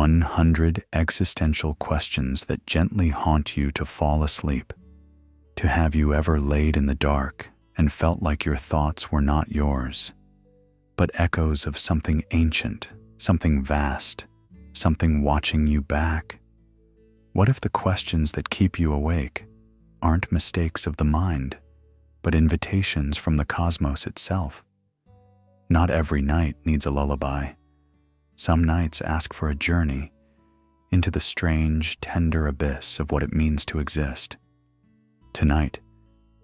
100 existential questions that gently haunt you to fall asleep. To have you ever laid in the dark and felt like your thoughts were not yours, but echoes of something ancient, something vast, something watching you back? What if the questions that keep you awake aren't mistakes of the mind, but invitations from the cosmos itself? Not every night needs a lullaby. Some nights ask for a journey into the strange, tender abyss of what it means to exist. Tonight,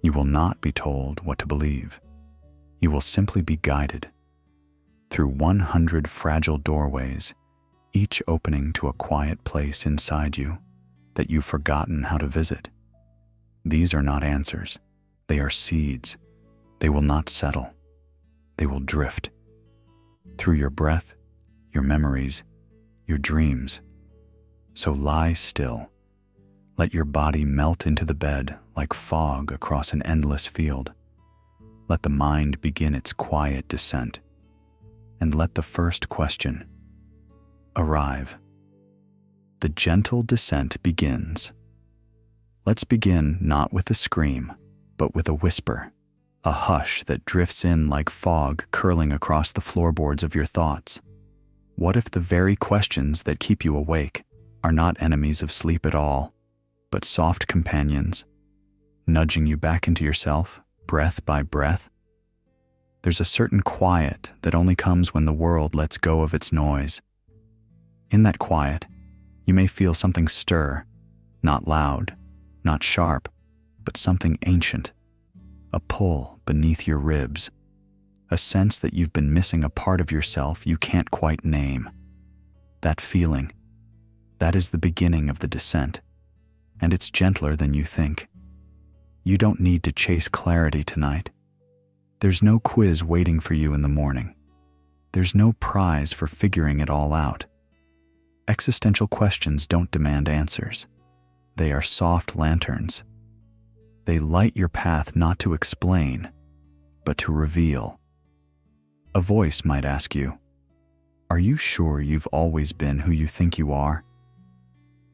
you will not be told what to believe. You will simply be guided through 100 fragile doorways, each opening to a quiet place inside you that you've forgotten how to visit. These are not answers. They are seeds. They will not settle. They will drift through your breath, your memories, your dreams. So lie still. Let your body melt into the bed like fog across an endless field. Let the mind begin its quiet descent. And let the first question arrive. The gentle descent begins. Let's begin not with a scream, but with a whisper, a hush that drifts in like fog curling across the floorboards of your thoughts. What if the very questions that keep you awake are not enemies of sleep at all, but soft companions, nudging you back into yourself, breath by breath? There's a certain quiet that only comes when the world lets go of its noise. In that quiet, you may feel something stir, not loud, not sharp, but something ancient, a pull beneath your ribs, a sense that you've been missing a part of yourself you can't quite name. That feeling, that is the beginning of the descent, and it's gentler than you think. You don't need to chase clarity tonight. There's no quiz waiting for you in the morning. There's no prize for figuring it all out. Existential questions don't demand answers. They are soft lanterns. They light your path not to explain, but to reveal. A voice might ask you, "Are you sure you've always been who you think you are?"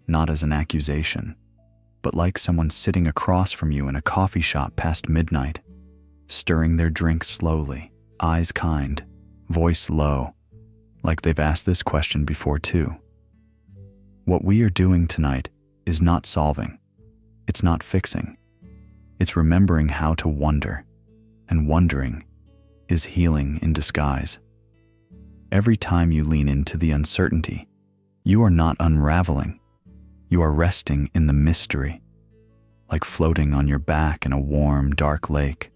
Not as an accusation, but like someone sitting across from you in a coffee shop past midnight, stirring their drink slowly, eyes kind, voice low, like they've asked this question before too. What we are doing tonight is not solving. It's not fixing. It's remembering how to wonder, and wondering is healing in disguise. Every time you lean into the uncertainty, you are not unraveling. You are resting in the mystery, like floating on your back in a warm, dark lake,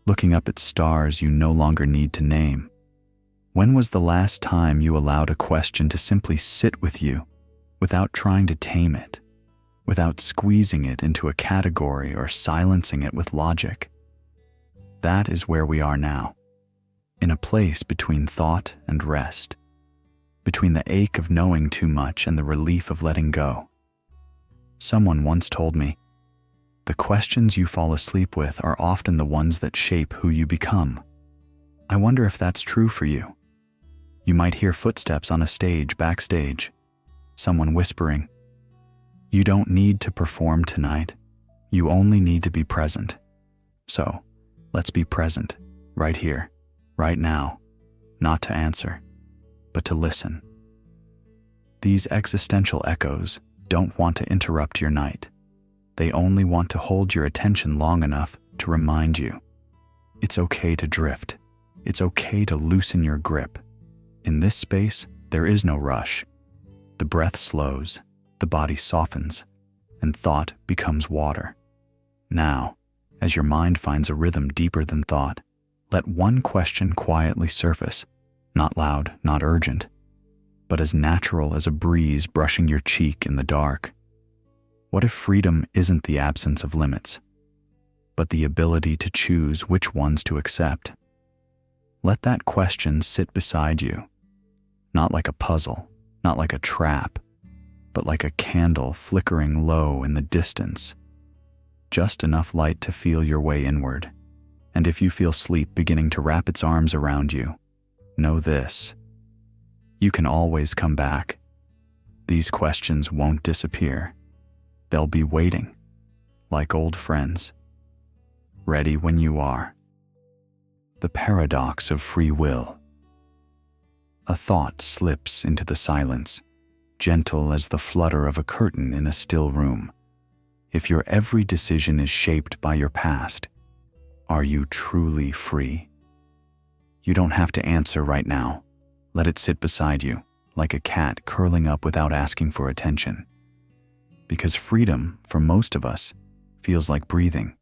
looking up at stars you no longer need to name. When was the last time you allowed a question to simply sit with you without trying to tame it, without squeezing it into a category or silencing it with logic? That is where we are now, in a place between thought and rest, between the ache of knowing too much and the relief of letting go. Someone once told me, the questions you fall asleep with are often the ones that shape who you become. I wonder if that's true for you. You might hear footsteps on a stage backstage, someone whispering, "You don't need to perform tonight. You only need to be present." So, let's be present, right here, right now, not to answer, but to listen. These existential echoes don't want to interrupt your night. They only want to hold your attention long enough to remind you. It's okay to drift. It's okay to loosen your grip. In this space, there is no rush. The breath slows, the body softens, and thought becomes water. Now, as your mind finds a rhythm deeper than thought, let one question quietly surface, not loud, not urgent, but as natural as a breeze brushing your cheek in the dark. What if freedom isn't the absence of limits, but the ability to choose which ones to accept? Let that question sit beside you, not like a puzzle, not like a trap, but like a candle flickering low in the distance. Just enough light to feel your way inward. And if you feel sleep beginning to wrap its arms around you, know this: you can always come back. These questions won't disappear. They'll be waiting, like old friends, ready when you are. The paradox of free will. A thought slips into the silence, gentle as the flutter of a curtain in a still room. If your every decision is shaped by your past, are you truly free? You don't have to answer right now. Let it sit beside you, like a cat curling up without asking for attention. Because freedom, for most of us, feels like breathing.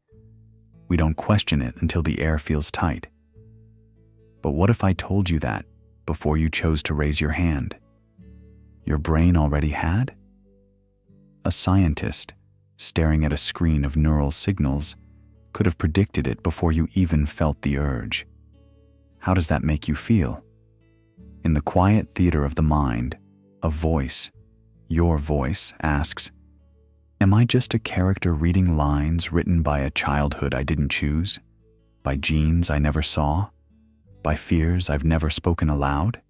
We don't question it until the air feels tight. But what if I told you that before you chose to raise your hand? Your brain already had? A scientist, staring at a screen of neural signals, could have predicted it before you even felt the urge. How does that make you feel? In the quiet theater of the mind, a voice, your voice, asks, am I just a character reading lines written by a childhood I didn't choose? By genes I never saw? By fears I've never spoken aloud?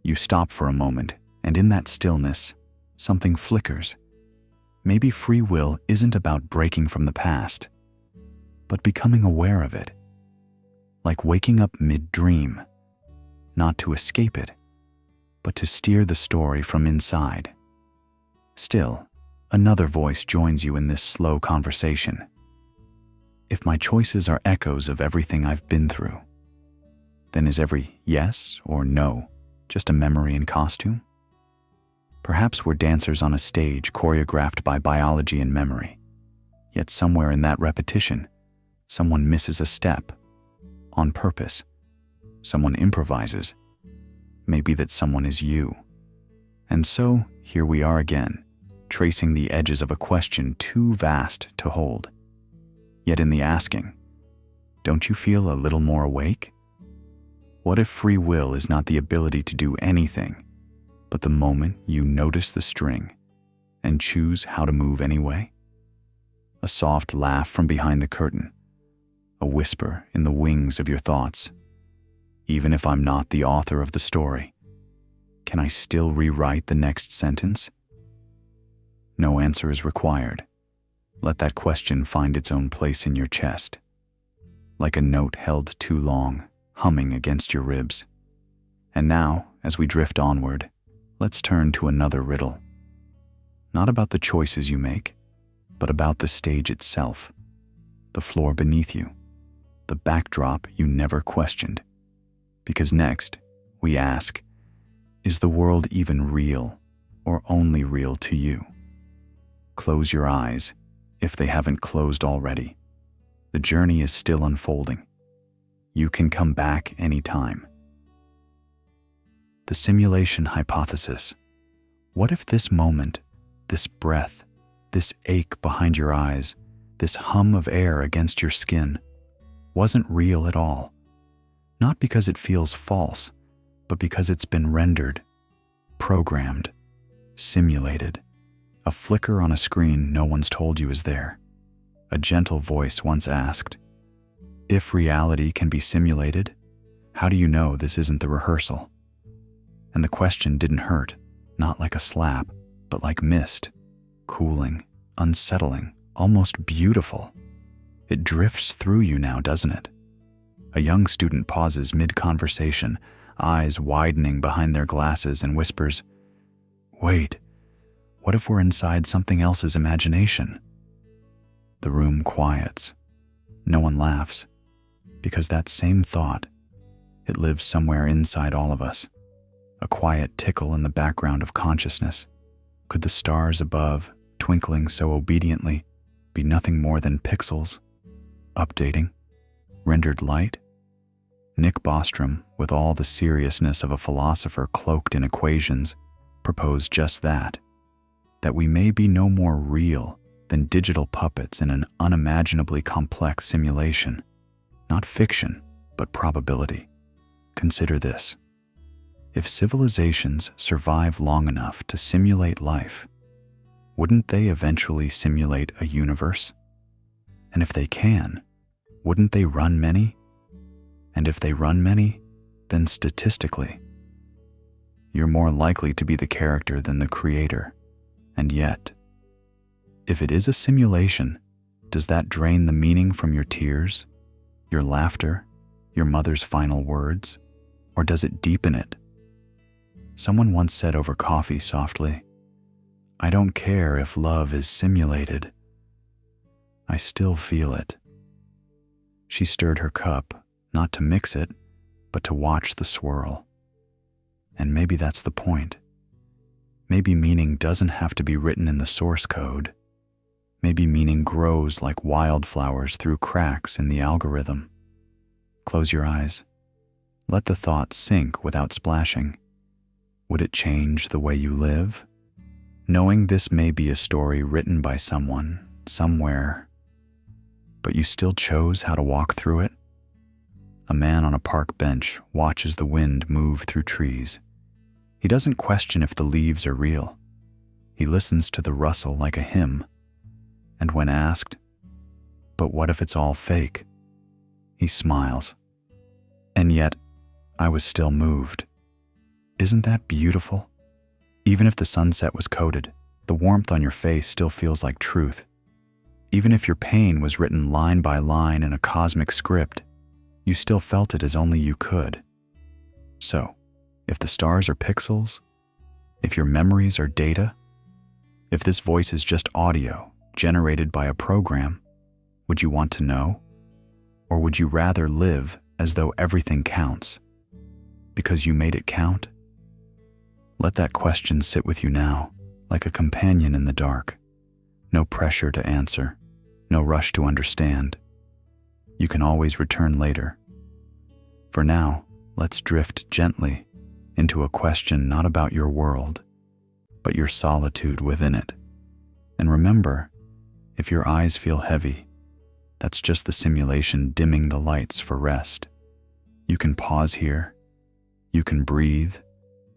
You stop for a moment, and in that stillness, something flickers. Maybe free will isn't about breaking from the past, but becoming aware of it. Like waking up mid-dream, not to escape it, but to steer the story from inside. Still, another voice joins you in this slow conversation. If my choices are echoes of everything I've been through, then is every yes or no just a memory in costume? Perhaps we're dancers on a stage choreographed by biology and memory, yet somewhere in that repetition, someone misses a step, on purpose. Someone improvises. Maybe that someone is you. And so, here we are again, tracing the edges of a question too vast to hold. Yet in the asking, don't you feel a little more awake? What if free will is not the ability to do anything, but the moment you notice the string and choose how to move anyway? A soft laugh from behind the curtain, a whisper in the wings of your thoughts. Even if I'm not the author of the story, can I still rewrite the next sentence? No answer is required. Let that question find its own place in your chest, like a note held too long, humming against your ribs. And now, as we drift onward, let's turn to another riddle. Not about the choices you make, but about the stage itself, the floor beneath you, the backdrop you never questioned. Because next, we ask, is the world even real or only real to you? Close your eyes, if they haven't closed already. The journey is still unfolding. You can come back anytime. The simulation hypothesis. What if this moment, this breath, this ache behind your eyes, this hum of air against your skin, wasn't real at all? Not because it feels false, but because it's been rendered, programmed, simulated. A flicker on a screen no one's told you is there. A gentle voice once asked, if reality can be simulated, how do you know this isn't the rehearsal? And the question didn't hurt, not like a slap, but like mist, cooling, unsettling, almost beautiful. It drifts through you now, doesn't it? A young student pauses mid-conversation, eyes widening behind their glasses, and whispers, wait, what if we're inside something else's imagination? The room quiets. No one laughs, because that same thought, it lives somewhere inside all of us. A quiet tickle in the background of consciousness. Could the stars above, twinkling so obediently, be nothing more than pixels, updating, rendered light? Nick Bostrom, with all the seriousness of a philosopher cloaked in equations, proposed just that we may be no more real than digital puppets in an unimaginably complex simulation. Not fiction, but probability. Consider this. If civilizations survive long enough to simulate life, wouldn't they eventually simulate a universe? And if they can, wouldn't they run many? And if they run many, then statistically, you're more likely to be the character than the creator. And yet, if it is a simulation, does that drain the meaning from your tears, your laughter, your mother's final words, or does it deepen it? Someone once said over coffee softly, "I don't care if love is simulated. I still feel it." She stirred her cup, not to mix it, but to watch the swirl. And maybe that's the point. Maybe meaning doesn't have to be written in the source code. Maybe meaning grows like wildflowers through cracks in the algorithm. Close your eyes. Let the thought sink without splashing. Would it change the way you live? Knowing this may be a story written by someone, somewhere, but you still chose how to walk through it? A man on a park bench watches the wind move through trees. He doesn't question if the leaves are real. He listens to the rustle like a hymn. And when asked, "But what if it's all fake?" he smiles. And yet, I was still moved. Isn't that beautiful? Even if the sunset was coded, the warmth on your face still feels like truth. Even if your pain was written line by line in a cosmic script, you still felt it as only you could. So, if the stars are pixels, if your memories are data, if this voice is just audio generated by a program, would you want to know? Or would you rather live as though everything counts, because you made it count? Let that question sit with you now, like a companion in the dark. No pressure to answer, no rush to understand. You can always return later. For now, let's drift gently into a question not about your world, but your solitude within it. And remember, if your eyes feel heavy, that's just the simulation dimming the lights for rest. You can pause here, you can breathe,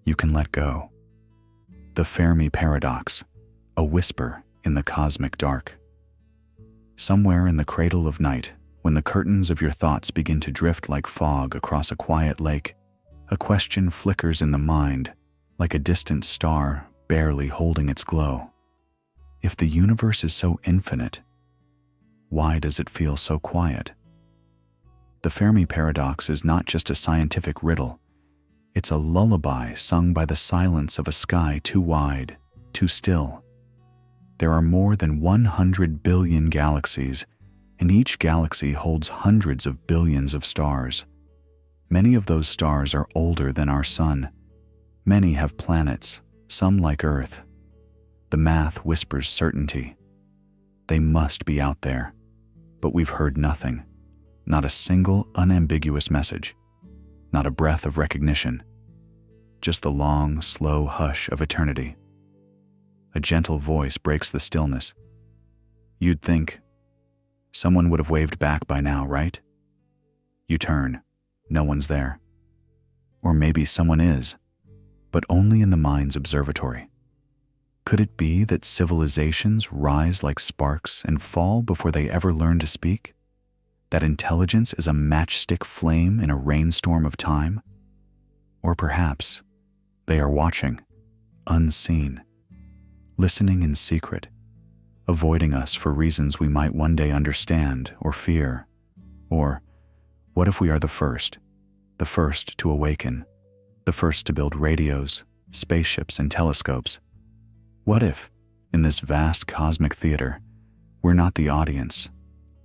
you can let go. The Fermi paradox, a whisper in the cosmic dark. Somewhere in the cradle of night, when the curtains of your thoughts begin to drift like fog across a quiet lake, a question flickers in the mind, like a distant star barely holding its glow. If the universe is so infinite, why does it feel so quiet? The Fermi paradox is not just a scientific riddle. It's a lullaby sung by the silence of a sky too wide, too still. There are more than 100 billion galaxies, and each galaxy holds hundreds of billions of stars. Many of those stars are older than our sun. Many have planets, some like Earth. The math whispers certainty. They must be out there, but we've heard nothing. Not a single unambiguous message. Not a breath of recognition. Just the long, slow hush of eternity. A gentle voice breaks the stillness. You'd think someone would have waved back by now, right? You turn. No one's there. Or maybe someone is, but only in the mind's observatory. Could it be that civilizations rise like sparks and fall before they ever learn to speak? That intelligence is a matchstick flame in a rainstorm of time? Or perhaps they are watching, unseen, listening in secret, avoiding us for reasons we might one day understand or fear. Or what if we are the first to awaken, the first to build radios, spaceships, and telescopes? What if, in this vast cosmic theater, we're not the audience,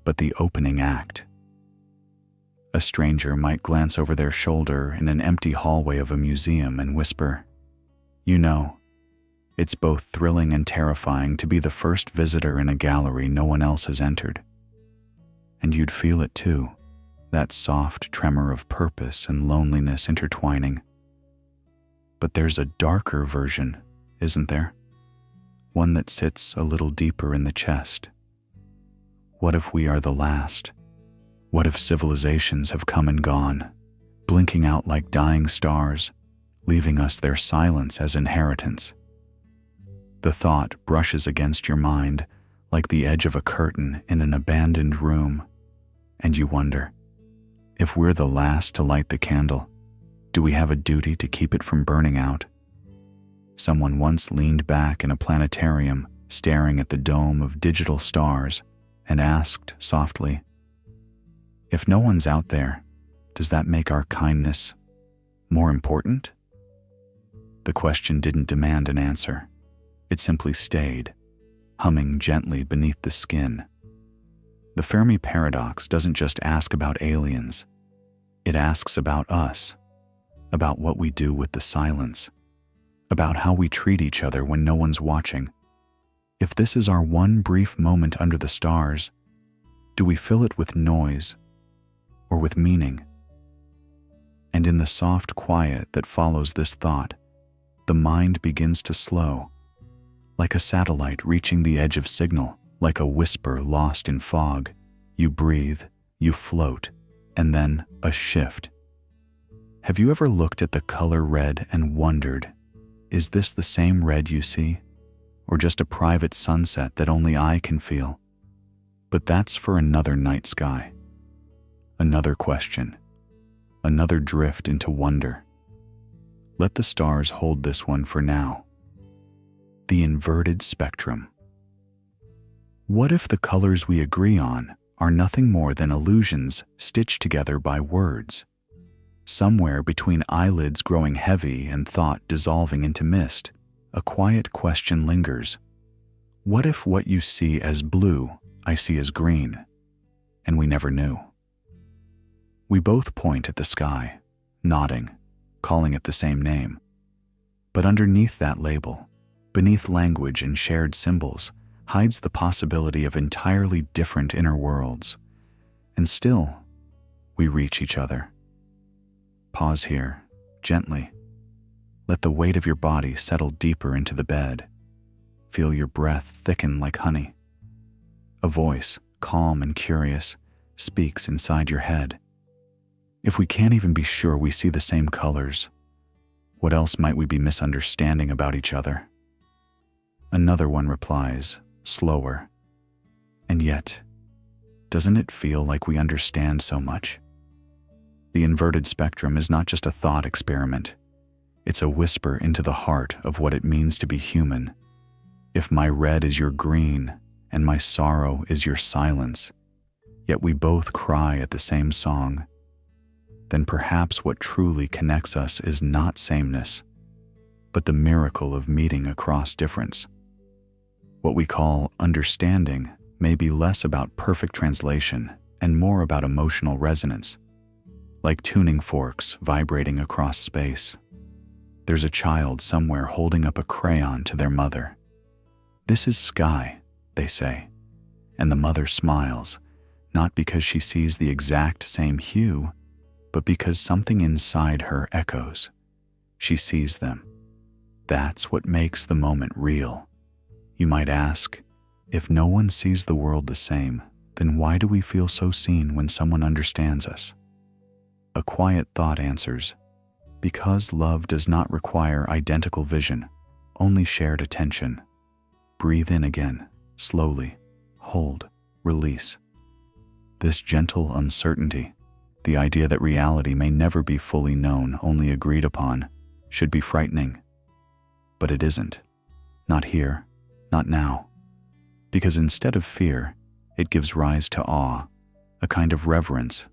but the opening act? A stranger might glance over their shoulder in an empty hallway of a museum and whisper, "You know, it's both thrilling and terrifying to be the first visitor in a gallery no one else has entered." And you'd feel it too, that soft tremor of purpose and loneliness intertwining. But there's a darker version, isn't there? One that sits a little deeper in the chest. What if we are the last? What if civilizations have come and gone, blinking out like dying stars, leaving us their silence as inheritance? The thought brushes against your mind like the edge of a curtain in an abandoned room, and you wonder, if we're the last to light the candle, do we have a duty to keep it from burning out? Someone once leaned back in a planetarium, staring at the dome of digital stars, and asked softly, "If no one's out there, does that make our kindness more important?" The question didn't demand an answer. It simply stayed, humming gently beneath the skin. The Fermi paradox doesn't just ask about aliens. It asks about us, about what we do with the silence, about how we treat each other when no one's watching. If this is our one brief moment under the stars, do we fill it with noise or with meaning? And in the soft quiet that follows this thought, the mind begins to slow, like a satellite reaching the edge of signal, like a whisper lost in fog. You breathe, you float, and then a shift. Have you ever looked at the color red and wondered, is this the same red you see? Or just a private sunset that only I can feel? But that's for another night sky. Another question. Another drift into wonder. Let the stars hold this one for now. The inverted spectrum. What if the colors we agree on are nothing more than illusions stitched together by words? Somewhere between eyelids growing heavy and thought dissolving into mist, a quiet question lingers. What if what you see as blue, I see as green, and we never knew? We both point at the sky, nodding, calling it the same name. But underneath that label, beneath language and shared symbols, hides the possibility of entirely different inner worlds. And still, we reach each other. Pause here, gently. Let the weight of your body settle deeper into the bed. Feel your breath thicken like honey. A voice, calm and curious, speaks inside your head. If we can't even be sure we see the same colors, what else might we be misunderstanding about each other? Another one replies, slower. And yet, doesn't it feel like we understand so much? The inverted spectrum is not just a thought experiment. It's a whisper into the heart of what it means to be human. If my red is your green, and my sorrow is your silence, yet we both cry at the same song, then perhaps what truly connects us is not sameness, but the miracle of meeting across difference. What we call understanding may be less about perfect translation and more about emotional resonance, like tuning forks vibrating across space. There's a child somewhere holding up a crayon to their mother. "This is sky," they say, and the mother smiles, not because she sees the exact same hue, but because something inside her echoes. She sees them. That's what makes the moment real. You might ask, if no one sees the world the same, then why do we feel so seen when someone understands us? A quiet thought answers, because love does not require identical vision, only shared attention. Breathe in again, slowly. Hold, release. This gentle uncertainty, the idea that reality may never be fully known, only agreed upon, should be frightening. But it isn't. Not here, not now. Because instead of fear, it gives rise to awe, a kind of reverence,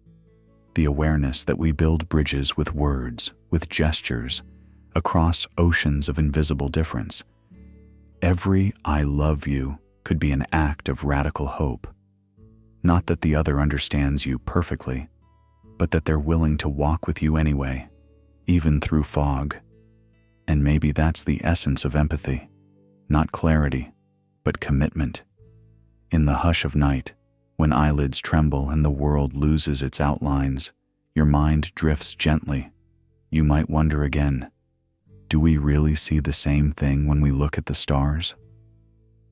the awareness that we build bridges with words, with gestures, across oceans of invisible difference. Every "I love you" could be an act of radical hope. Not that the other understands you perfectly, but that they're willing to walk with you anyway, even through fog. And maybe that's the essence of empathy, not clarity, but commitment. In the hush of night, when eyelids tremble and the world loses its outlines, your mind drifts gently. You might wonder again, do we really see the same thing when we look at the stars?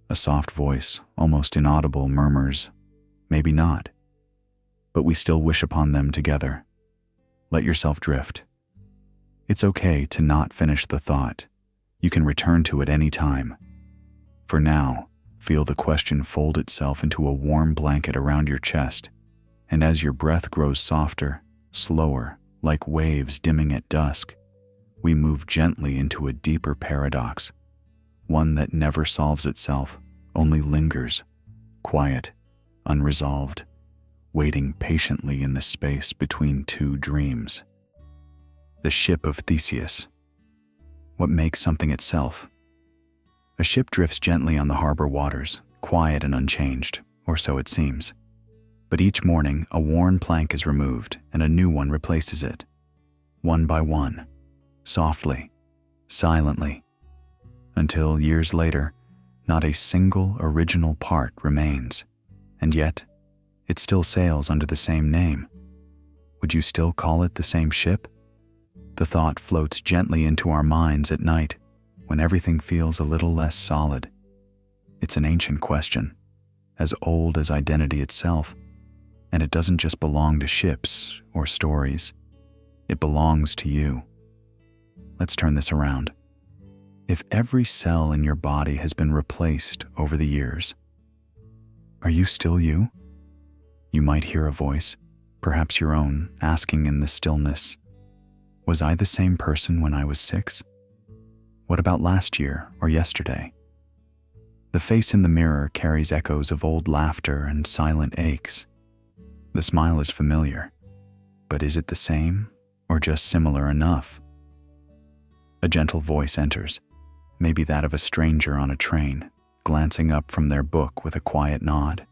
A soft voice, almost inaudible, murmurs, maybe not. But we still wish upon them together. Let yourself drift. It's okay to not finish the thought. You can return to it any time. For now, feel the question fold itself into a warm blanket around your chest, and as your breath grows softer, slower, like waves dimming at dusk, we move gently into a deeper paradox, one that never solves itself, only lingers, quiet, unresolved, waiting patiently in the space between two dreams. The ship of Theseus. What makes something itself? A ship drifts gently on the harbor waters, quiet and unchanged, or so it seems. But each morning, a worn plank is removed and a new one replaces it. One by one, softly, silently, until years later, not a single original part remains. And yet, it still sails under the same name. Would you still call it the same ship? The thought floats gently into our minds at night, when everything feels a little less solid. It's an ancient question, as old as identity itself, and it doesn't just belong to ships or stories. It belongs to you. Let's turn this around. If every cell in your body has been replaced over the years, are you still you? You might hear a voice, perhaps your own, asking in the stillness, was I the same person when I was 6? What about last year or yesterday? The face in the mirror carries echoes of old laughter and silent aches. The smile is familiar, but is it the same or just similar enough? A gentle voice enters, maybe that of a stranger on a train, glancing up from their book with a quiet nod.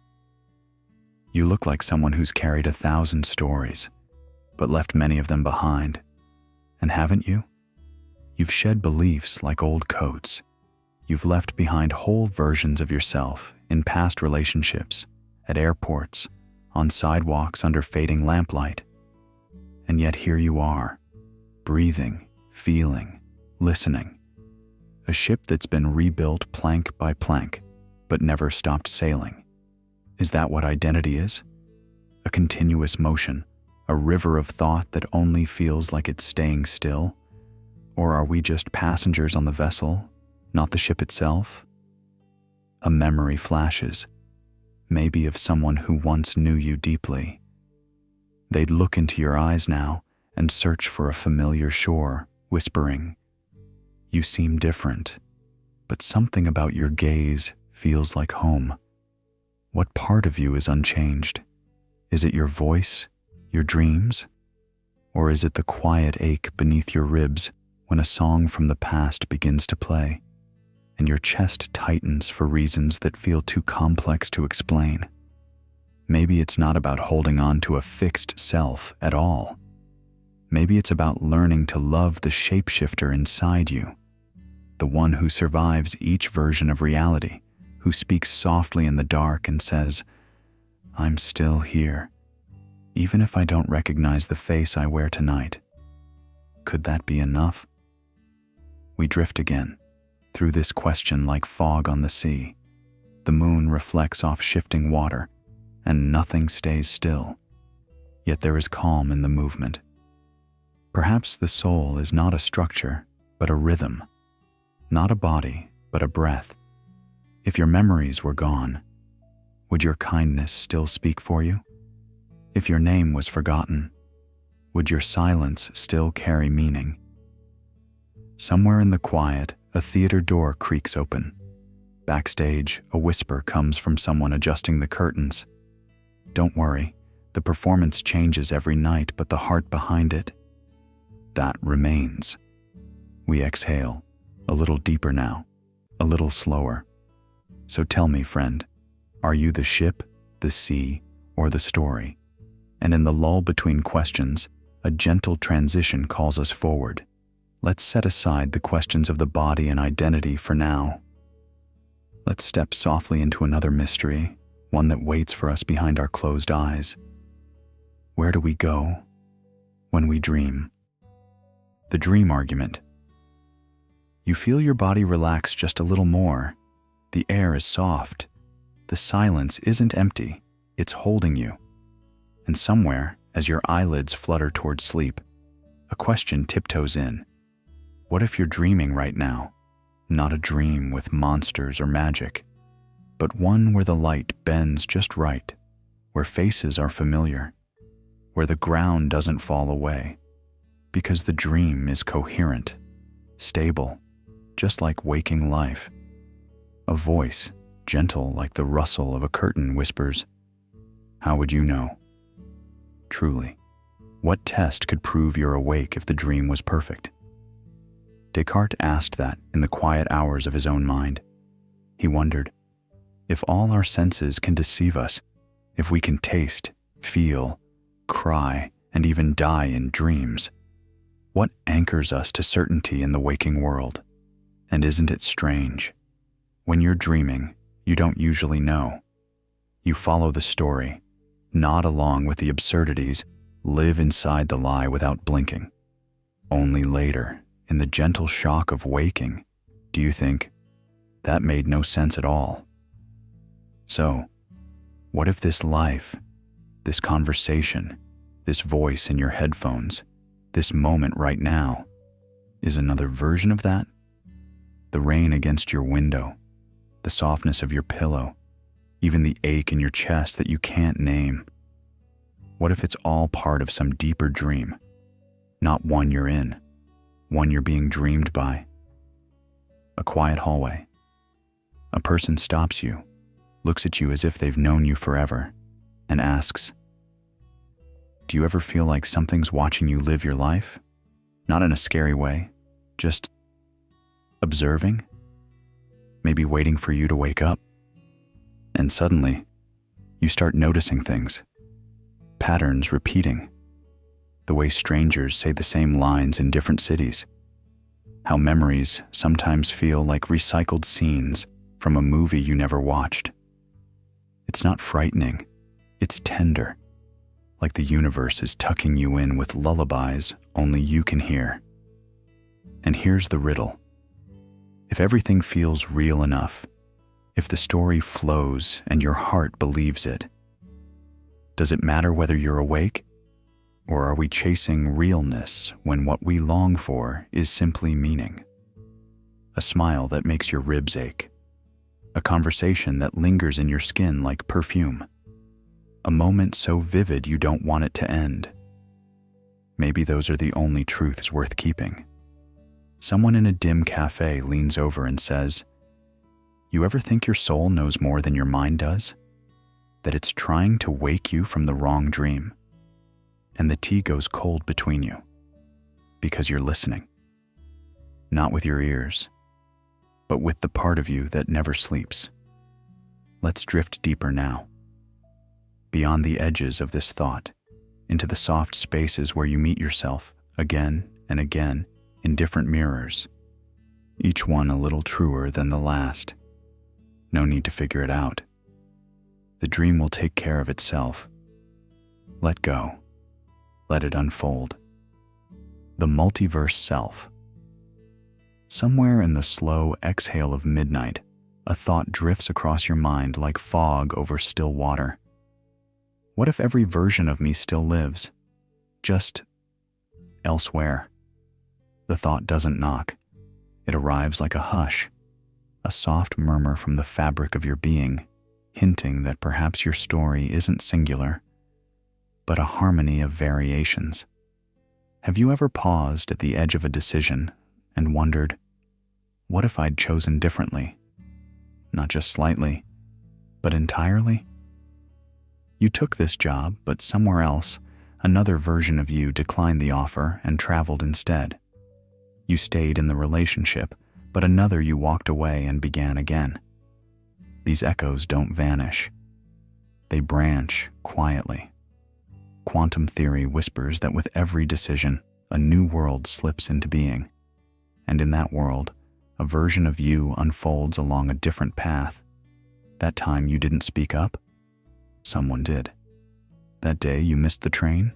You look like someone who's carried 1,000 stories, but left many of them behind. And haven't you? You've shed beliefs like old coats. You've left behind whole versions of yourself in past relationships, at airports, on sidewalks under fading lamplight. And yet here you are, breathing, feeling, listening. A ship that's been rebuilt plank by plank, but never stopped sailing. Is that what identity is? A continuous motion, a river of thought that only feels like it's staying still? Or are we just passengers on the vessel, not the ship itself? A memory flashes, maybe of someone who once knew you deeply. They'd look into your eyes now and search for a familiar shore, whispering, "You seem different, but something about your gaze feels like home." What part of you is unchanged? Is it your voice, your dreams? Or is it the quiet ache beneath your ribs when a song from the past begins to play, and your chest tightens for reasons that feel too complex to explain? Maybe it's not about holding on to a fixed self at all. Maybe it's about learning to love the shapeshifter inside you, the one who survives each version of reality, who speaks softly in the dark and says, "I'm still here, even if I don't recognize the face I wear tonight." Could that be enough? We drift again, through this question like fog on the sea. The moon reflects off shifting water, and nothing stays still. Yet there is calm in the movement. Perhaps the soul is not a structure, but a rhythm. Not a body, but a breath. If your memories were gone, would your kindness still speak for you? If your name was forgotten, would your silence still carry meaning? Somewhere in the quiet, a theater door creaks open. Backstage, a whisper comes from someone adjusting the curtains. Don't worry, the performance changes every night, but the heart behind it, that remains. We exhale, a little deeper now, a little slower. So tell me, friend, are you the ship, the sea, or the story? And in the lull between questions, a gentle transition calls us forward. Let's set aside the questions of the body and identity for now. Let's step softly into another mystery, one that waits for us behind our closed eyes. Where do we go when we dream? The dream argument. You feel your body relax just a little more. The air is soft. The silence isn't empty, it's holding you. And somewhere, as your eyelids flutter toward sleep, a question tiptoes in. What if you're dreaming right now? Not a dream with monsters or magic, but one where the light bends just right, where faces are familiar, where the ground doesn't fall away. Because the dream is coherent, stable, just like waking life. A voice, gentle like the rustle of a curtain, whispers, "How would you know?" Truly, what test could prove you're awake if the dream was perfect? Descartes asked that in the quiet hours of his own mind. He wondered, if all our senses can deceive us, if we can taste, feel, cry, and even die in dreams, what anchors us to certainty in the waking world? And isn't it strange? When you're dreaming, you don't usually know. You follow the story, nod along with the absurdities, live inside the lie without blinking. Only later, in the gentle shock of waking, do you think, that made no sense at all? So, what if this life, this conversation, this voice in your headphones, this moment right now, is another version of that? The rain against your window, the softness of your pillow, even the ache in your chest that you can't name. What if it's all part of some deeper dream, not one you're in, one you're being dreamed by? A quiet hallway. A person stops you, looks at you as if they've known you forever, and asks, "Do you ever feel like something's watching you live your life? Not in a scary way, just observing? Maybe waiting for you to wake up?" And suddenly, you start noticing things, patterns repeating, the way strangers say the same lines in different cities, how memories sometimes feel like recycled scenes from a movie you never watched. It's not frightening, it's tender, like the universe is tucking you in with lullabies only you can hear. And here's the riddle. If everything feels real enough, if the story flows and your heart believes it, does it matter whether you're awake? Or are we chasing realness when what we long for is simply meaning? A smile that makes your ribs ache. A conversation that lingers in your skin like perfume. A moment so vivid you don't want it to end. Maybe those are the only truths worth keeping. Someone in a dim cafe leans over and says, "You ever think your soul knows more than your mind does? That it's trying to wake you from the wrong dream?" And the tea goes cold between you, because you're listening. Not with your ears, but with the part of you that never sleeps. Let's drift deeper now, beyond the edges of this thought, into the soft spaces where you meet yourself again and again in different mirrors, each one a little truer than the last. No need to figure it out. The dream will take care of itself. Let go. Let it unfold. The multiverse self. Somewhere in the slow exhale of midnight, a thought drifts across your mind like fog over still water. What if every version of me still lives, just elsewhere? The thought doesn't knock. It arrives like a hush, a soft murmur from the fabric of your being, hinting that perhaps your story isn't singular, but a harmony of variations. Have you ever paused at the edge of a decision and wondered, what if I'd chosen differently? Not just slightly, but entirely? You took this job, but somewhere else, another version of you declined the offer and traveled instead. You stayed in the relationship, but another you walked away and began again. These echoes don't vanish. They branch quietly. Quantum theory whispers that with every decision, a new world slips into being. And in that world, a version of you unfolds along a different path. That time you didn't speak up? Someone did. That day you missed the train?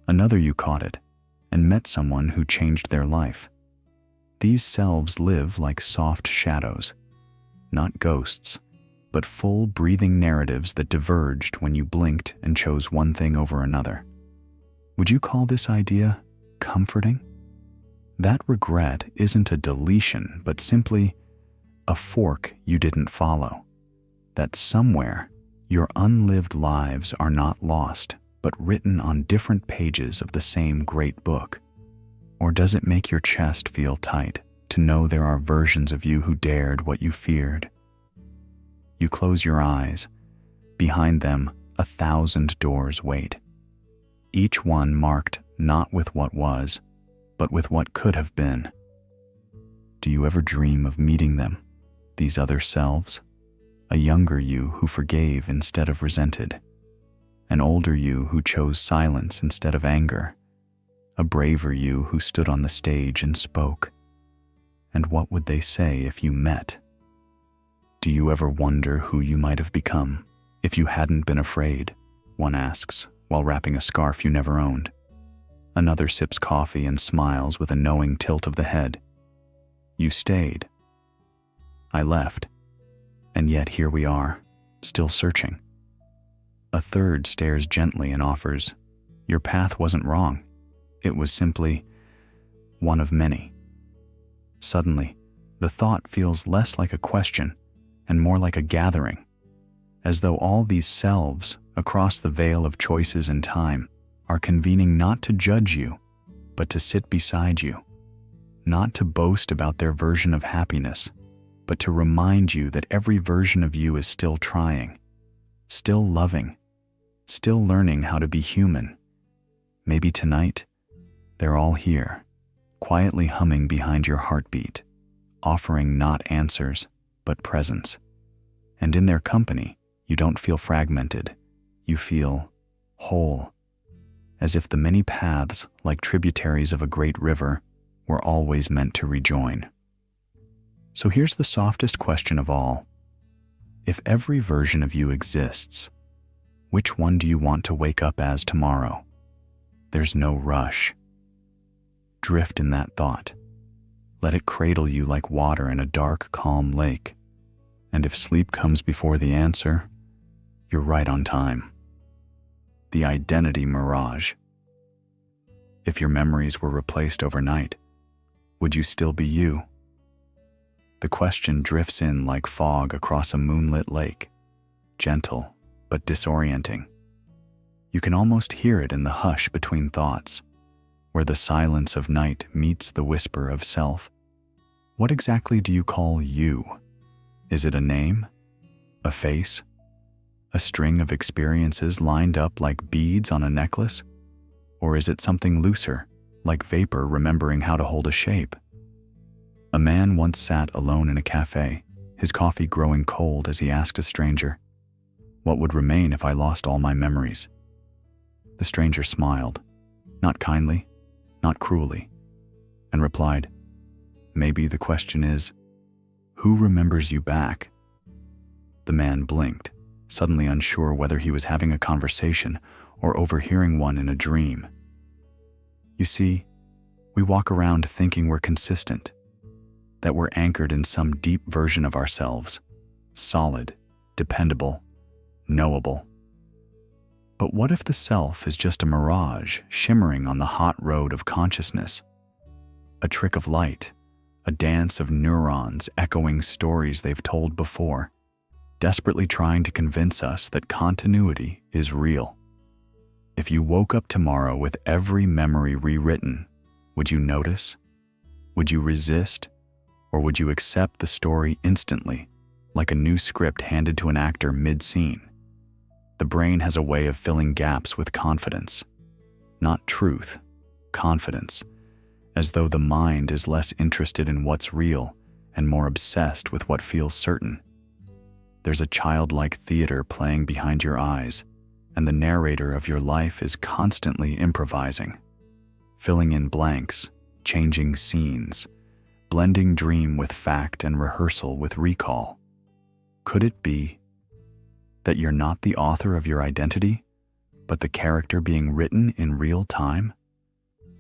Another you caught it, and met someone who changed their life. These selves live like soft shadows, not ghosts, but full breathing narratives that diverged when you blinked and chose one thing over another. Would you call this idea comforting? That regret isn't a deletion, but simply a fork you didn't follow. That somewhere, your unlived lives are not lost, but written on different pages of the same great book. Or does it make your chest feel tight to know there are versions of you who dared what you feared? You close your eyes. Behind them, 1,000 doors wait. Each one marked not with what was, but with what could have been. Do you ever dream of meeting them, these other selves? A younger you who forgave instead of resented. An older you who chose silence instead of anger. A braver you who stood on the stage and spoke. And what would they say if you met? Do you ever wonder who you might have become if you hadn't been afraid? One asks while wrapping a scarf you never owned. Another sips coffee and smiles with a knowing tilt of the head. You stayed. I left. And yet here we are, still searching. A third stares gently and offers, your path wasn't wrong. It was simply one of many. Suddenly, the thought feels less like a question and more like a gathering, as though all these selves across the veil of choices and time are convening not to judge you, but to sit beside you, not to boast about their version of happiness, but to remind you that every version of you is still trying, still loving, still learning how to be human. Maybe tonight, they're all here, quietly humming behind your heartbeat, offering not answers, but presence. And in their company, you don't feel fragmented, you feel whole, as if the many paths, like tributaries of a great river, were always meant to rejoin. So here's the softest question of all. If every version of you exists, which one do you want to wake up as tomorrow? There's no rush. Drift in that thought. Let it cradle you like water in a dark, calm lake. And if sleep comes before the answer, you're right on time. The identity mirage. If your memories were replaced overnight, would you still be you? The question drifts in like fog across a moonlit lake, gentle but disorienting. You can almost hear it in the hush between thoughts, where the silence of night meets the whisper of self. What exactly do you call you? Is it a name? A face? A string of experiences lined up like beads on a necklace? Or is it something looser, like vapor remembering how to hold a shape? A man once sat alone in a cafe, his coffee growing cold as he asked a stranger, "What would remain if I lost all my memories?" The stranger smiled, not kindly, not cruelly, and replied, "Maybe the question is, who remembers you back?" The man blinked, suddenly unsure whether he was having a conversation or overhearing one in a dream. You see, we walk around thinking we're consistent, that we're anchored in some deep version of ourselves, solid, dependable, knowable. But what if the self is just a mirage shimmering on the hot road of consciousness? A trick of light, a dance of neurons echoing stories they've told before, desperately trying to convince us that continuity is real. If you woke up tomorrow with every memory rewritten, would you notice? Would you resist? Or would you accept the story instantly, like a new script handed to an actor mid-scene? The brain has a way of filling gaps with confidence. Not truth, confidence, as though the mind is less interested in what's real and more obsessed with what feels certain. There's a childlike theater playing behind your eyes, and the narrator of your life is constantly improvising, filling in blanks, changing scenes, blending dream with fact and rehearsal with recall. Could it be that you're not the author of your identity, but the character being written in real time?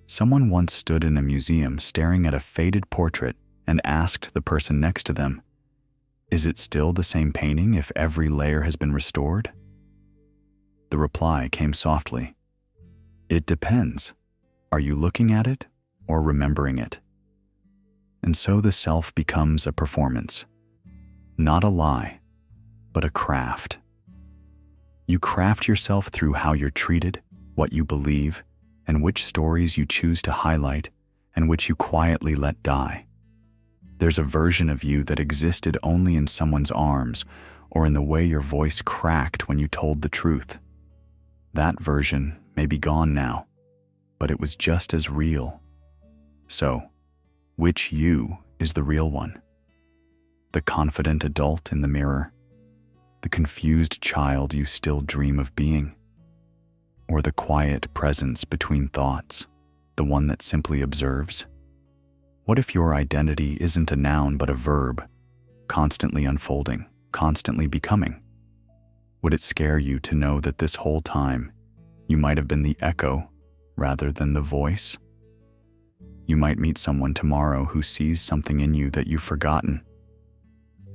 Someone once stood in a museum staring at a faded portrait and asked the person next to them, "Is it still the same painting if every layer has been restored?" The reply came softly, "It depends. Are you looking at it or remembering it?" And so the self becomes a performance, not a lie, but a craft. You craft yourself through how you're treated, what you believe, and which stories you choose to highlight and which you quietly let die. There's a version of you that existed only in someone's arms or in the way your voice cracked when you told the truth. That version may be gone now, but it was just as real. So, which you is the real one? The confident adult in the mirror? The confused child you still dream of being? Or the quiet presence between thoughts, the one that simply observes? What if your identity isn't a noun but a verb, constantly unfolding, constantly becoming? Would it scare you to know that this whole time you might have been the echo rather than the voice? You might meet someone tomorrow who sees something in you that you've forgotten,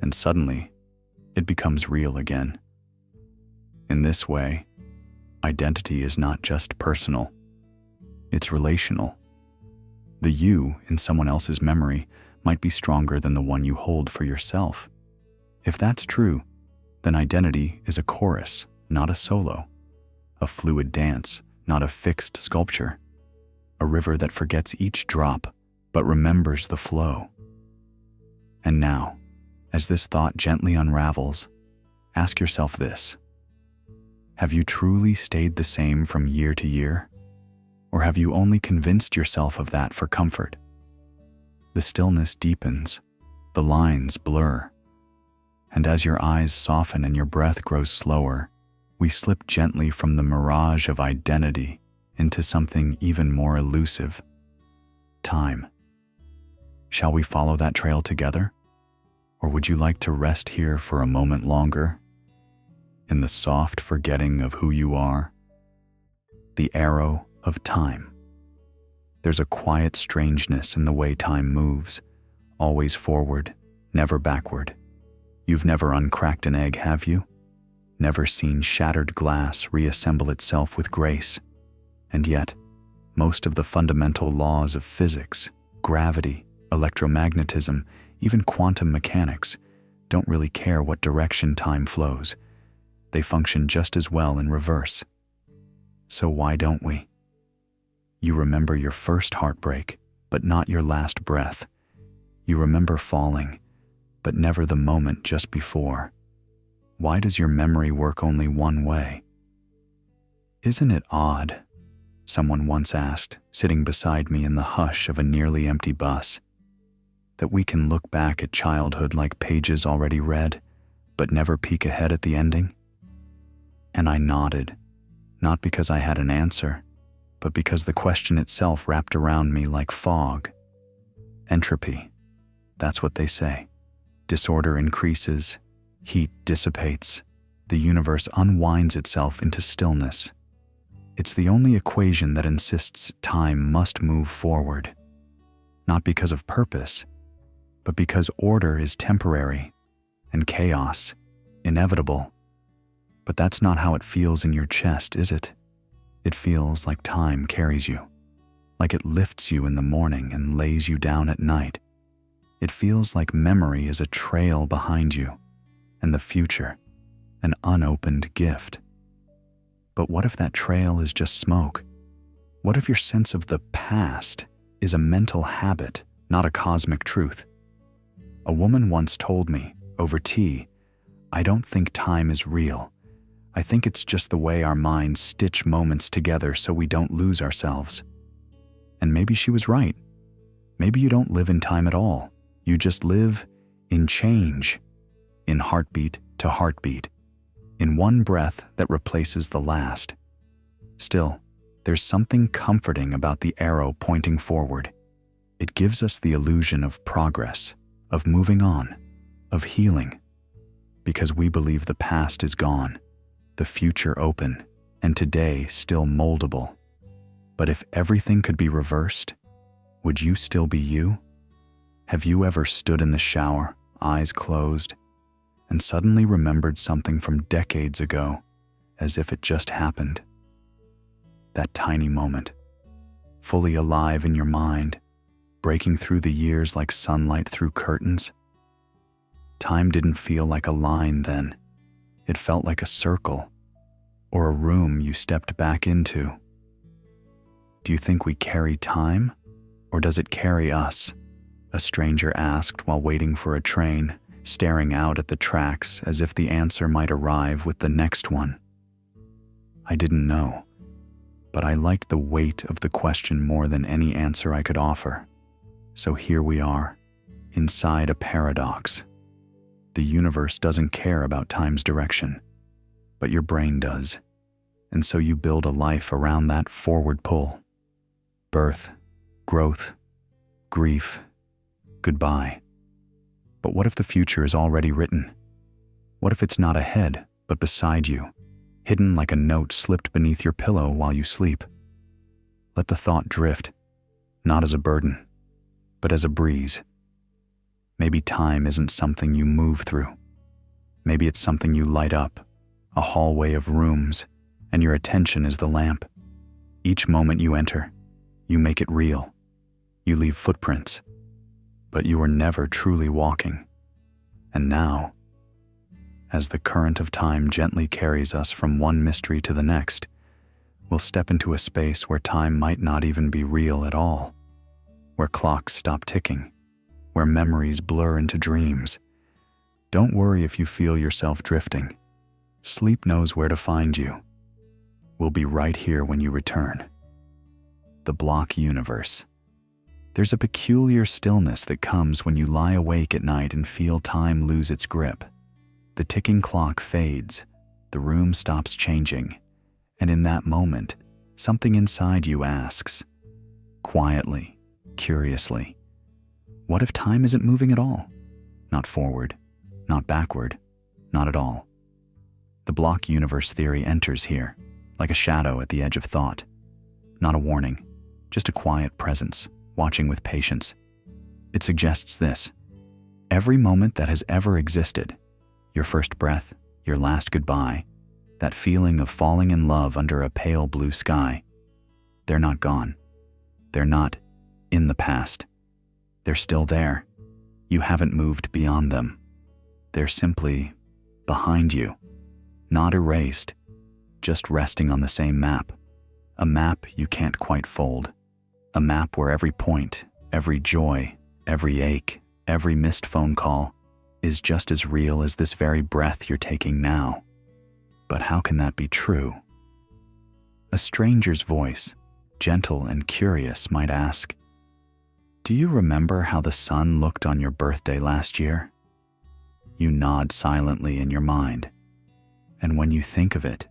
and suddenly it becomes real again. In this way, identity is not just personal, it's relational. The you in someone else's memory might be stronger than the one you hold for yourself. If that's true, then identity is a chorus, not a solo, a fluid dance, not a fixed sculpture, a river that forgets each drop but remembers the flow. And now, as this thought gently unravels, ask yourself this: have you truly stayed the same from year to year? Or have you only convinced yourself of that for comfort? The stillness deepens, the lines blur, and as your eyes soften and your breath grows slower, we slip gently from the mirage of identity into something even more elusive: time. Shall we follow that trail together? Or would you like to rest here for a moment longer, in the soft forgetting of who you are? The arrow of time. There's a quiet strangeness in the way time moves, always forward, never backward. You've never uncracked an egg, have you? Never seen shattered glass reassemble itself with grace. And yet, most of the fundamental laws of physics, gravity, electromagnetism, even quantum mechanics, don't really care what direction time flows. They function just as well in reverse. So why don't we? You remember your first heartbreak, but not your last breath. You remember falling, but never the moment just before. Why does your memory work only one way? Isn't it odd? Someone once asked, sitting beside me in the hush of a nearly empty bus, that we can look back at childhood like pages already read, but never peek ahead at the ending? And I nodded, not because I had an answer, but because the question itself wrapped around me like fog. Entropy, that's what they say. Disorder increases, heat dissipates, the universe unwinds itself into stillness. It's the only equation that insists time must move forward, not because of purpose, but because order is temporary and chaos inevitable. But that's not how it feels in your chest, is it? It feels like time carries you, like it lifts you in the morning and lays you down at night. It feels like memory is a trail behind you, and the future, an unopened gift. But what if that trail is just smoke? What if your sense of the past is a mental habit, not a cosmic truth? A woman once told me, over tea, "I don't think time is real. I think it's just the way our minds stitch moments together so we don't lose ourselves." And maybe she was right. Maybe you don't live in time at all. You just live in change, in heartbeat to heartbeat, in one breath that replaces the last. Still, there's something comforting about the arrow pointing forward. It gives us the illusion of progress, of moving on, of healing, because we believe the past is gone, the future open, and today still moldable. But if everything could be reversed, would you still be you? Have you ever stood in the shower, eyes closed, and suddenly remembered something from decades ago, as if it just happened? That tiny moment, fully alive in your mind, breaking through the years like sunlight through curtains. Time didn't feel like a line then. It felt like a circle, or a room you stepped back into. Do you think we carry time? Or does it carry us? A stranger asked while waiting for a train, staring out at the tracks as if the answer might arrive with the next one. I didn't know, but I liked the weight of the question more than any answer I could offer. So here we are, inside a paradox. The universe doesn't care about time's direction, but your brain does, and so you build a life around that forward pull. Birth, growth, grief, goodbye. But what if the future is already written? What if it's not ahead, but beside you, hidden like a note slipped beneath your pillow while you sleep? Let the thought drift, not as a burden, but as a breeze. Maybe time isn't something you move through. Maybe it's something you light up, a hallway of rooms, and your attention is the lamp. Each moment you enter, you make it real. You leave footprints, but you are never truly walking. And now, as the current of time gently carries us from one mystery to the next, we'll step into a space where time might not even be real at all, where clocks stop ticking, where memories blur into dreams. Don't worry if you feel yourself drifting. Sleep knows where to find you. We'll be right here when you return. The block universe. There's a peculiar stillness that comes when you lie awake at night and feel time lose its grip. The ticking clock fades, the room stops changing, and in that moment, something inside you asks, quietly, curiously, what if time isn't moving at all? Not forward, not backward, not at all. The block universe theory enters here, like a shadow at the edge of thought. Not a warning, just a quiet presence, watching with patience. It suggests this: every moment that has ever existed, your first breath, your last goodbye, that feeling of falling in love under a pale blue sky, they're not gone. They're not in the past. They're still there. You haven't moved beyond them. They're simply behind you, not erased, just resting on the same map. A map you can't quite fold. A map where every point, every joy, every ache, every missed phone call is just as real as this very breath you're taking now. But how can that be true? A stranger's voice, gentle and curious, might ask, "Do you remember how the sun looked on your birthday last year?" You nod silently in your mind. And when you think of it,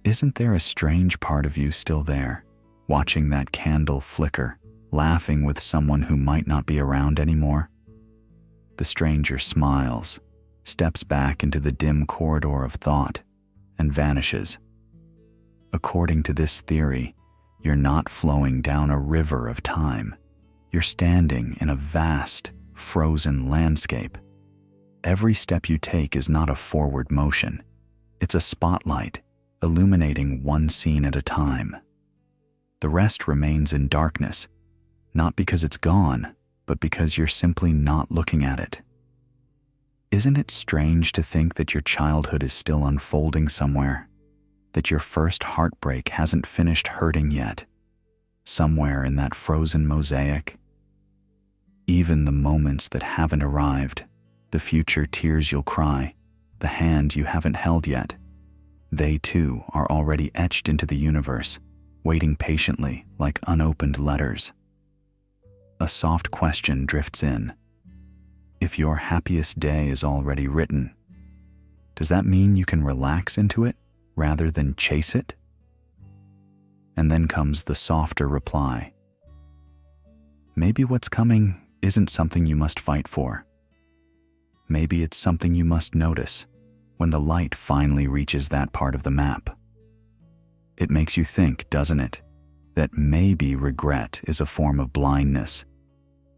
isn't there a strange part of you still there, watching that candle flicker, laughing with someone who might not be around anymore? The stranger smiles, steps back into the dim corridor of thought, and vanishes. According to this theory, you're not flowing down a river of time. You're standing in a vast, frozen landscape. Every step you take is not a forward motion. It's a spotlight, illuminating one scene at a time. The rest remains in darkness, not because it's gone, but because you're simply not looking at it. Isn't it strange to think that your childhood is still unfolding somewhere? That your first heartbreak hasn't finished hurting yet? Somewhere in that frozen mosaic? Even the moments that haven't arrived, the future tears you'll cry, the hand you haven't held yet, they too are already etched into the universe, waiting patiently like unopened letters. A soft question drifts in. If your happiest day is already written, does that mean you can relax into it rather than chase it? And then comes the softer reply. Maybe what's coming isn't something you must fight for. Maybe it's something you must notice when the light finally reaches that part of the map. It makes you think, doesn't it, that maybe regret is a form of blindness,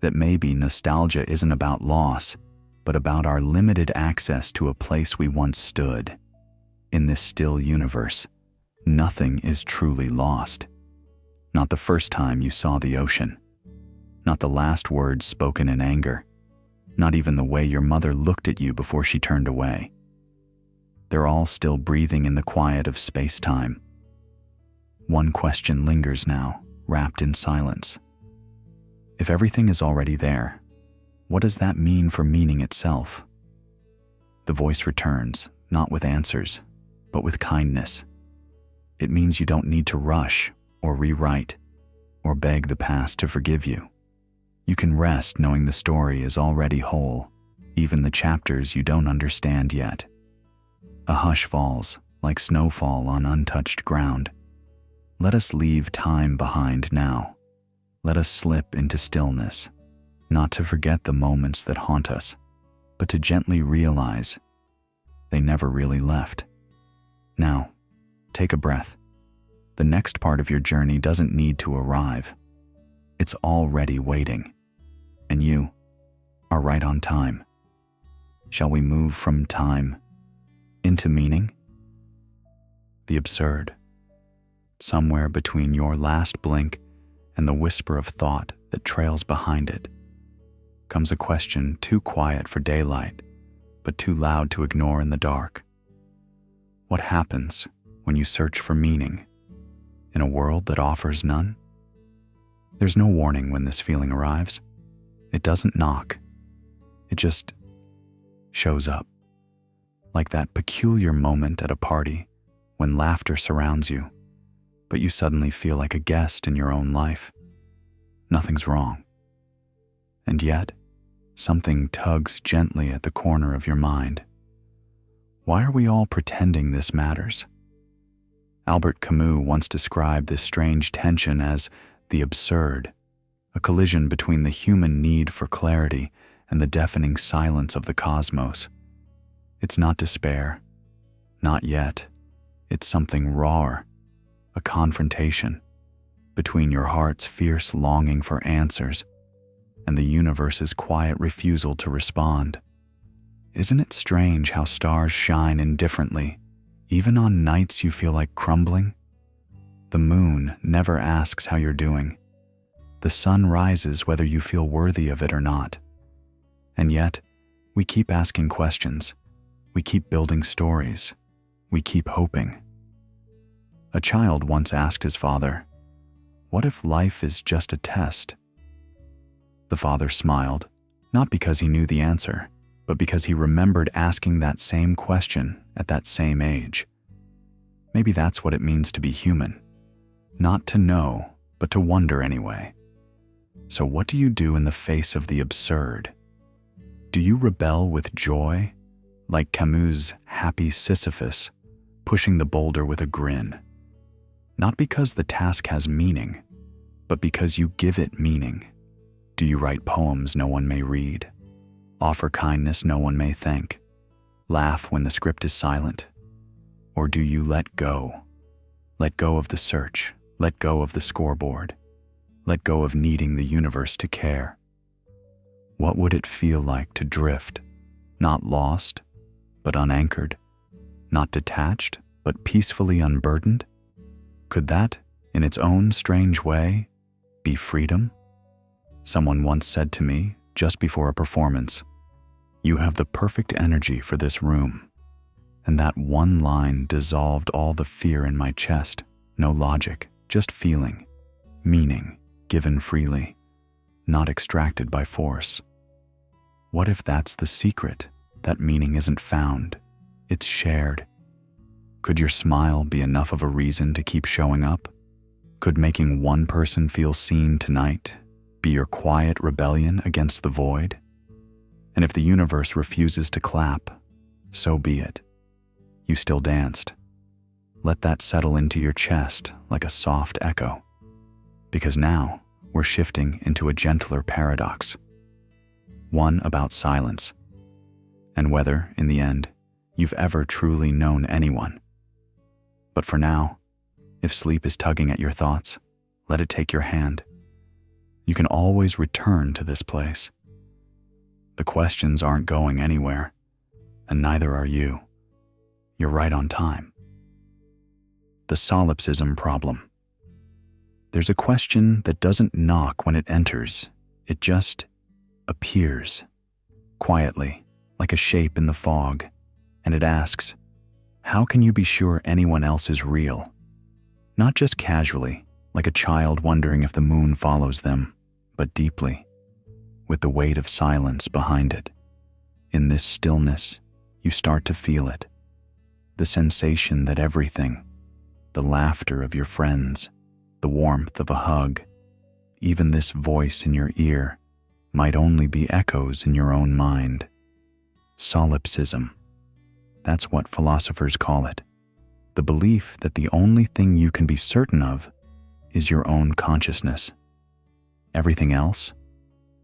that maybe nostalgia isn't about loss, but about our limited access to a place we once stood. In this still universe, nothing is truly lost. Not the first time you saw the ocean, not the last words spoken in anger, not even the way your mother looked at you before she turned away. They're all still breathing in the quiet of space-time. One question lingers now, wrapped in silence. If everything is already there, what does that mean for meaning itself? The voice returns, not with answers, but with kindness. It means you don't need to rush or rewrite or beg the past to forgive you. You can rest knowing the story is already whole, even the chapters you don't understand yet. A hush falls, like snowfall on untouched ground. Let us leave time behind now. Let us slip into stillness, not to forget the moments that haunt us, but to gently realize they never really left. Now, take a breath. The next part of your journey doesn't need to arrive. It's already waiting, and you are right on time. Shall we move from time into meaning? The absurd. Somewhere between your last blink and the whisper of thought that trails behind it, comes a question too quiet for daylight, but too loud to ignore in the dark. What happens when you search for meaning in a world that offers none? There's no warning when this feeling arrives. It doesn't knock. It just shows up, like that peculiar moment at a party when laughter surrounds you, but you suddenly feel like a guest in your own life. Nothing's wrong. And yet, something tugs gently at the corner of your mind. Why are we all pretending this matters? Albert Camus once described this strange tension as the absurd, a collision between the human need for clarity and the deafening silence of the cosmos. It's not despair, not yet. It's something rawer, a confrontation between your heart's fierce longing for answers and the universe's quiet refusal to respond. Isn't it strange how stars shine indifferently, even on nights you feel like crumbling? The moon never asks how you're doing. The sun rises whether you feel worthy of it or not. And yet, we keep asking questions. We keep building stories. We keep hoping. A child once asked his father, "What if life is just a test?" The father smiled, not because he knew the answer, but because he remembered asking that same question at that same age. Maybe that's what it means to be human. Not to know, but to wonder anyway. So what do you do in the face of the absurd? Do you rebel with joy, like Camus' happy Sisyphus, pushing the boulder with a grin? Not because the task has meaning, but because you give it meaning. Do you write poems no one may read? Offer kindness no one may thank? Laugh when the script is silent? Or do you let go? Let go of the search. Let go of the scoreboard. Let go of needing the universe to care. What would it feel like to drift, not lost, but unanchored? Not detached, but peacefully unburdened? Could that, in its own strange way, be freedom? Someone once said to me, just before a performance, "You have the perfect energy for this room." And that one line dissolved all the fear in my chest. No logic, just feeling, meaning, given freely, not extracted by force. What if that's the secret? That meaning isn't found, it's shared. Could your smile be enough of a reason to keep showing up? Could making one person feel seen tonight be your quiet rebellion against the void? And if the universe refuses to clap, so be it. You still danced. Let that settle into your chest like a soft echo. Because now we're shifting into a gentler paradox. One about silence, and whether, in the end, you've ever truly known anyone. But for now, if sleep is tugging at your thoughts, let it take your hand. You can always return to this place. The questions aren't going anywhere, and neither are you. You're right on time. The solipsism problem. There's a question that doesn't knock when it enters. It just appears, quietly, like a shape in the fog, and it asks, how can you be sure anyone else is real? Not just casually, like a child wondering if the moon follows them, but deeply, with the weight of silence behind it. In this stillness, you start to feel it. The sensation that everything, the laughter of your friends, the warmth of a hug, even this voice in your ear, might only be echoes in your own mind. Solipsism. That's what philosophers call it. The belief that the only thing you can be certain of is your own consciousness. Everything else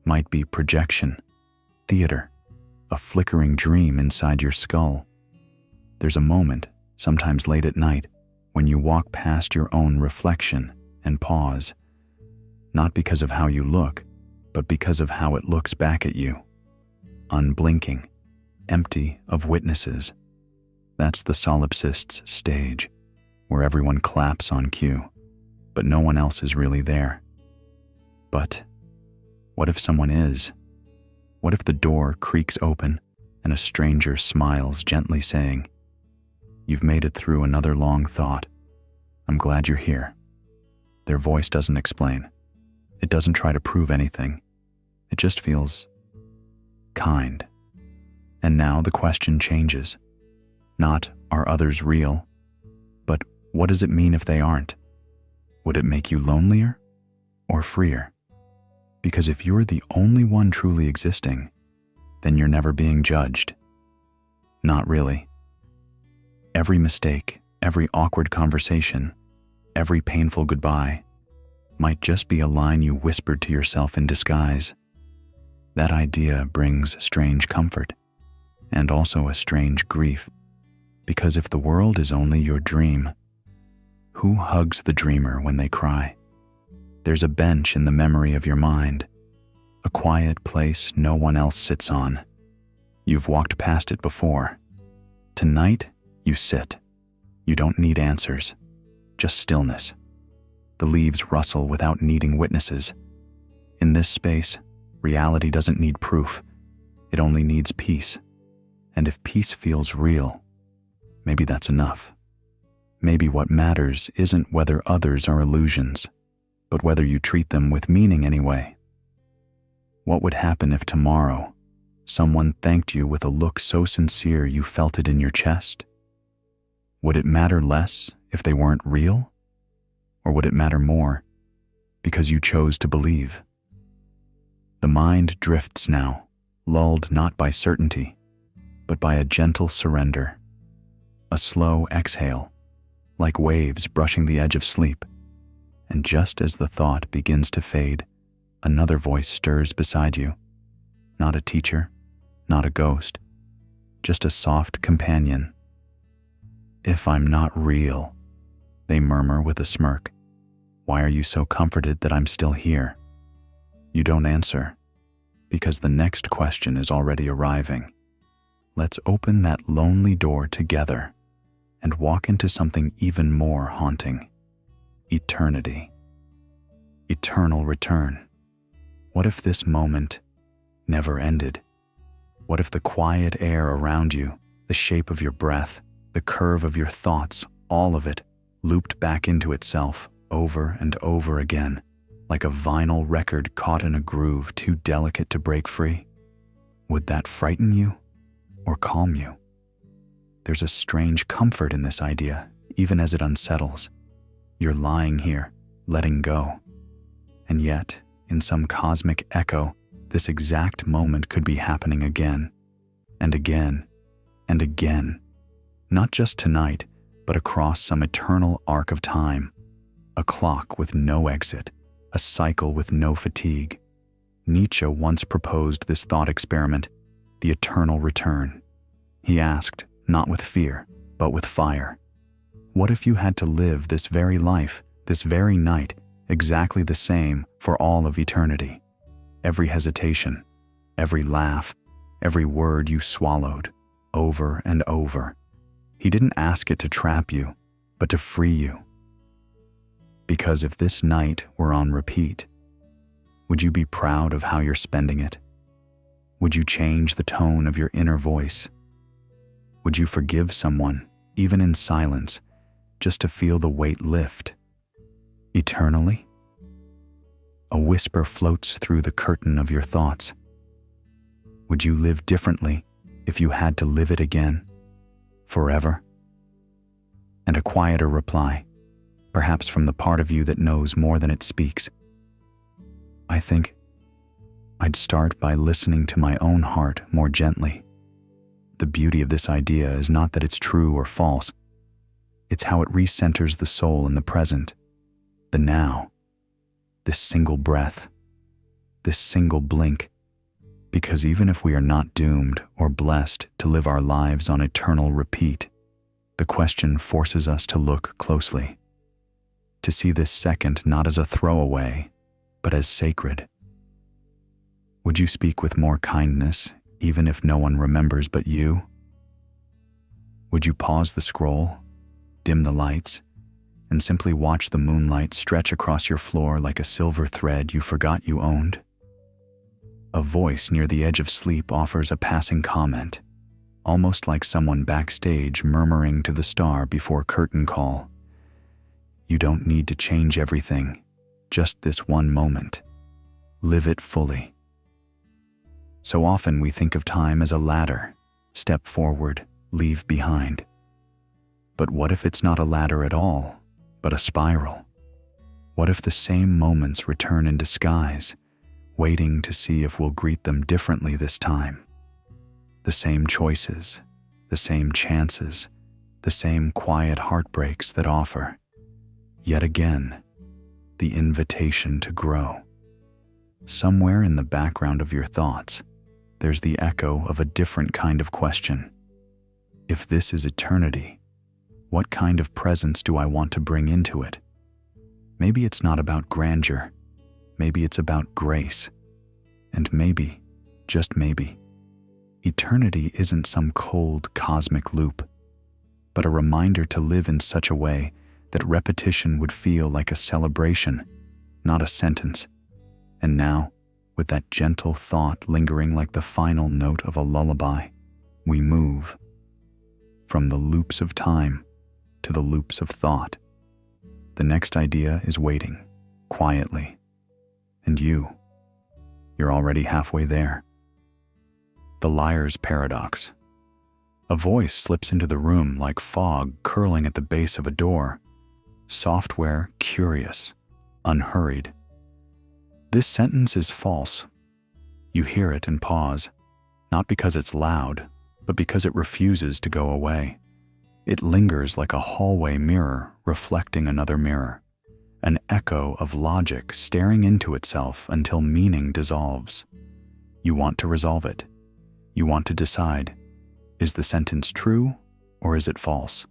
might be projection, theater, a flickering dream inside your skull. There's a moment, sometimes late at night, when you walk past your own reflection and pause, not because of how you look, but because of how it looks back at you. Unblinking, empty of witnesses. That's the solipsist's stage, where everyone claps on cue, but no one else is really there. But what if someone is? What if the door creaks open and a stranger smiles gently saying, "You've made it through another long thought. I'm glad you're here." Their voice doesn't explain. It doesn't try to prove anything. It just feels kind. And now the question changes. Not, are others real? But what does it mean if they aren't? Would it make you lonelier or freer? Because if you're the only one truly existing, then you're never being judged. Not really. Every mistake, every awkward conversation, every painful goodbye might just be a line you whispered to yourself in disguise. That idea brings strange comfort and also a strange grief, because if the world is only your dream, who hugs the dreamer when they cry? There's a bench in the memory of your mind, a quiet place no one else sits on. You've walked past it before. Tonight, you sit. You don't need answers, just stillness. The leaves rustle without needing witnesses. In this space, reality doesn't need proof. It only needs peace. And if peace feels real, maybe that's enough. Maybe what matters isn't whether others are illusions, but whether you treat them with meaning anyway. What would happen if tomorrow someone thanked you with a look so sincere you felt it in your chest? Would it matter less if they weren't real? Or would it matter more because you chose to believe? The mind drifts now, lulled not by certainty, but by a gentle surrender, a slow exhale, like waves brushing the edge of sleep. And just as the thought begins to fade, another voice stirs beside you. Not a teacher, not a ghost, just a soft companion. "If I'm not real," they murmur with a smirk, "why are you so comforted that I'm still here?" You don't answer, because the next question is already arriving. Let's open that lonely door together and walk into something even more haunting. Eternity. Eternal return. What if this moment never ended? What if the quiet air around you, the shape of your breath, the curve of your thoughts, all of it looped back into itself over and over again, like a vinyl record caught in a groove too delicate to break free? Would that frighten you or calm you? There's a strange comfort in this idea, even as it unsettles. You're lying here, letting go. And yet, in some cosmic echo, this exact moment could be happening again, and again, and again. Not just tonight, but across some eternal arc of time. A clock with no exit, a cycle with no fatigue. Nietzsche once proposed this thought experiment, the eternal return. He asked, not with fear, but with fire. What if you had to live this very life, this very night, exactly the same for all of eternity? Every hesitation, every laugh, every word you swallowed, over and over. He didn't ask it to trap you, but to free you. Because if this night were on repeat, would you be proud of how you're spending it? Would you change the tone of your inner voice? Would you forgive someone, even in silence, just to feel the weight lift? Eternally? A whisper floats through the curtain of your thoughts. Would you live differently if you had to live it again? Forever? And a quieter reply, perhaps from the part of you that knows more than it speaks. I think I'd start by listening to my own heart more gently. The beauty of this idea is not that it's true or false. It's how it recenters the soul in the present, the now, this single breath, this single blink. Because even if we are not doomed or blessed to live our lives on eternal repeat, the question forces us to look closely, to see this second not as a throwaway, but as sacred. Would you speak with more kindness, even if no one remembers but you? Would you pause the scroll, dim the lights, and simply watch the moonlight stretch across your floor like a silver thread you forgot you owned? A voice near the edge of sleep offers a passing comment, almost like someone backstage murmuring to the star before curtain call. You don't need to change everything, just this one moment. Live it fully. So often we think of time as a ladder, step forward, leave behind. But what if it's not a ladder at all, but a spiral? What if the same moments return in disguise, waiting to see if we'll greet them differently this time? The same choices, the same chances, the same quiet heartbreaks that offer, yet again, the invitation to grow. Somewhere in the background of your thoughts, there's the echo of a different kind of question. If this is eternity, what kind of presence do I want to bring into it? Maybe it's not about grandeur. Maybe it's about grace. And maybe, just maybe, eternity isn't some cold cosmic loop, but a reminder to live in such a way that repetition would feel like a celebration, not a sentence. And now, with that gentle thought lingering like the final note of a lullaby, we move from the loops of time to the loops of thought. The next idea is waiting, quietly. And you're already halfway there. The liar's paradox. A voice slips into the room like fog curling at the base of a door. Software curious, unhurried. This sentence is false. You hear it and pause, not because it's loud, but because it refuses to go away. It lingers like a hallway mirror reflecting another mirror, an echo of logic staring into itself until meaning dissolves. You want to resolve it. You want to decide, is the sentence true or is it false?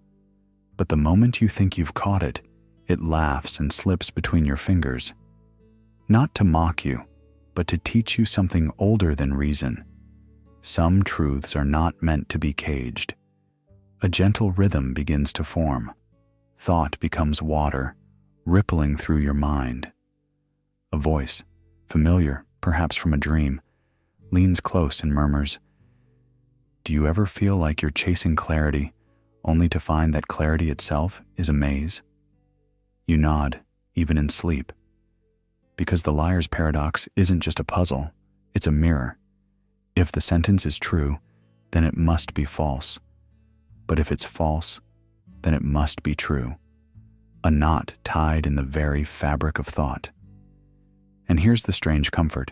But the moment you think you've caught it, it laughs and slips between your fingers. Not to mock you, but to teach you something older than reason. Some truths are not meant to be caged. A gentle rhythm begins to form. Thought becomes water, rippling through your mind. A voice, familiar, perhaps from a dream, leans close and murmurs, "Do you ever feel like you're chasing clarity, only to find that clarity itself is a maze?" You nod, even in sleep. Because the liar's paradox isn't just a puzzle, it's a mirror. If the sentence is true, then it must be false. But if it's false, then it must be true. A knot tied in the very fabric of thought. And here's the strange comfort.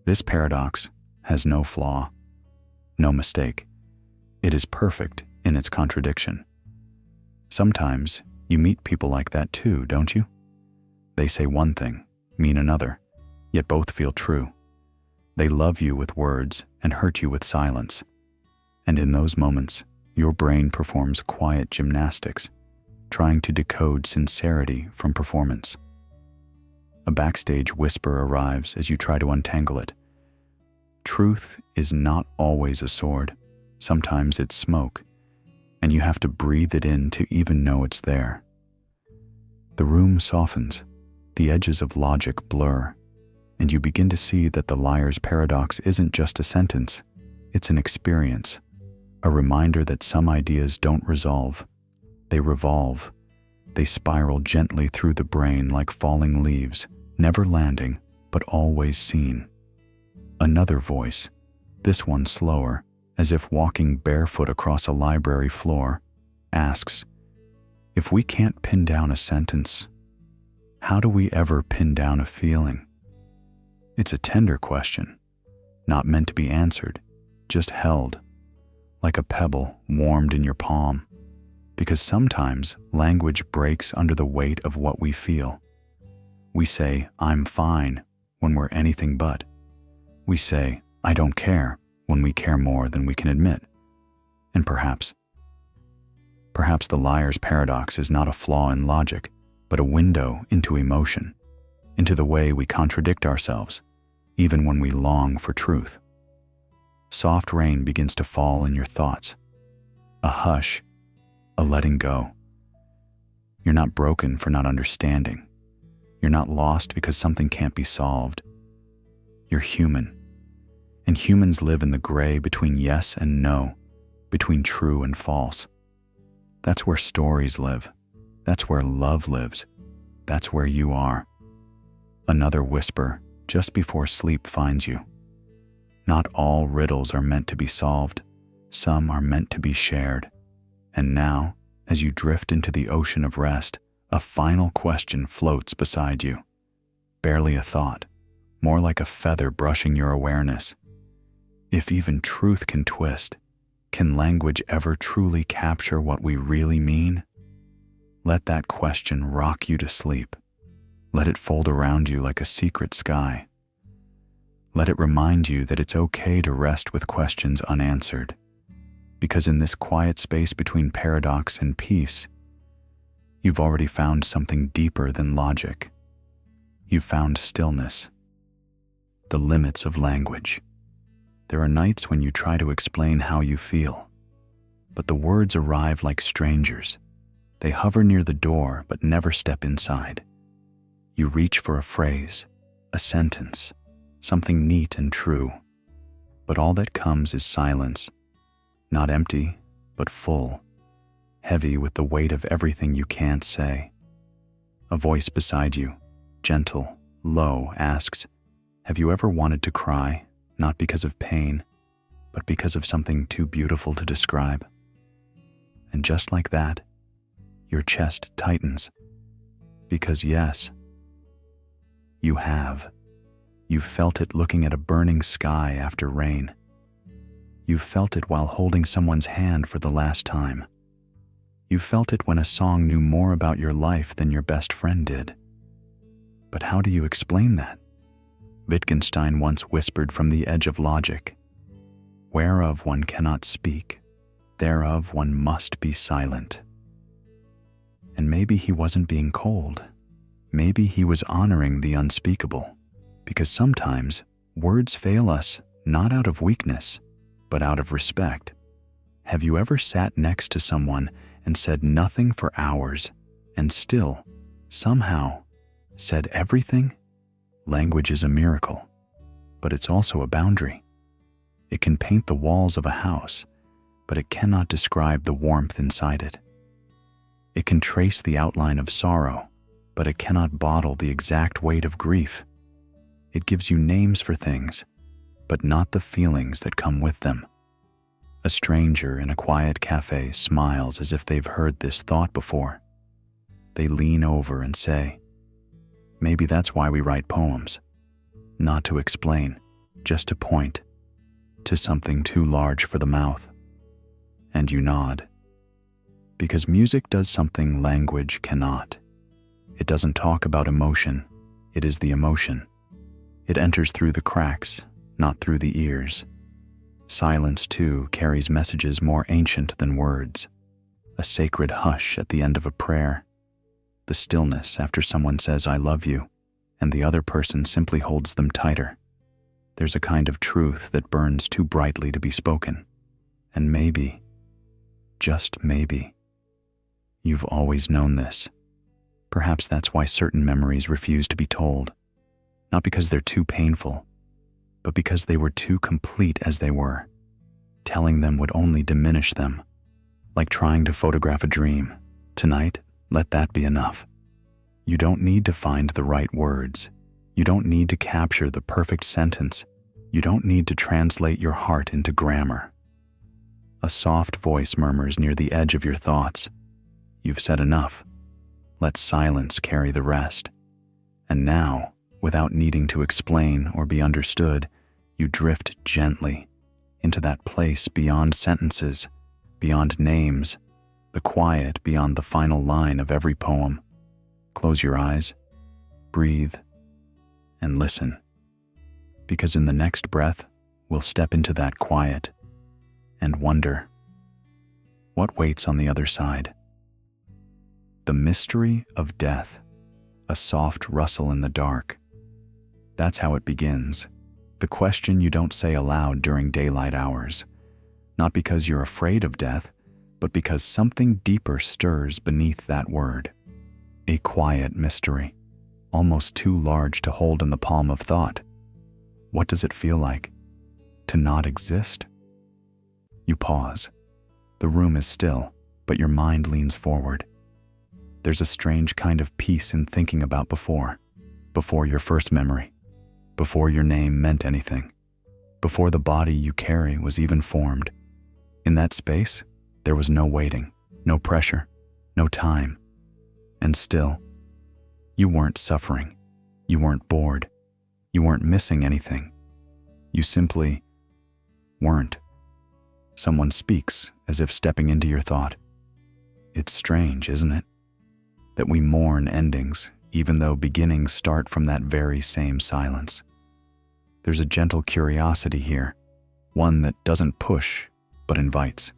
This paradox has no flaw, no mistake. It is perfect in its contradiction. Sometimes you meet people like that too, don't you? They say one thing, mean another, yet both feel true. They love you with words and hurt you with silence. And in those moments, your brain performs quiet gymnastics, trying to decode sincerity from performance. A backstage whisper arrives as you try to untangle it. Truth is not always a sword. Sometimes it's smoke, and you have to breathe it in to even know it's there. The room softens, the edges of logic blur, and you begin to see that the liar's paradox isn't just a sentence, it's an experience, a reminder that some ideas don't resolve, they revolve. They spiral gently through the brain like falling leaves, never landing, but always seen. Another voice, this one slower, as if walking barefoot across a library floor, asks, if we can't pin down a sentence, how do we ever pin down a feeling? It's a tender question, not meant to be answered, just held, like a pebble warmed in your palm, because sometimes language breaks under the weight of what we feel. We say, I'm fine, when we're anything but. We say, I don't care, when we care more than we can admit. And perhaps the liar's paradox is not a flaw in logic, but a window into emotion, into the way we contradict ourselves, even when we long for truth. Soft rain begins to fall in your thoughts. A hush, a letting go. You're not broken for not understanding. You're not lost because something can't be solved. You're human. And humans live in the gray between yes and no, between true and false. That's where stories live. That's where love lives. That's where you are. Another whisper just before sleep finds you. Not all riddles are meant to be solved. Some are meant to be shared. And now, as you drift into the ocean of rest, a final question floats beside you. Barely a thought, more like a feather brushing your awareness. If even truth can twist, can language ever truly capture what we really mean? Let that question rock you to sleep. Let it fold around you like a secret sky. Let it remind you that it's okay to rest with questions unanswered, because in this quiet space between paradox and peace, you've already found something deeper than logic. You've found stillness, the limits of language. There are nights when you try to explain how you feel, but the words arrive like strangers. They hover near the door but never step inside. You reach for a phrase, a sentence, something neat and true, but all that comes is silence, not empty, but full, heavy with the weight of everything you can't say. A voice beside you, gentle, low, asks, have you ever wanted to cry? Not because of pain, but because of something too beautiful to describe. And just like that, your chest tightens. Because yes, you have. You've felt it looking at a burning sky after rain. You've felt it while holding someone's hand for the last time. You felt it when a song knew more about your life than your best friend did. But how do you explain that? Wittgenstein once whispered from the edge of logic, whereof one cannot speak, thereof one must be silent. And maybe he wasn't being cold. Maybe he was honoring the unspeakable, because sometimes words fail us not out of weakness, but out of respect. Have you ever sat next to someone and said nothing for hours and still, somehow, said everything? Language is a miracle, but it's also a boundary. It can paint the walls of a house, but it cannot describe the warmth inside it. It can trace the outline of sorrow, but it cannot bottle the exact weight of grief. It gives you names for things, but not the feelings that come with them. A stranger in a quiet cafe smiles as if they've heard this thought before. They lean over and say, maybe that's why we write poems. Not to explain, just to point to something too large for the mouth. And you nod. Because music does something language cannot. It doesn't talk about emotion, it is the emotion. It enters through the cracks, not through the ears. Silence, too, carries messages more ancient than words. A sacred hush at the end of a prayer. The stillness after someone says, I love you, and the other person simply holds them tighter. There's a kind of truth that burns too brightly to be spoken. And maybe, just maybe, you've always known this. Perhaps that's why certain memories refuse to be told. Not because they're too painful, but because they were too complete as they were. Telling them would only diminish them. Like trying to photograph a dream. Tonight, let that be enough. You don't need to find the right words. You don't need to capture the perfect sentence. You don't need to translate your heart into grammar. A soft voice murmurs near the edge of your thoughts. You've said enough. Let silence carry the rest. And now, without needing to explain or be understood, you drift gently into that place beyond sentences, beyond names, the quiet beyond the final line of every poem. Close your eyes, breathe, and listen. Because in the next breath, we'll step into that quiet and wonder what waits on the other side. The mystery of death, a soft rustle in the dark. That's how it begins. The question you don't say aloud during daylight hours, not because you're afraid of death, but because something deeper stirs beneath that word. A quiet mystery, almost too large to hold in the palm of thought. What does it feel like to not exist? You pause. The room is still, but your mind leans forward. There's a strange kind of peace in thinking about before your first memory, before your name meant anything, before the body you carry was even formed. In that space, there was no waiting, no pressure, no time. And still, you weren't suffering. You weren't bored. You weren't missing anything. You simply weren't. Someone speaks as if stepping into your thought. It's strange, isn't it? That we mourn endings, even though beginnings start from that very same silence. There's a gentle curiosity here, one that doesn't push, but invites.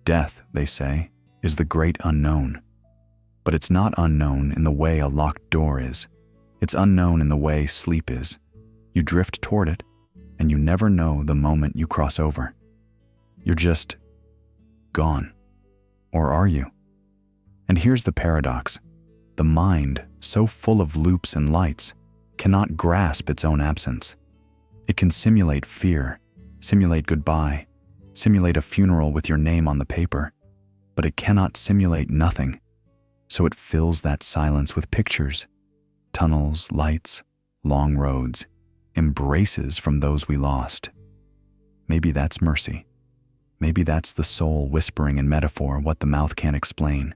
Death, they say, is the great unknown. But it's not unknown in the way a locked door is. It's unknown in the way sleep is. You drift toward it, and you never know the moment you cross over. You're just gone. Or are you? And here's the paradox. The mind, so full of loops and lights, cannot grasp its own absence. It can simulate fear, simulate goodbye, simulate a funeral with your name on the paper, but it cannot simulate nothing. So it fills that silence with pictures, tunnels, lights, long roads, embraces from those we lost. Maybe that's mercy. Maybe that's the soul whispering in metaphor what the mouth can't explain.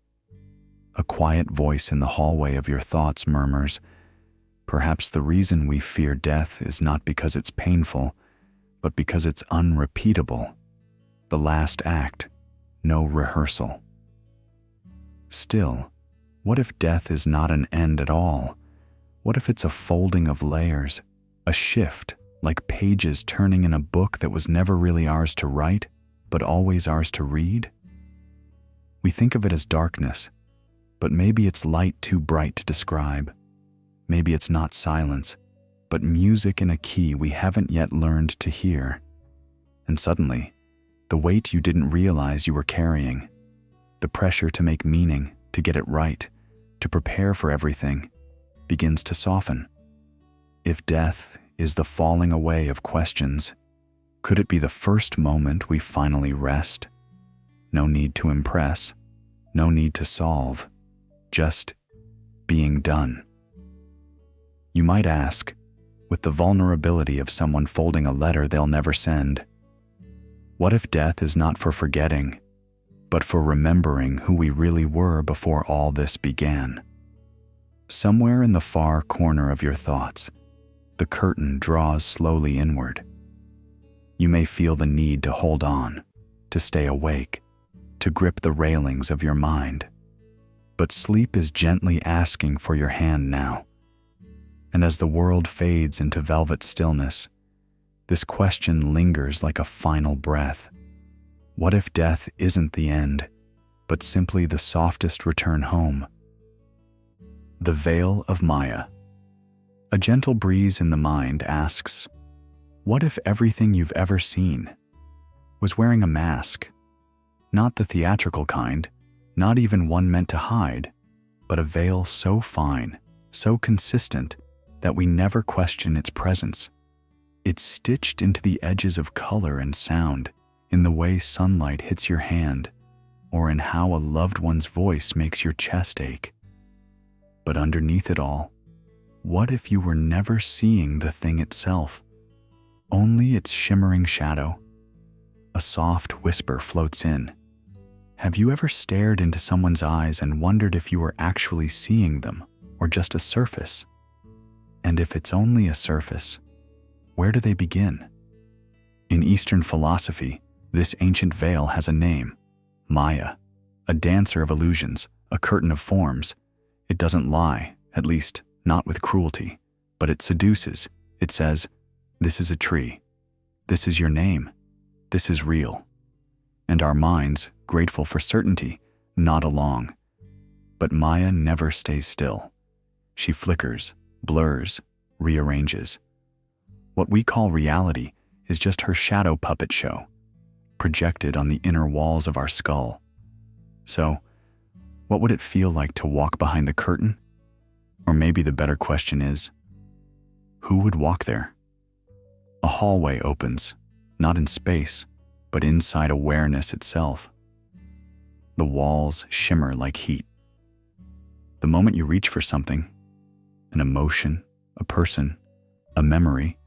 A quiet voice in the hallway of your thoughts murmurs, perhaps the reason we fear death is not because it's painful, but because it's unrepeatable. The last act, no rehearsal. Still, what if death is not an end at all? What if it's a folding of layers, a shift, like pages turning in a book that was never really ours to write, but always ours to read? We think of it as darkness, but maybe it's light too bright to describe. Maybe it's not silence, but music in a key we haven't yet learned to hear. And suddenly, the weight you didn't realize you were carrying, the pressure to make meaning, to get it right, to prepare for everything, begins to soften. If death is the falling away of questions, could it be the first moment we finally rest? No need to impress, no need to solve, just being done. You might ask, with the vulnerability of someone folding a letter they'll never send, what if death is not for forgetting, but for remembering who we really were before all this began? Somewhere in the far corner of your thoughts, the curtain draws slowly inward. You may feel the need to hold on, to stay awake, to grip the railings of your mind. But sleep is gently asking for your hand now. And as the world fades into velvet stillness, this question lingers like a final breath. What if death isn't the end, but simply the softest return home? The Veil of Maya. A gentle breeze in the mind asks, what if everything you've ever seen was wearing a mask? Not the theatrical kind, not even one meant to hide, but a veil so fine, so consistent, that we never question its presence. It's stitched into the edges of color and sound, in the way sunlight hits your hand, or in how a loved one's voice makes your chest ache. But underneath it all, What if you were never seeing the thing itself, only its shimmering shadow? A soft whisper floats in. Have you ever stared into someone's eyes and wondered if you were actually seeing them or just a surface? And if it's only a surface, where do they begin? In Eastern philosophy, this ancient veil has a name, Maya, a dancer of illusions, a curtain of forms. It doesn't lie, at least not with cruelty, but it seduces. It says, this is a tree. This is your name. This is real. And our minds, grateful for certainty, nod along. But Maya never stays still. She flickers, blurs, rearranges. What we call reality is just her shadow puppet show, projected on the inner walls of our skull. So, what would it feel like to walk behind the curtain? Or maybe the better question is, who would walk there? A hallway opens, not in space, but inside awareness itself. The walls shimmer like heat. The moment you reach for something, an emotion, a person, a memory,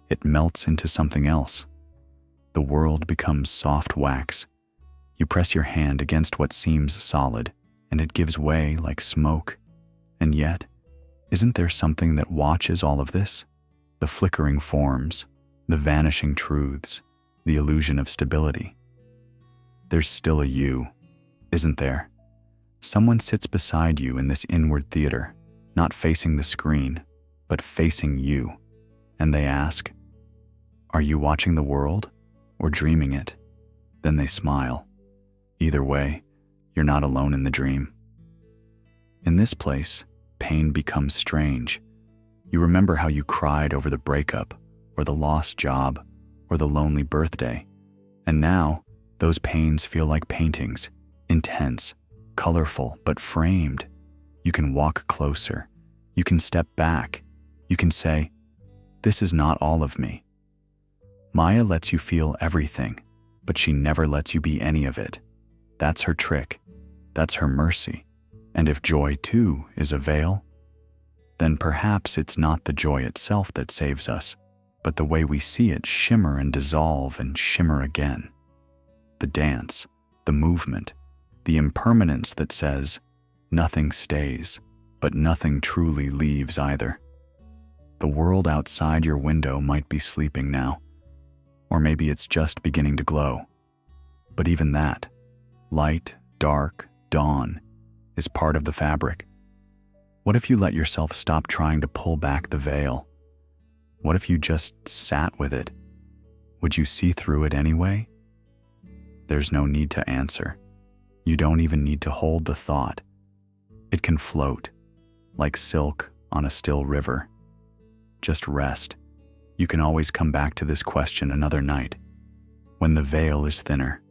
it melts into something else. The world becomes soft wax. You press your hand against what seems solid, and it gives way like smoke. And yet, isn't there something that watches all of this? The flickering forms, the vanishing truths, the illusion of stability. There's still a you, isn't there? Someone sits beside you in this inward theater, not facing the screen, but facing you. And they ask, are you watching the world or dreaming it? Then they smile. Either way, you're not alone in the dream. In this place, pain becomes strange. You remember how you cried over the breakup, or the lost job, or the lonely birthday. And now, those pains feel like paintings, intense, colorful, but framed. You can walk closer. You can step back. You can say, this is not all of me. Maya lets you feel everything, but she never lets you be any of it. That's her trick. That's her mercy. And if joy, too, is a veil, then perhaps it's not the joy itself that saves us, but the way we see it shimmer and dissolve and shimmer again. The dance, the movement, the impermanence that says, nothing stays, but nothing truly leaves either. The world outside your window might be sleeping now, or maybe it's just beginning to glow. But even that, light, dark, dawn, is part of the fabric. What if you let yourself stop trying to pull back the veil? What if you just sat with it? Would you see through it anyway? There's no need to answer. You don't even need to hold the thought. It can float, like silk on a still river. Just rest. You can always come back to this question another night, when the veil is thinner,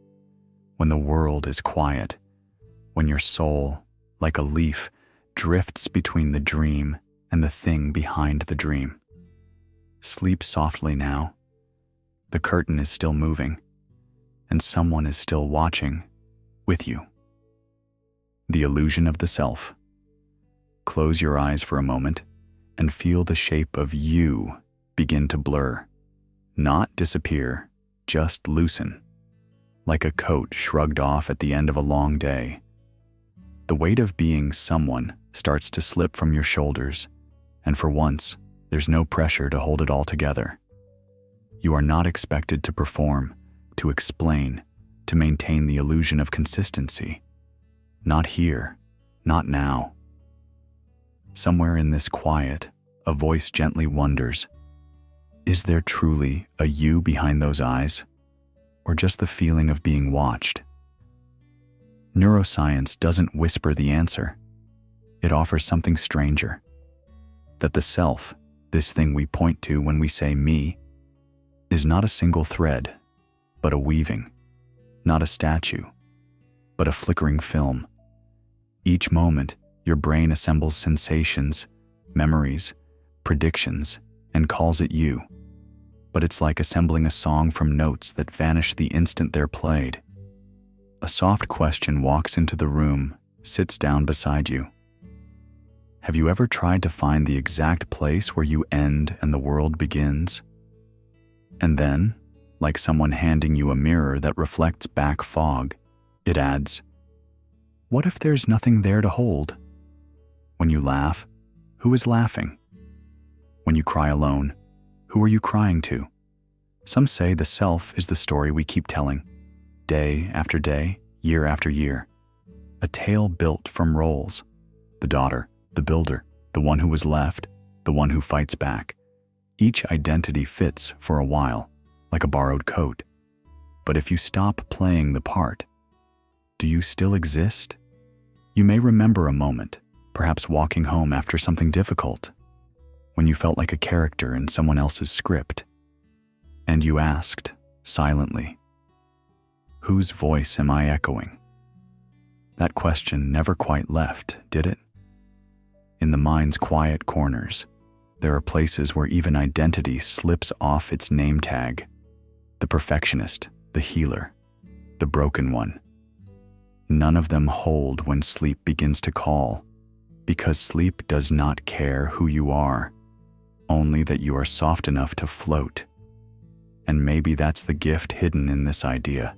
when the world is quiet, when your soul, like a leaf, drifts between the dream and the thing behind the dream. Sleep softly now. The curtain is still moving, and someone is still watching with you. The illusion of the self. Close your eyes for a moment and feel the shape of you begin to blur. Not disappear, just loosen. Like a coat shrugged off at the end of a long day. The weight of being someone starts to slip from your shoulders, and for once, there's no pressure to hold it all together. You are not expected to perform, to explain, to maintain the illusion of consistency. Not here, not now. Somewhere in this quiet, a voice gently wonders, is there truly a you behind those eyes, or just the feeling of being watched? Neuroscience doesn't whisper the answer. It offers something stranger. That the self, this thing we point to when we say me, is not a single thread, but a weaving. Not a statue, but a flickering film. Each moment, your brain assembles sensations, memories, predictions, and calls it you. But it's like assembling a song from notes that vanish the instant they're played. A soft question walks into the room, sits down beside you. Have you ever tried to find the exact place where you end and the world begins? And then, like someone handing you a mirror that reflects back fog, it adds, "What if there's nothing there to hold?" When you laugh, who is laughing? When you cry alone, who are you crying to? Some say the self is the story we keep telling, day after day, year after year. A tale built from roles. The daughter, the builder, the one who was left, the one who fights back. Each identity fits for a while, like a borrowed coat. But if you stop playing the part, do you still exist? You may remember a moment, perhaps walking home after something difficult, when you felt like a character in someone else's script. And you asked, silently, "Whose voice am I echoing?" That question never quite left, did it? In the mind's quiet corners, there are places where even identity slips off its name tag. The perfectionist, the healer, the broken one. None of them hold when sleep begins to call, because sleep does not care who you are, only that you are soft enough to float. And maybe that's the gift hidden in this idea,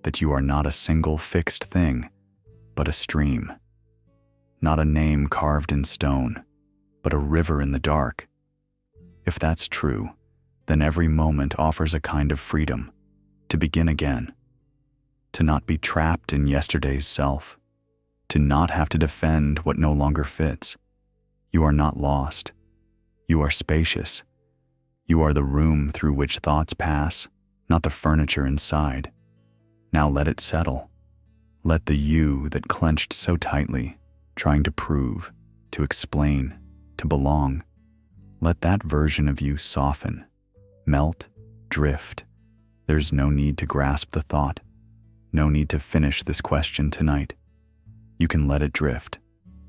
that you are not a single fixed thing, but a stream. Not a name carved in stone, but a river in the dark. If that's true, then every moment offers a kind of freedom, to begin again, to not be trapped in yesterday's self, to not have to defend what no longer fits. You are not lost. You are spacious. You are the room through which thoughts pass, not the furniture inside. Now let it settle. Let the you that clenched so tightly, trying to prove, to explain, to belong, let that version of you soften, melt, drift. There's no need to grasp the thought, no need to finish this question tonight. You can let it drift,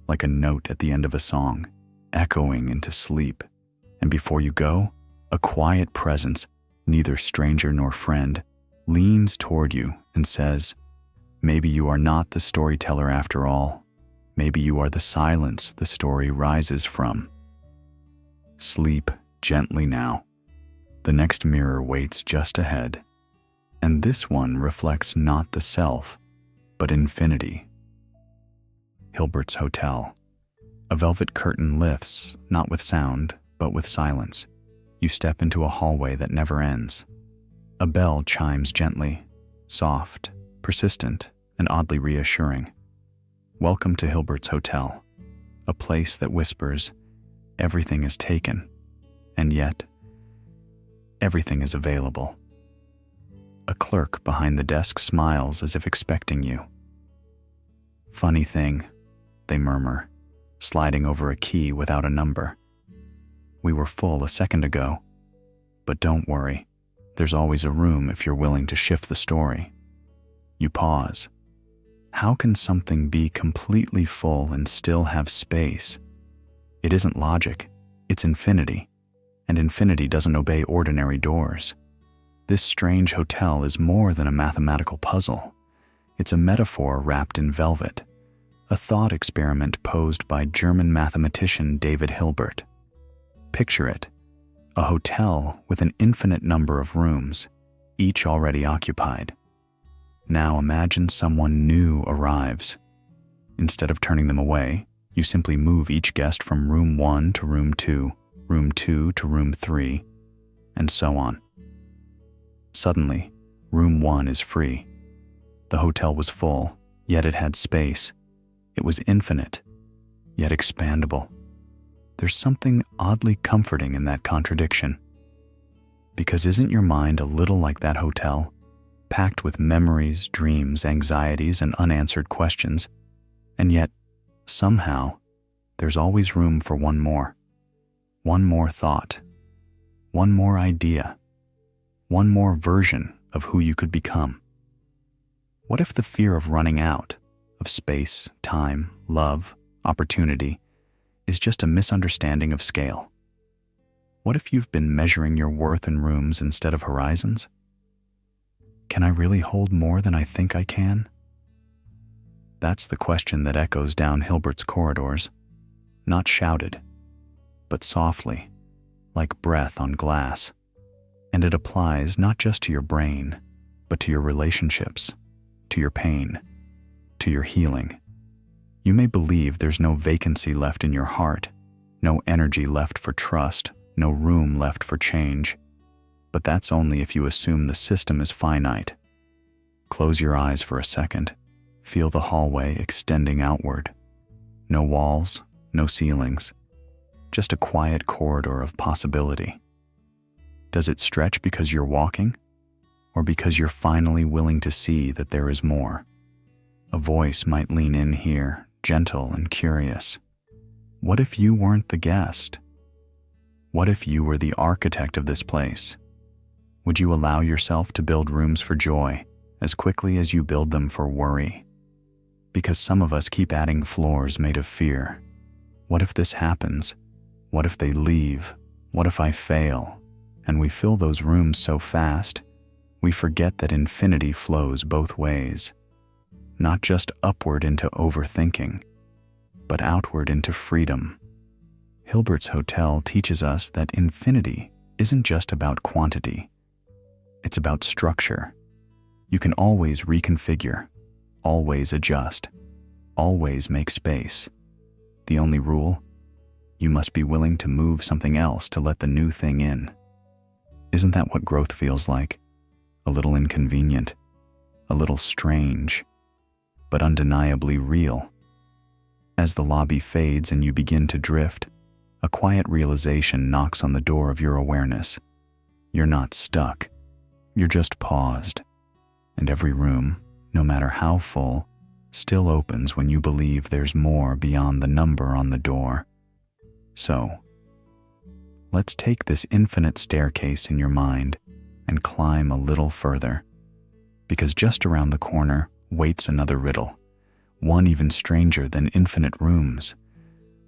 like a note at the end of a song, echoing into sleep. And before you go, a quiet presence, neither stranger nor friend, leans toward you and says, "Maybe you are not the storyteller after all. Maybe you are the silence the story rises from." Sleep gently now. The next mirror waits just ahead, and this one reflects not the self, but infinity. Hilbert's Hotel. A velvet curtain lifts, not with sound, but with silence. You step into a hallway that never ends. A bell chimes gently, soft, persistent, and oddly reassuring. Welcome to Hilbert's Hotel, a place that whispers, everything is taken, and yet, everything is available. A clerk behind the desk smiles as if expecting you. "Funny thing," they murmur, sliding over a key without a number. "We were full a second ago, but don't worry, there's always a room if you're willing to shift the story." You pause. How can something be completely full and still have space? It isn't logic, it's infinity, and infinity doesn't obey ordinary doors. This strange hotel is more than a mathematical puzzle. It's a metaphor wrapped in velvet, a thought experiment posed by German mathematician David Hilbert. Picture it, a hotel with an infinite number of rooms, each already occupied. Now imagine someone new arrives. Instead of turning them away, you simply move each guest from room 1 to room 2, room 2 to room 3, and so on. Suddenly, room 1 is free. The hotel was full, yet it had space. It was infinite, yet expandable. There's something oddly comforting in that contradiction. Because isn't your mind a little like that hotel? Packed with memories, dreams, anxieties, and unanswered questions, and yet, somehow, there's always room for one more thought, one more idea, one more version of who you could become. What if the fear of running out, of space, time, love, opportunity, is just a misunderstanding of scale? What if you've been measuring your worth in rooms instead of horizons? Can I really hold more than I think I can? That's the question that echoes down Hilbert's corridors. not shouted, but softly, like breath on glass. And it applies not just to your brain, but to your relationships, to your pain, to your healing. You may believe there's no vacancy left in your heart, no energy left for trust, no room left for change. But that's only if you assume the system is finite. Close your eyes for a second. Feel the hallway extending outward. No walls, no ceilings, just a quiet corridor of possibility. Does it stretch because you're walking, or because you're finally willing to see that there is more? A voice might lean in here, gentle and curious. What if you weren't the guest? What if you were the architect of this place? Would you allow yourself to build rooms for joy as quickly as you build them for worry? Because some of us keep adding floors made of fear. What if this happens? What if they leave? What if I fail? And we fill those rooms so fast, we forget that infinity flows both ways. Not just upward into overthinking, but outward into freedom. Hilbert's Hotel teaches us that infinity isn't just about quantity. It's about structure. You can always reconfigure, always adjust, always make space. The only rule? You must be willing to move something else to let the new thing in. Isn't that what growth feels like? A little inconvenient, a little strange, but undeniably real. As the lobby fades and you begin to drift, a quiet realization knocks on the door of your awareness. You're not stuck. You're just paused. And every room, no matter how full, still opens when you believe there's more beyond the number on the door. So, let's take this infinite staircase in your mind and climb a little further. Because just around the corner waits another riddle, one even stranger than infinite rooms.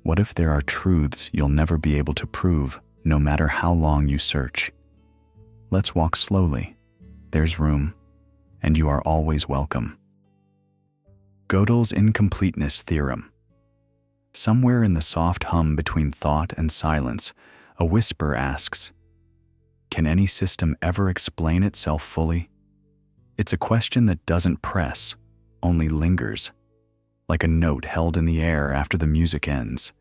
What if there are truths you'll never be able to prove, no matter how long you search? Let's walk slowly. There's room, and you are always welcome. Gödel's incompleteness theorem. Somewhere in the soft hum between thought and silence, a whisper asks, can any system ever explain itself fully? It's a question that doesn't press, only lingers, like a note held in the air after the music ends.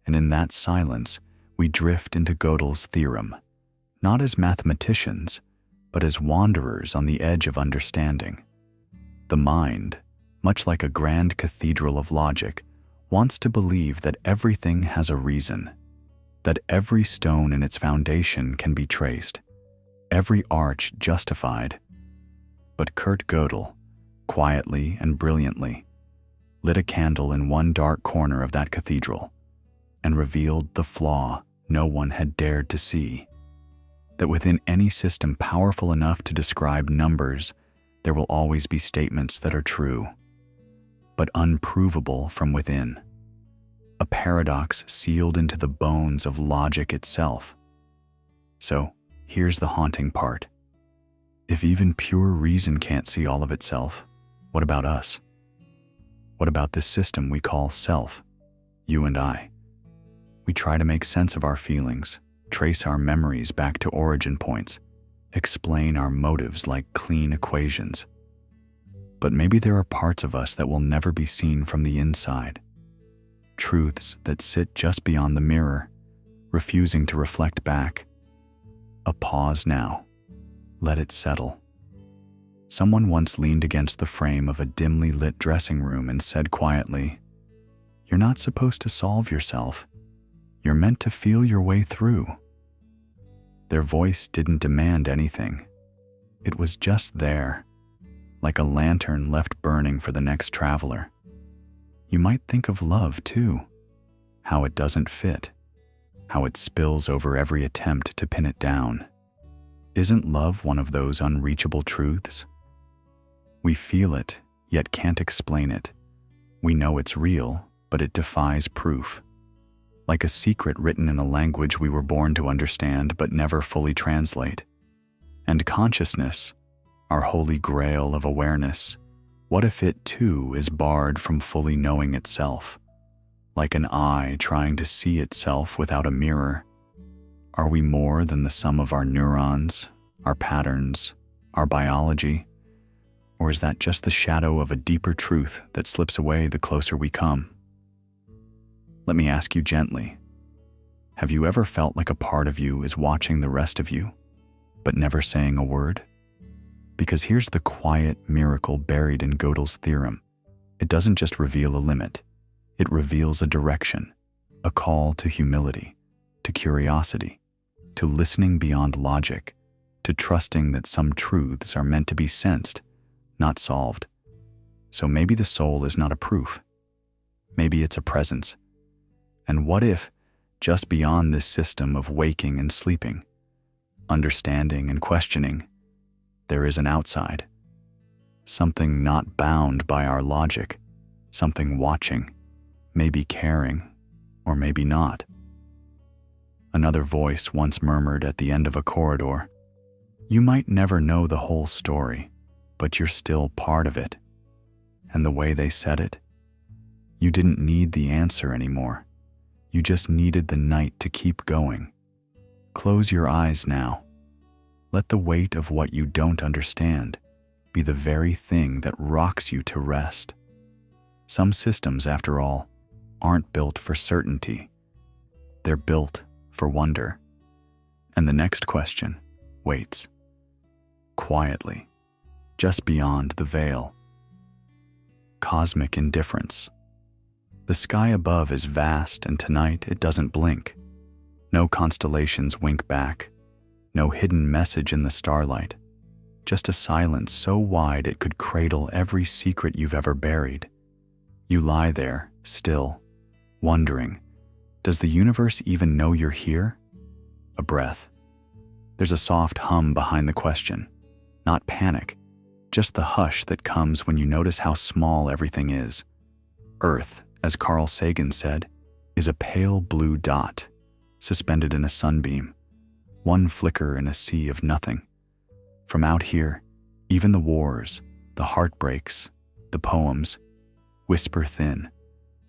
And in that silence, we drift into Gödel's theorem, not as mathematicians, but as wanderers on the edge of understanding. The mind, much like a grand cathedral of logic, wants to believe that everything has a reason, that every stone in its foundation can be traced, every arch justified. But Kurt Gödel, quietly and brilliantly, lit a candle in one dark corner of that cathedral and revealed the flaw no one had dared to see. That within any system powerful enough to describe numbers, there will always be statements that are true, but unprovable from within. A paradox sealed into the bones of logic itself. So, here's the haunting part. If even pure reason can't see all of itself, what about us? What about this system we call self, you and I? We try to make sense of our feelings, trace our memories back to origin points, explain our motives like clean equations. But maybe there are parts of us that will never be seen from the inside. Truths that sit just beyond the mirror, refusing to reflect back. A pause now. Let it settle. Someone once leaned against the frame of a dimly lit dressing room and said quietly, "You're not supposed to solve yourself. You're meant to feel your way through." Their voice didn't demand anything. It was just there, like a lantern left burning for the next traveler. You might think of love too, how it doesn't fit, how it spills over every attempt to pin it down. Isn't love one of those unreachable truths? We feel it, yet can't explain it. We know it's real, but it defies proof. Like a secret written in a language we were born to understand but never fully translate. And consciousness, our holy grail of awareness, what if it too is barred from fully knowing itself? like an eye trying to see itself without a mirror. Are we more than the sum of our neurons, our patterns, our biology? Or is that just the shadow of a deeper truth that slips away the closer we come? Let me ask you gently, have you ever felt like a part of you is watching the rest of you, but never saying a word? Because here's the quiet miracle buried in Gödel's theorem. It doesn't just reveal a limit, it reveals a direction, a call to humility, to curiosity, to listening beyond logic, to trusting that some truths are meant to be sensed, not solved. So maybe the soul is not a proof. Maybe it's a presence. And what if, just beyond this system of waking and sleeping, understanding and questioning, there is an outside? Something not bound by our logic, something watching, maybe caring, or maybe not. Another voice once murmured at the end of a corridor, "You might never know the whole story, but you're still part of it." And the way they said it, you didn't need the answer anymore. You just needed the night to keep going. Close your eyes now. Let the weight of what you don't understand be the very thing that rocks you to rest. Some systems, after all, aren't built for certainty. They're built for wonder. And the next question waits, quietly, just beyond the veil. Cosmic indifference. The sky above is vast, and tonight it doesn't blink. No constellations wink back, no hidden message in the starlight, just a silence so wide it could cradle every secret you've ever buried. You lie there, still, wondering, does the universe even know you're here? A breath. There's a soft hum behind the question, not panic, just the hush that comes when you notice how small everything is. Earth, as Carl Sagan said, is a pale blue dot, suspended in a sunbeam, one flicker in a sea of nothing. From out here, even the wars, the heartbreaks, the poems, whisper thin.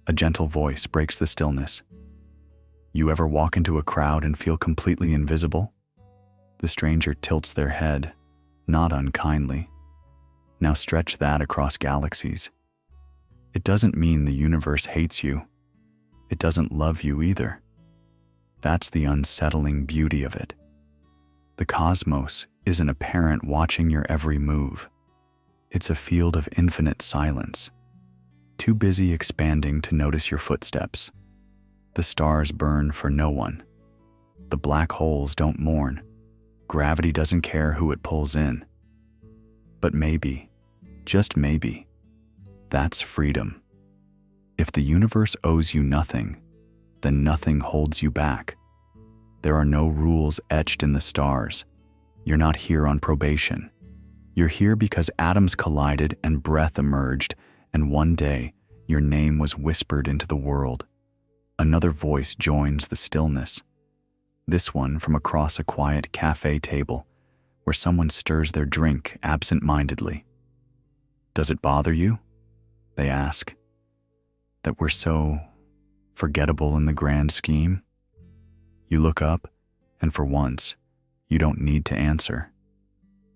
A gentle voice breaks the stillness. You ever walk into a crowd and feel completely invisible? The stranger tilts their head, not unkindly. Now stretch that across galaxies. It doesn't mean the universe hates you. It doesn't love you either. That's the unsettling beauty of it. The cosmos isn't a parent watching your every move. It's a field of infinite silence, too busy expanding to notice your footsteps. The stars burn for no one. The black holes don't mourn. Gravity doesn't care who it pulls in. But maybe, just maybe, that's freedom. If the universe owes you nothing, then nothing holds you back. There are no rules etched in the stars. You're not here on probation. You're here because atoms collided and breath emerged, and one day your name was whispered into the world. Another voice joins the stillness. This one from across a quiet cafe table where someone stirs their drink absent-mindedly. Does it bother you? They ask. That we're so forgettable in the grand scheme? You look up, and for once, you don't need to answer.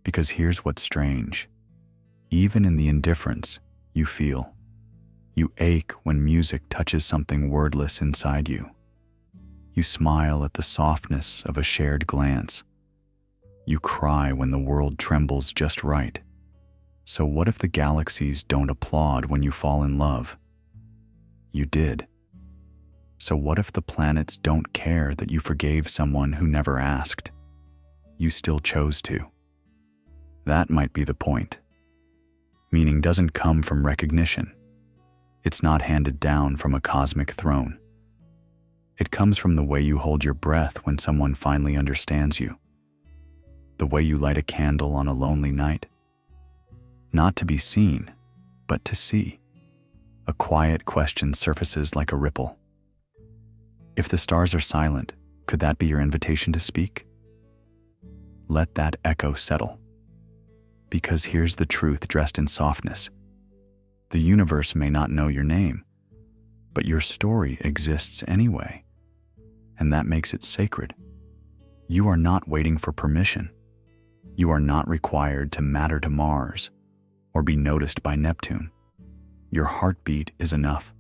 Because here's what's strange. Even in the indifference, you feel. You ache when music touches something wordless inside you. You smile at the softness of a shared glance. You cry when the world trembles just right. So what if the galaxies don't applaud when you fall in love? You did. So what if the planets don't care that you forgave someone who never asked? You still chose to. That might be the point. Meaning doesn't come from recognition. It's not handed down from a cosmic throne. It comes from the way you hold your breath when someone finally understands you. The way you light a candle on a lonely night. Not to be seen, but to see. A quiet question surfaces like a ripple. If the stars are silent, could that be your invitation to speak? Let that echo settle. Because here's the truth dressed in softness. The universe may not know your name, But your story exists anyway, and that makes it sacred. You are not waiting for permission. You are not required to matter to Mars or be noticed by Neptune. Your heartbeat is enough.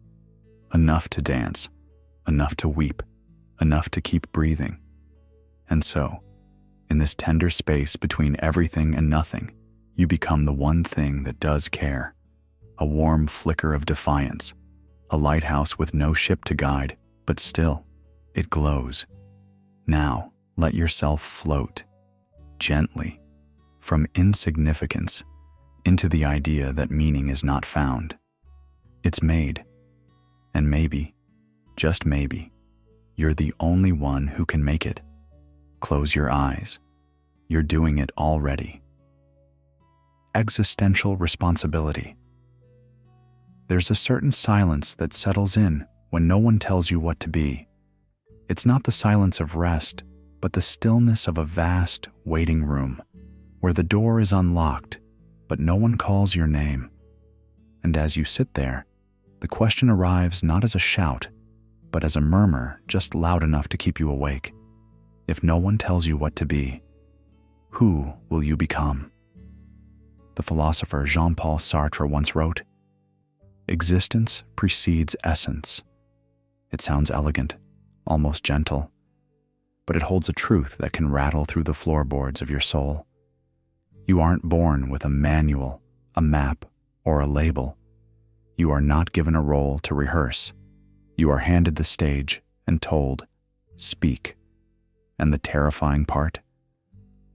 Enough to dance, enough to weep, enough to keep breathing. And so, in this tender space between everything and nothing, you become the one thing that does care. A warm flicker of defiance, a lighthouse with no ship to guide, but still, it glows. Now, let yourself float, gently, from insignificance into the idea that meaning is not found. It's made. And maybe, just maybe, you're the only one who can make it. Close your eyes. You're doing it already. Existential responsibility. There's a certain silence that settles in when no one tells you what to be. It's not the silence of rest, but the stillness of a vast, waiting room, where the door is unlocked, but no one calls your name. And as you sit there, the question arrives not as a shout, but as a murmur just loud enough to keep you awake. If no one tells you what to be, who will you become? The philosopher Jean-Paul Sartre once wrote, "Existence precedes essence." It sounds elegant, almost gentle, but it holds a truth that can rattle through the floorboards of your soul. You aren't born with a manual, a map, or a label. You are not given a role to rehearse. You are handed the stage and told, "Speak." And the terrifying part?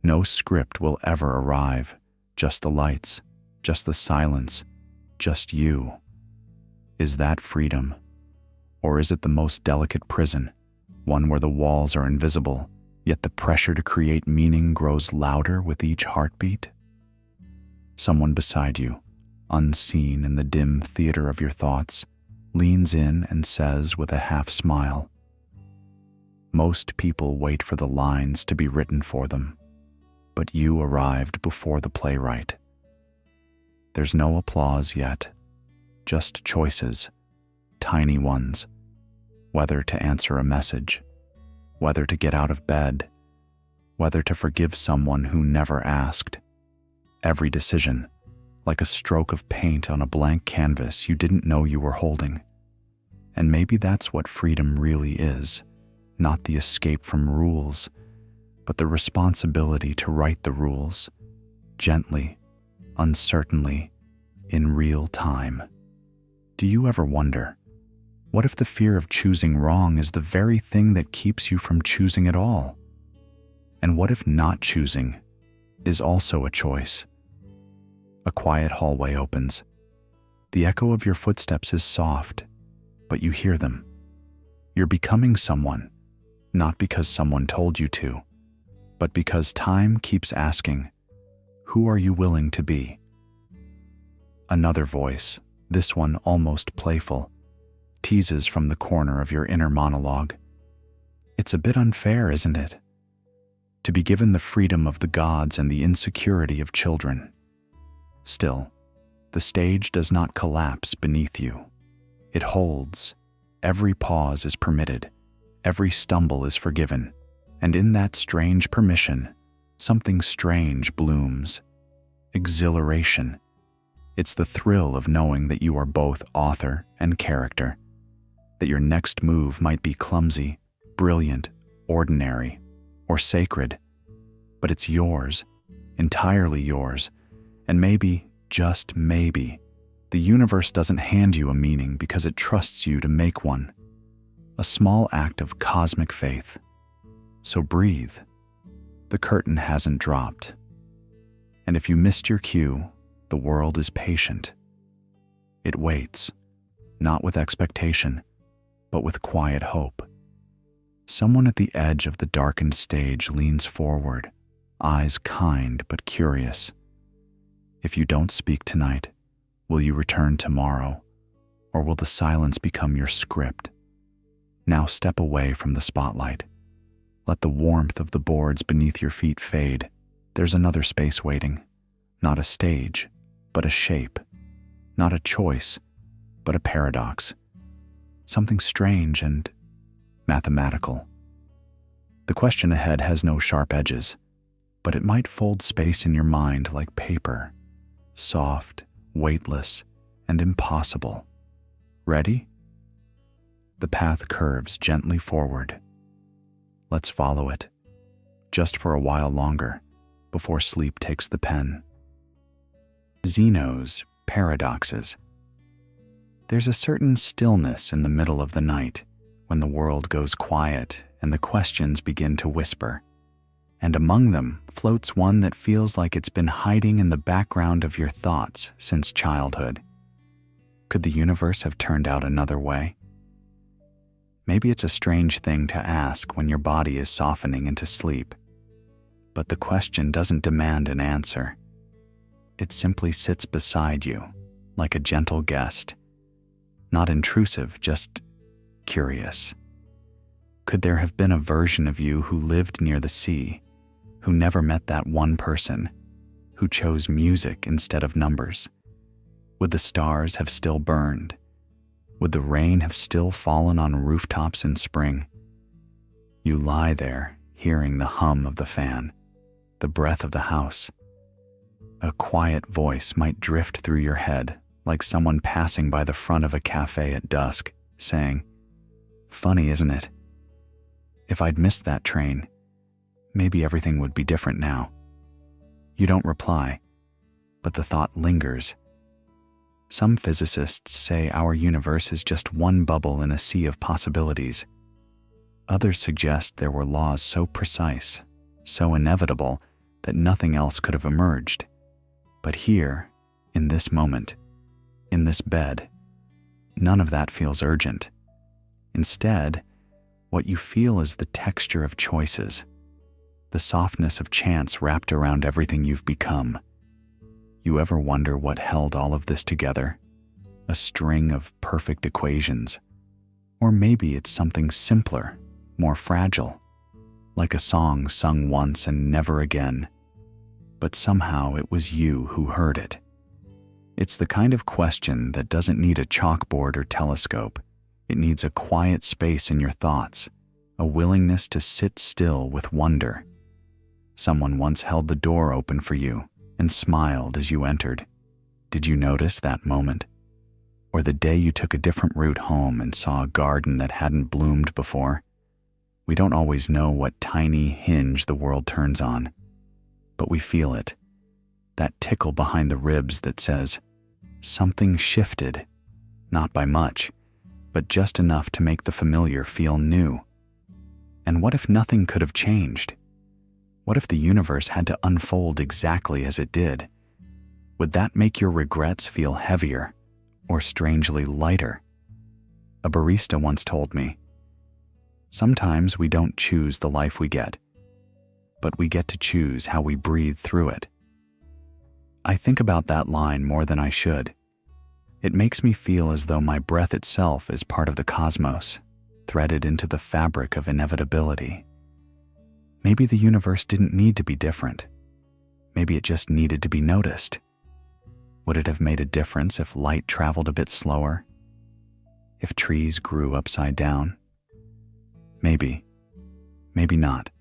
No script will ever arrive, just the lights, just the silence, just you. Is that freedom? Or is it the most delicate prison, one where the walls are invisible, yet the pressure to create meaning grows louder with each heartbeat? Someone beside you, unseen in the dim theater of your thoughts, leans in and says with a half smile, "Most people wait for the lines to be written for them, but you arrived before the playwright." There's no applause yet, just choices, tiny ones, whether to answer a message, whether to get out of bed, whether to forgive someone who never asked. Every decision, like a stroke of paint on a blank canvas you didn't know you were holding. And maybe that's what freedom really is, not the escape from rules, but the responsibility to write the rules, gently, uncertainly, in real time. Do you ever wonder, what if the fear of choosing wrong is the very thing that keeps you from choosing at all? And what if not choosing is also a choice? A quiet hallway opens. The echo of your footsteps is soft, but you hear them. You're becoming someone, not because someone told you to, but because time keeps asking, who are you willing to be? Another voice, this one almost playful, teases from the corner of your inner monologue. It's a bit unfair, isn't it? To be given the freedom of the gods and the insecurity of children. Still, the stage does not collapse beneath you. It holds. Every pause is permitted. Every stumble is forgiven. And in that strange permission, something strange blooms. Exhilaration. It's the thrill of knowing that you are both author and character. That your next move might be clumsy, brilliant, ordinary, or sacred. But it's yours, entirely yours. And maybe, just maybe, the universe doesn't hand you a meaning because it trusts you to make one. A small act of cosmic faith. So breathe. The curtain hasn't dropped. And if you missed your cue, the world is patient. It waits, not with expectation, but with quiet hope. Someone at the edge of the darkened stage leans forward, eyes kind but curious. If you don't speak tonight, will you return tomorrow, or will the silence become your script? Now step away from the spotlight. Let the warmth of the boards beneath your feet fade. There's another space waiting. Not a stage, but a shape. Not a choice, but a paradox. something strange and mathematical. The question ahead has no sharp edges, but it might fold space in your mind like paper, soft, weightless, and impossible. Ready? The path curves gently forward. Let's follow it, just for a while longer, before sleep takes the pen. Zeno's paradoxes. There's a certain stillness in the middle of the night when the world goes quiet and the questions begin to whisper. And among them floats one that feels like it's been hiding in the background of your thoughts since childhood. Could the universe have turned out another way? Maybe it's a strange thing to ask when your body is softening into sleep, but the question doesn't demand an answer. It simply sits beside you, like a gentle guest. Not intrusive, just curious. Could there have been a version of you who lived near the sea, who never met that one person, who chose music instead of numbers? Would the stars have still burned? Would the rain have still fallen on rooftops in spring? You lie there, hearing the hum of the fan, the breath of the house. A quiet voice might drift through your head, like someone passing by the front of a cafe at dusk, saying, "Funny, isn't it? If I'd missed that train, maybe everything would be different now." You don't reply, but the thought lingers. Some physicists say our universe is just one bubble in a sea of possibilities. Others suggest there were laws so precise, so inevitable, that nothing else could have emerged. But here, in this moment, in this bed, none of that feels urgent. Instead, what you feel is the texture of choices, the softness of chance wrapped around everything you've become. You ever wonder what held all of this together? A string of perfect equations? Or maybe it's something simpler, more fragile, like a song sung once and never again. But somehow it was you who heard it. It's the kind of question that doesn't need a chalkboard or telescope. It needs a quiet space in your thoughts, a willingness to sit still with wonder. Someone once held the door open for you and smiled as you entered. Did you notice that moment? Or the day you took a different route home and saw a garden that hadn't bloomed before? We don't always know what tiny hinge the world turns on, but we feel it. That tickle behind the ribs that says, something shifted, not by much, but just enough to make the familiar feel new. And what if nothing could have changed? What if the universe had to unfold exactly as it did? Would that make your regrets feel heavier or strangely lighter? A barista once told me, sometimes we don't choose the life we get, but we get to choose how we breathe through it. I think about that line more than I should. It makes me feel as though my breath itself is part of the cosmos, threaded into the fabric of inevitability. Maybe the universe didn't need to be different. Maybe it just needed to be noticed. Would it have made a difference if light traveled a bit slower? If trees grew upside down? Maybe. Maybe not.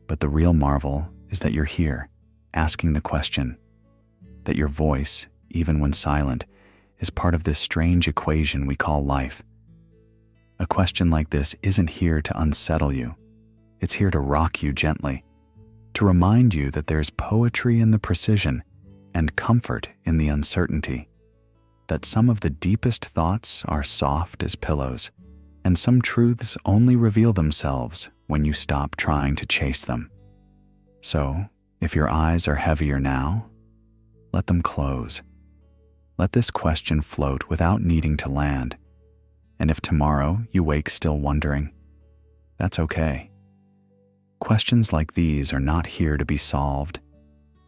But the real marvel is that you're here, asking the question, that your voice, even when silent, is part of this strange equation we call life. A question like this isn't here to unsettle you. It's here to rock you gently, to remind you that there's poetry in the precision and comfort in the uncertainty, that some of the deepest thoughts are soft as pillows, and some truths only reveal themselves when you stop trying to chase them. So, if your eyes are heavier now, let them close. Let this question float without needing to land. And if tomorrow you wake still wondering, that's okay. Questions like these are not here to be solved.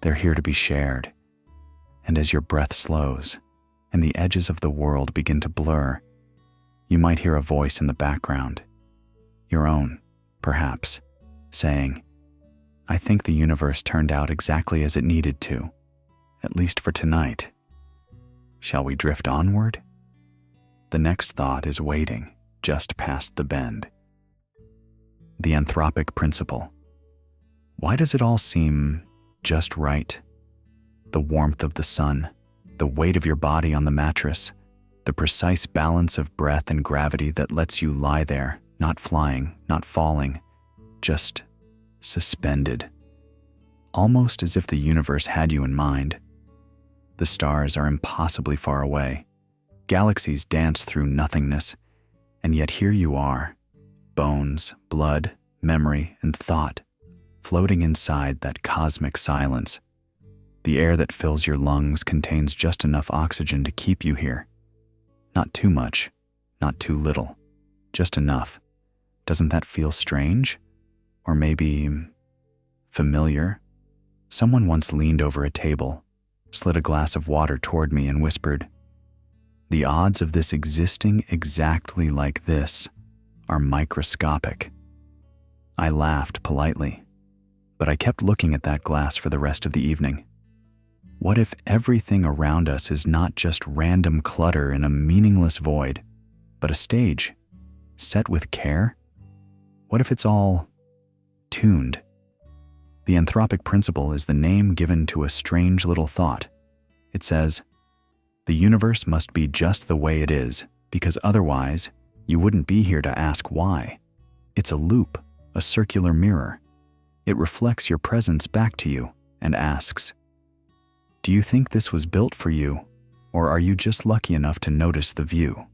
They're here to be shared. And as your breath slows and the edges of the world begin to blur, you might hear a voice in the background, your own, perhaps, saying, I think the universe turned out exactly as it needed to, at least for tonight. Shall we drift onward? The next thought is waiting, just past the bend. The anthropic principle. Why does it all seem just right? The warmth of the sun, the weight of your body on the mattress, the precise balance of breath and gravity that lets you lie there, not flying, not falling, just suspended. Almost as if the universe had you in mind. The stars are impossibly far away. Galaxies dance through nothingness, and yet here you are, bones, blood, memory, and thought, floating inside that cosmic silence. The air that fills your lungs contains just enough oxygen to keep you here. Not too much, not too little, just enough. Doesn't that feel strange? Or maybe familiar? Someone once leaned over a table, slid a glass of water toward me and whispered, "The odds of this existing exactly like this are microscopic." I laughed politely, but I kept looking at that glass for the rest of the evening. What if everything around us is not just random clutter in a meaningless void, but a stage, set with care? What if it's all tuned? The anthropic principle is the name given to a strange little thought. It says, the universe must be just the way it is, because otherwise you wouldn't be here to ask why. It's a loop, a circular mirror. It reflects your presence back to you and asks, do you think this was built for you, or are you just lucky enough to notice the view?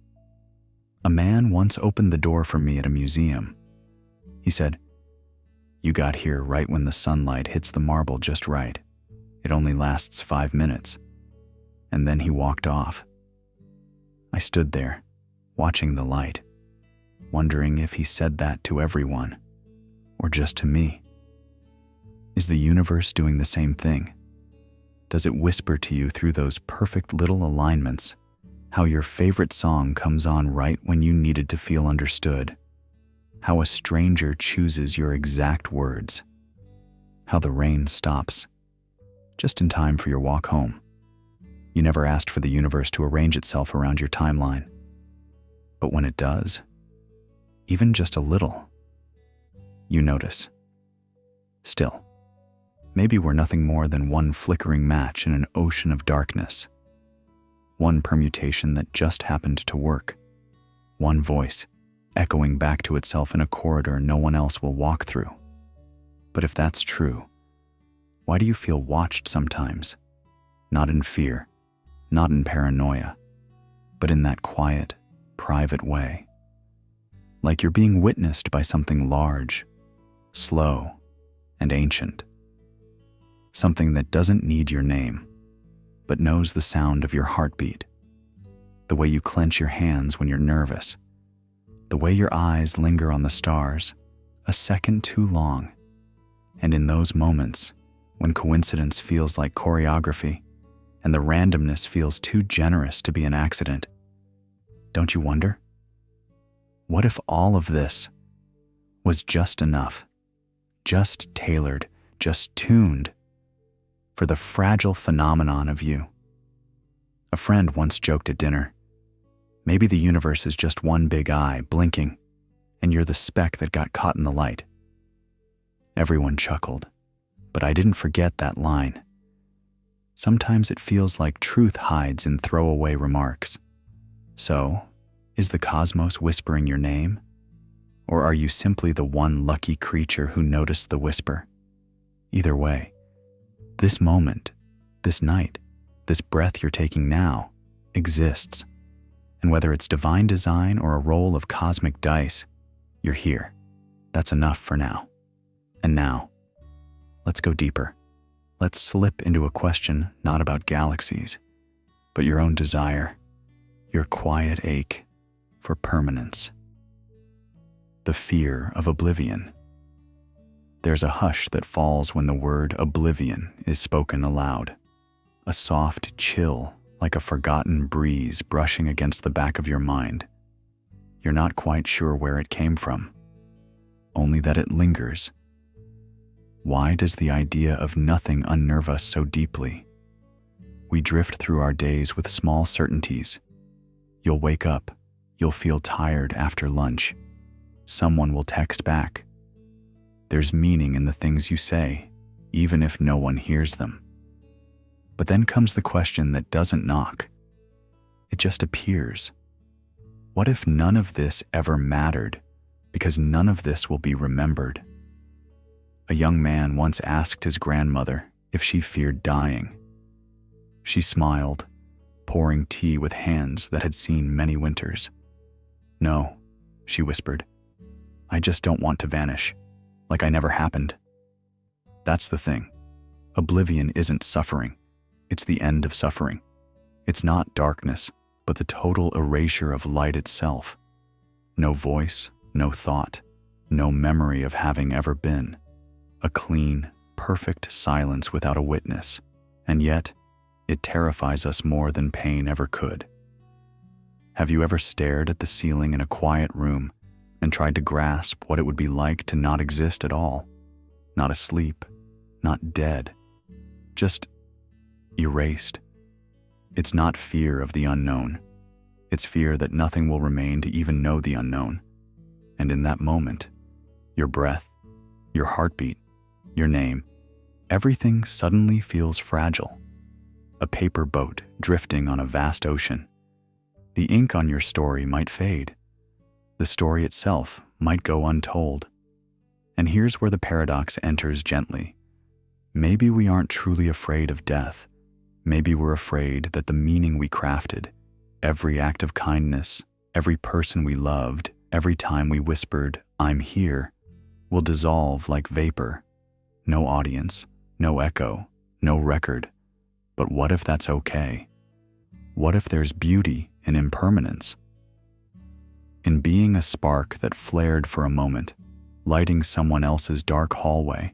A man once opened the door for me at a museum. He said, "You got here right when the sunlight hits the marble just right. It only lasts 5 minutes." And then he walked off. I stood there, watching the light, wondering if he said that to everyone, or just to me. Is the universe doing the same thing? Does it whisper to you through those perfect little alignments, how your favorite song comes on right when you needed to feel understood? How a stranger chooses your exact words? How the rain stops, just in time for your walk home? You never asked for the universe to arrange itself around your timeline. But when it does, even just a little, you notice. Still, maybe we're nothing more than one flickering match in an ocean of darkness. One permutation that just happened to work. One voice echoing back to itself in a corridor no one else will walk through. But if that's true, why do you feel watched sometimes? Not in fear, not in paranoia, but in that quiet, private way. Like you're being witnessed by something large, slow, and ancient. Something that doesn't need your name, but knows the sound of your heartbeat, the way you clench your hands when you're nervous, the way your eyes linger on the stars a second too long. And in those moments, when coincidence feels like choreography and the randomness feels too generous to be an accident, don't you wonder? What if all of this was just enough, just tailored, just tuned for the fragile phenomenon of you? A friend once joked at dinner, maybe the universe is just one big eye blinking, and you're the speck that got caught in the light. Everyone chuckled, but I didn't forget that line. Sometimes it feels like truth hides in throwaway remarks. So, is the cosmos whispering your name? Or are you simply the one lucky creature who noticed the whisper? Either way, this moment, this night, this breath you're taking now exists. And whether it's divine design or a roll of cosmic dice, you're here. That's enough for now. And now, let's go deeper. Let's slip into a question not about galaxies, but your own desire, your quiet ache for permanence. The fear of oblivion. There's a hush that falls when the word oblivion is spoken aloud. A soft chill like a forgotten breeze brushing against the back of your mind. You're not quite sure where it came from, only that it lingers. Why does the idea of nothing unnerve us so deeply? We drift through our days with small certainties. You'll wake up, You'll feel tired after lunch. Someone will text back. There's meaning in the things you say, even if no one hears them. But then comes the question that doesn't knock. It just appears. What if none of this ever mattered, because none of this will be remembered? A young man once asked his grandmother if she feared dying. She smiled, pouring tea with hands that had seen many winters. "No," she whispered. "I just don't want to vanish, like I never happened." That's the thing. Oblivion isn't suffering. It's the end of suffering. It's not darkness, but the total erasure of light itself. No voice, no thought, no memory of having ever been. A clean, perfect silence without a witness. And yet, it terrifies us more than pain ever could. Have you ever stared at the ceiling in a quiet room and tried to grasp what it would be like to not exist at all? Not asleep, not dead, just erased. It's not fear of the unknown. It's fear that nothing will remain to even know the unknown. And in that moment, your breath, your heartbeat, your name, everything suddenly feels fragile. A paper boat drifting on a vast ocean. The ink on your story might fade. The story itself might go untold. And here's where the paradox enters gently. Maybe we aren't truly afraid of death. Maybe we're afraid that the meaning we crafted, every act of kindness, every person we loved, every time we whispered, "I'm here," will dissolve like vapor. No audience, no echo, no record. But what if that's okay? What if there's beauty in impermanence? In being a spark that flared for a moment, lighting someone else's dark hallway,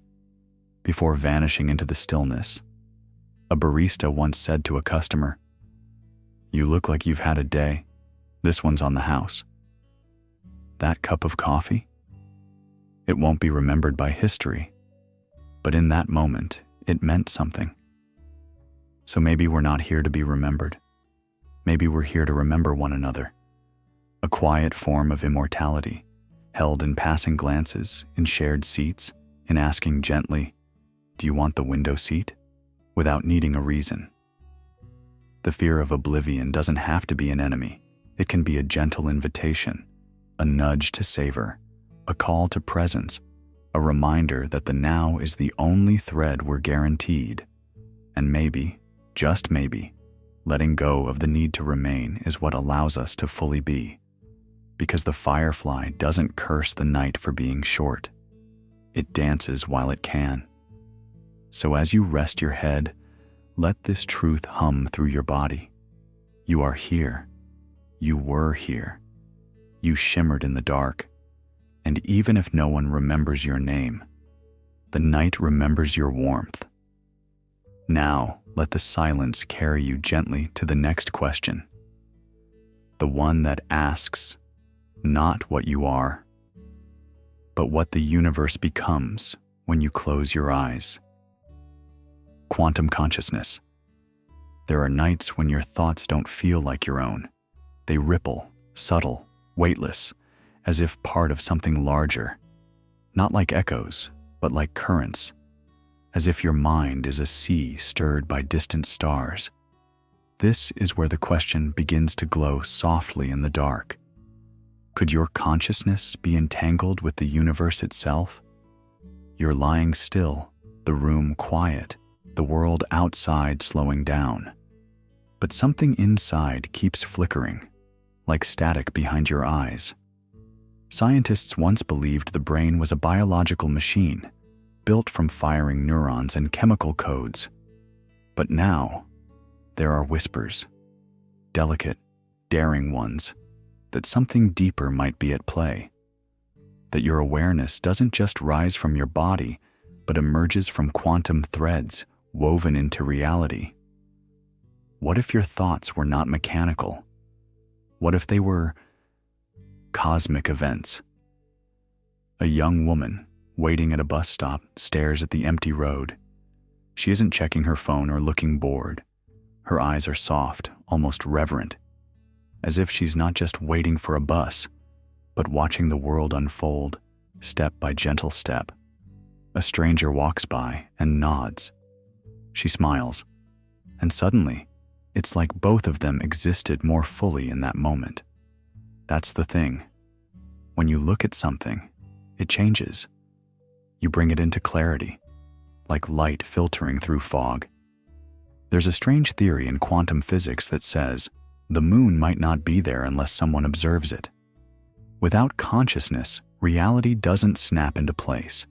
before vanishing into the stillness. A barista once said to a customer, "You look like you've had a day. This one's on the house." That cup of coffee? It won't be remembered by history, but in that moment, it meant something. So maybe we're not here to be remembered. Maybe we're here to remember one another. A quiet form of immortality, held in passing glances, in shared seats, in asking gently, "Do you want the window seat?" without needing a reason. The fear of oblivion doesn't have to be an enemy. It can be a gentle invitation, a nudge to savor, a call to presence, a reminder that the now is the only thread we're guaranteed. And maybe, just maybe, letting go of the need to remain is what allows us to fully be. Because the firefly doesn't curse the night for being short. It dances while it can. So as you rest your head, let this truth hum through your body. You are here. You were here. You shimmered in the dark. And even if no one remembers your name, the night remembers your warmth. Now, let the silence carry you gently to the next question. The one that asks, not what you are, but what the universe becomes when you close your eyes. Quantum consciousness. There are nights when your thoughts don't feel like your own. They ripple, subtle, weightless, as if part of something larger. Not like echoes, but like currents. As if your mind is a sea stirred by distant stars. This is where the question begins to glow softly in the dark. Could your consciousness be entangled with the universe itself? You're lying still, the room quiet, the world outside slowing down. But something inside keeps flickering, like static behind your eyes. Scientists once believed the brain was a biological machine, built from firing neurons and chemical codes. But now, there are whispers, delicate, daring ones, that something deeper might be at play. That your awareness doesn't just rise from your body, but emerges from quantum threads woven into reality. What if your thoughts were not mechanical? What if they were cosmic events? A young woman, waiting at a bus stop, stares at the empty road. She isn't checking her phone or looking bored. Her eyes are soft, almost reverent. as if she's not just waiting for a bus, but watching the world unfold, step by gentle step. A stranger walks by and nods. She smiles, and suddenly, it's like both of them existed more fully in that moment. That's the thing. When you look at something, it changes. You bring it into clarity, like light filtering through fog. There's a strange theory in quantum physics that says the moon might not be there unless someone observes it. Without consciousness, reality doesn't snap into place.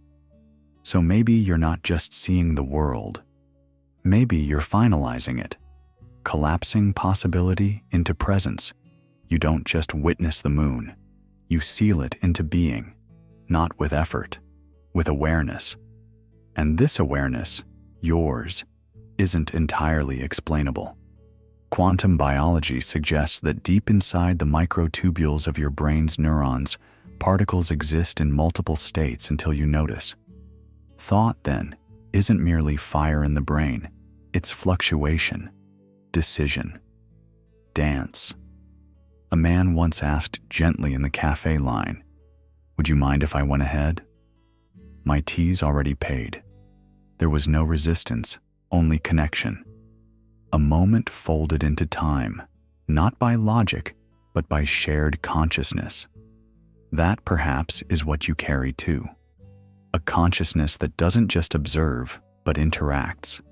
So maybe you're not just seeing the world. Maybe you're finalizing it, collapsing possibility into presence. You don't just witness the moon, you seal it into being, not with effort, with awareness. And this awareness, yours, isn't entirely explainable. Quantum biology suggests that deep inside the microtubules of your brain's neurons, particles exist in multiple states until you notice. Thought, then, isn't merely fire in the brain, it's fluctuation, decision, dance. A man once asked gently in the cafe line, "Would you mind if I went ahead?" My tea's already paid. There was no resistance, only connection. A moment folded into time, not by logic, but by shared consciousness. That, perhaps, is what you carry too. A consciousness that doesn't just observe, but interacts.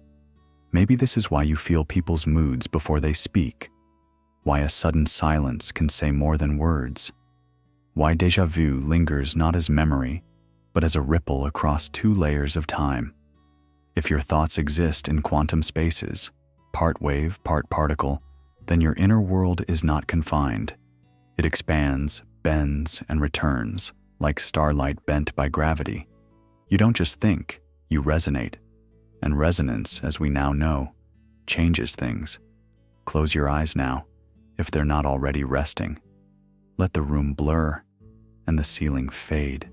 Maybe this is why you feel people's moods before they speak, why a sudden silence can say more than words, why déjà vu lingers not as memory, but as a ripple across two layers of time. If your thoughts exist in quantum spaces, part wave, part particle, then your inner world is not confined. It expands, bends, and returns, like starlight bent by gravity. You don't just think, you resonate. And resonance, as we now know, changes things. Close your eyes now, if they're not already resting. Let the room blur, and the ceiling fade.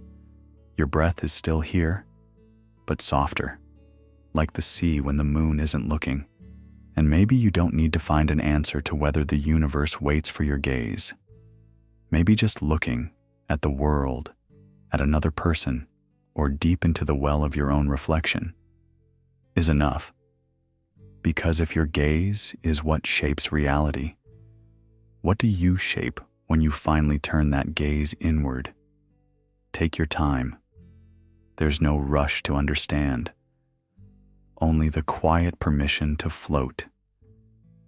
Your breath is still here, but softer, like the sea when the moon isn't looking. And maybe you don't need to find an answer to whether the universe waits for your gaze. Maybe just looking at the world, at another person, or deep into the well of your own reflection is enough. Because if your gaze is what shapes reality, what do you shape when you finally turn that gaze inward? Take your time. There's no rush to understand, only the quiet permission to float,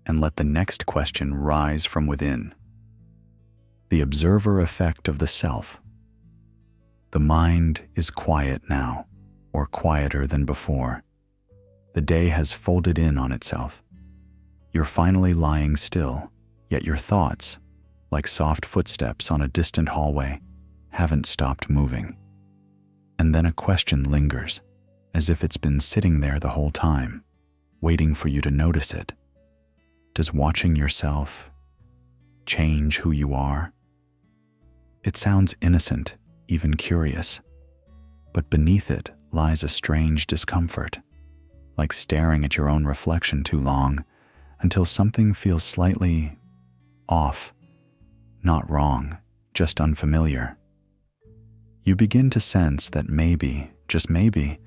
and let the next question rise from within. The observer effect of the self. The mind is quiet now, or quieter than before. The day has folded in on itself. You're finally lying still, yet your thoughts, like soft footsteps on a distant hallway, haven't stopped moving. And then a question lingers, as if it's been sitting there the whole time, waiting for you to notice it. Does watching yourself change who you are? It sounds innocent, even curious, but beneath it lies a strange discomfort, like staring at your own reflection too long until something feels slightly off, not wrong, just unfamiliar. You begin to sense that maybe, just maybe,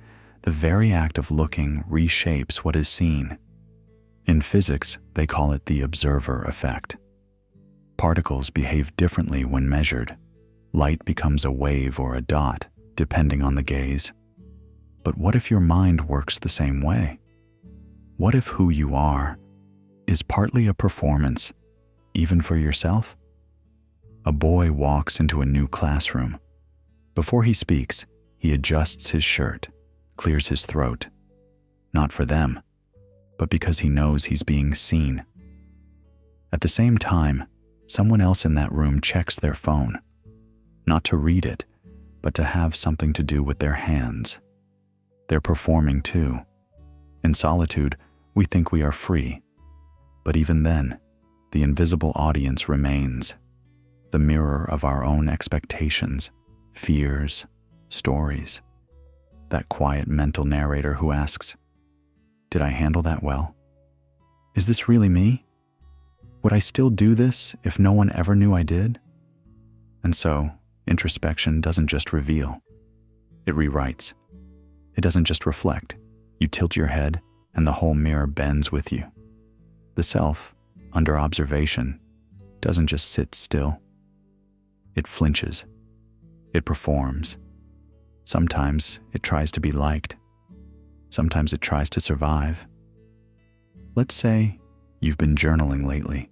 the very act of looking reshapes what is seen. In physics, they call it the observer effect. Particles behave differently when measured. Light becomes a wave or a dot, depending on the gaze. But what if your mind works the same way? What if who you are is partly a performance, even for yourself? A boy walks into a new classroom. Before he speaks, he adjusts his shirt, clears his throat. Not for them, but because he knows he's being seen. At the same time, someone else in that room checks their phone, not to read it, but to have something to do with their hands. They're performing too. In solitude, we think we are free. But even then, the invisible audience remains, the mirror of our own expectations, fears, stories. That quiet mental narrator who asks, "Did I handle that well? Is this really me?" Would I still do this if no one ever knew I did? And so, introspection doesn't just reveal, it rewrites. It doesn't just reflect. You tilt your head, and the whole mirror bends with you. The self, under observation, doesn't just sit still. It flinches. It performs. Sometimes it tries to be liked. Sometimes it tries to survive. Let's say you've been journaling lately.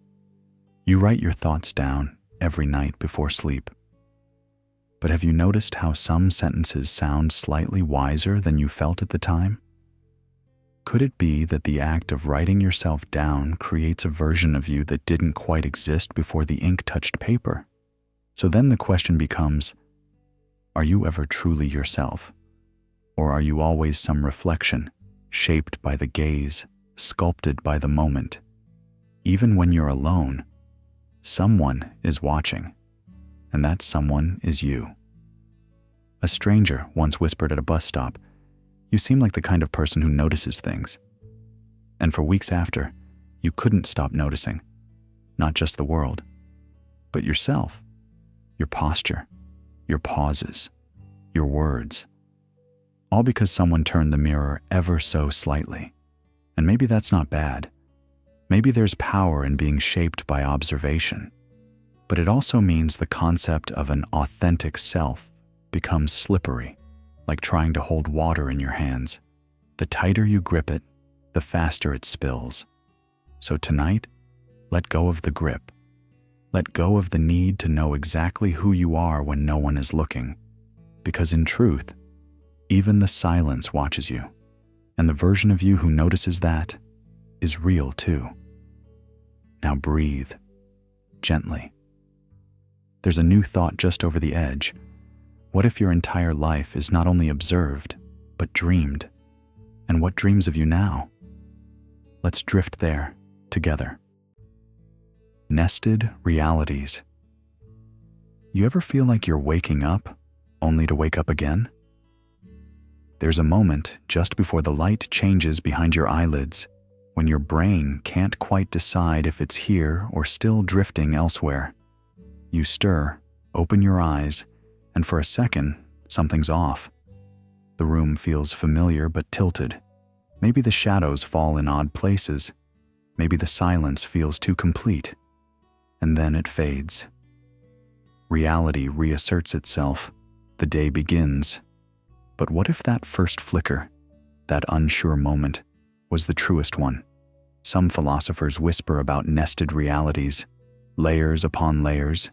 You write your thoughts down every night before sleep. But have you noticed how some sentences sound slightly wiser than you felt at the time? Could it be that the act of writing yourself down creates a version of you that didn't quite exist before the ink touched paper? So then the question becomes, are you ever truly yourself? Or are you always some reflection, shaped by the gaze, sculpted by the moment? Even when you're alone, someone is watching, and that someone is you. A stranger once whispered at a bus stop, "You seem like the kind of person who notices things." And for weeks after, you couldn't stop noticing, not just the world, but yourself, your posture, your pauses, your words, all because someone turned the mirror ever so slightly. And maybe that's not bad. Maybe there's power in being shaped by observation, but it also means the concept of an authentic self becomes slippery, like trying to hold water in your hands. The tighter you grip it, the faster it spills. So tonight, let go of the grip. Let go of the need to know exactly who you are when no one is looking. Because in truth, even the silence watches you. And the version of you who notices that is real too. Now breathe, gently. There's a new thought just over the edge. What if your entire life is not only observed, but dreamed? And what dreams of you now? Let's drift there, together. Nested realities. You ever feel like you're waking up, only to wake up again? There's a moment just before the light changes behind your eyelids, when your brain can't quite decide if it's here or still drifting elsewhere. You stir, open your eyes, and for a second, something's off. The room feels familiar but tilted. Maybe the shadows fall in odd places. Maybe the silence feels too complete. And then it fades. Reality reasserts itself. The day begins. But what if that first flicker, that unsure moment, was the truest one? Some philosophers whisper about nested realities, layers upon layers,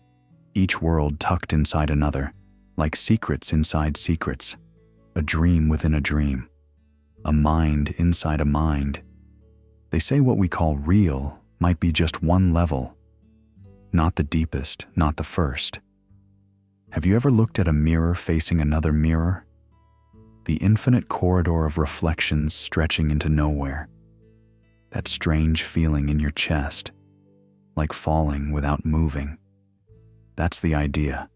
each world tucked inside another, like secrets inside secrets, a dream within a dream, a mind inside a mind. They say what we call real might be just one level, not the deepest, not the first. Have you ever looked at a mirror facing another mirror? The infinite corridor of reflections stretching into nowhere. That strange feeling in your chest, like falling without moving. That's the idea.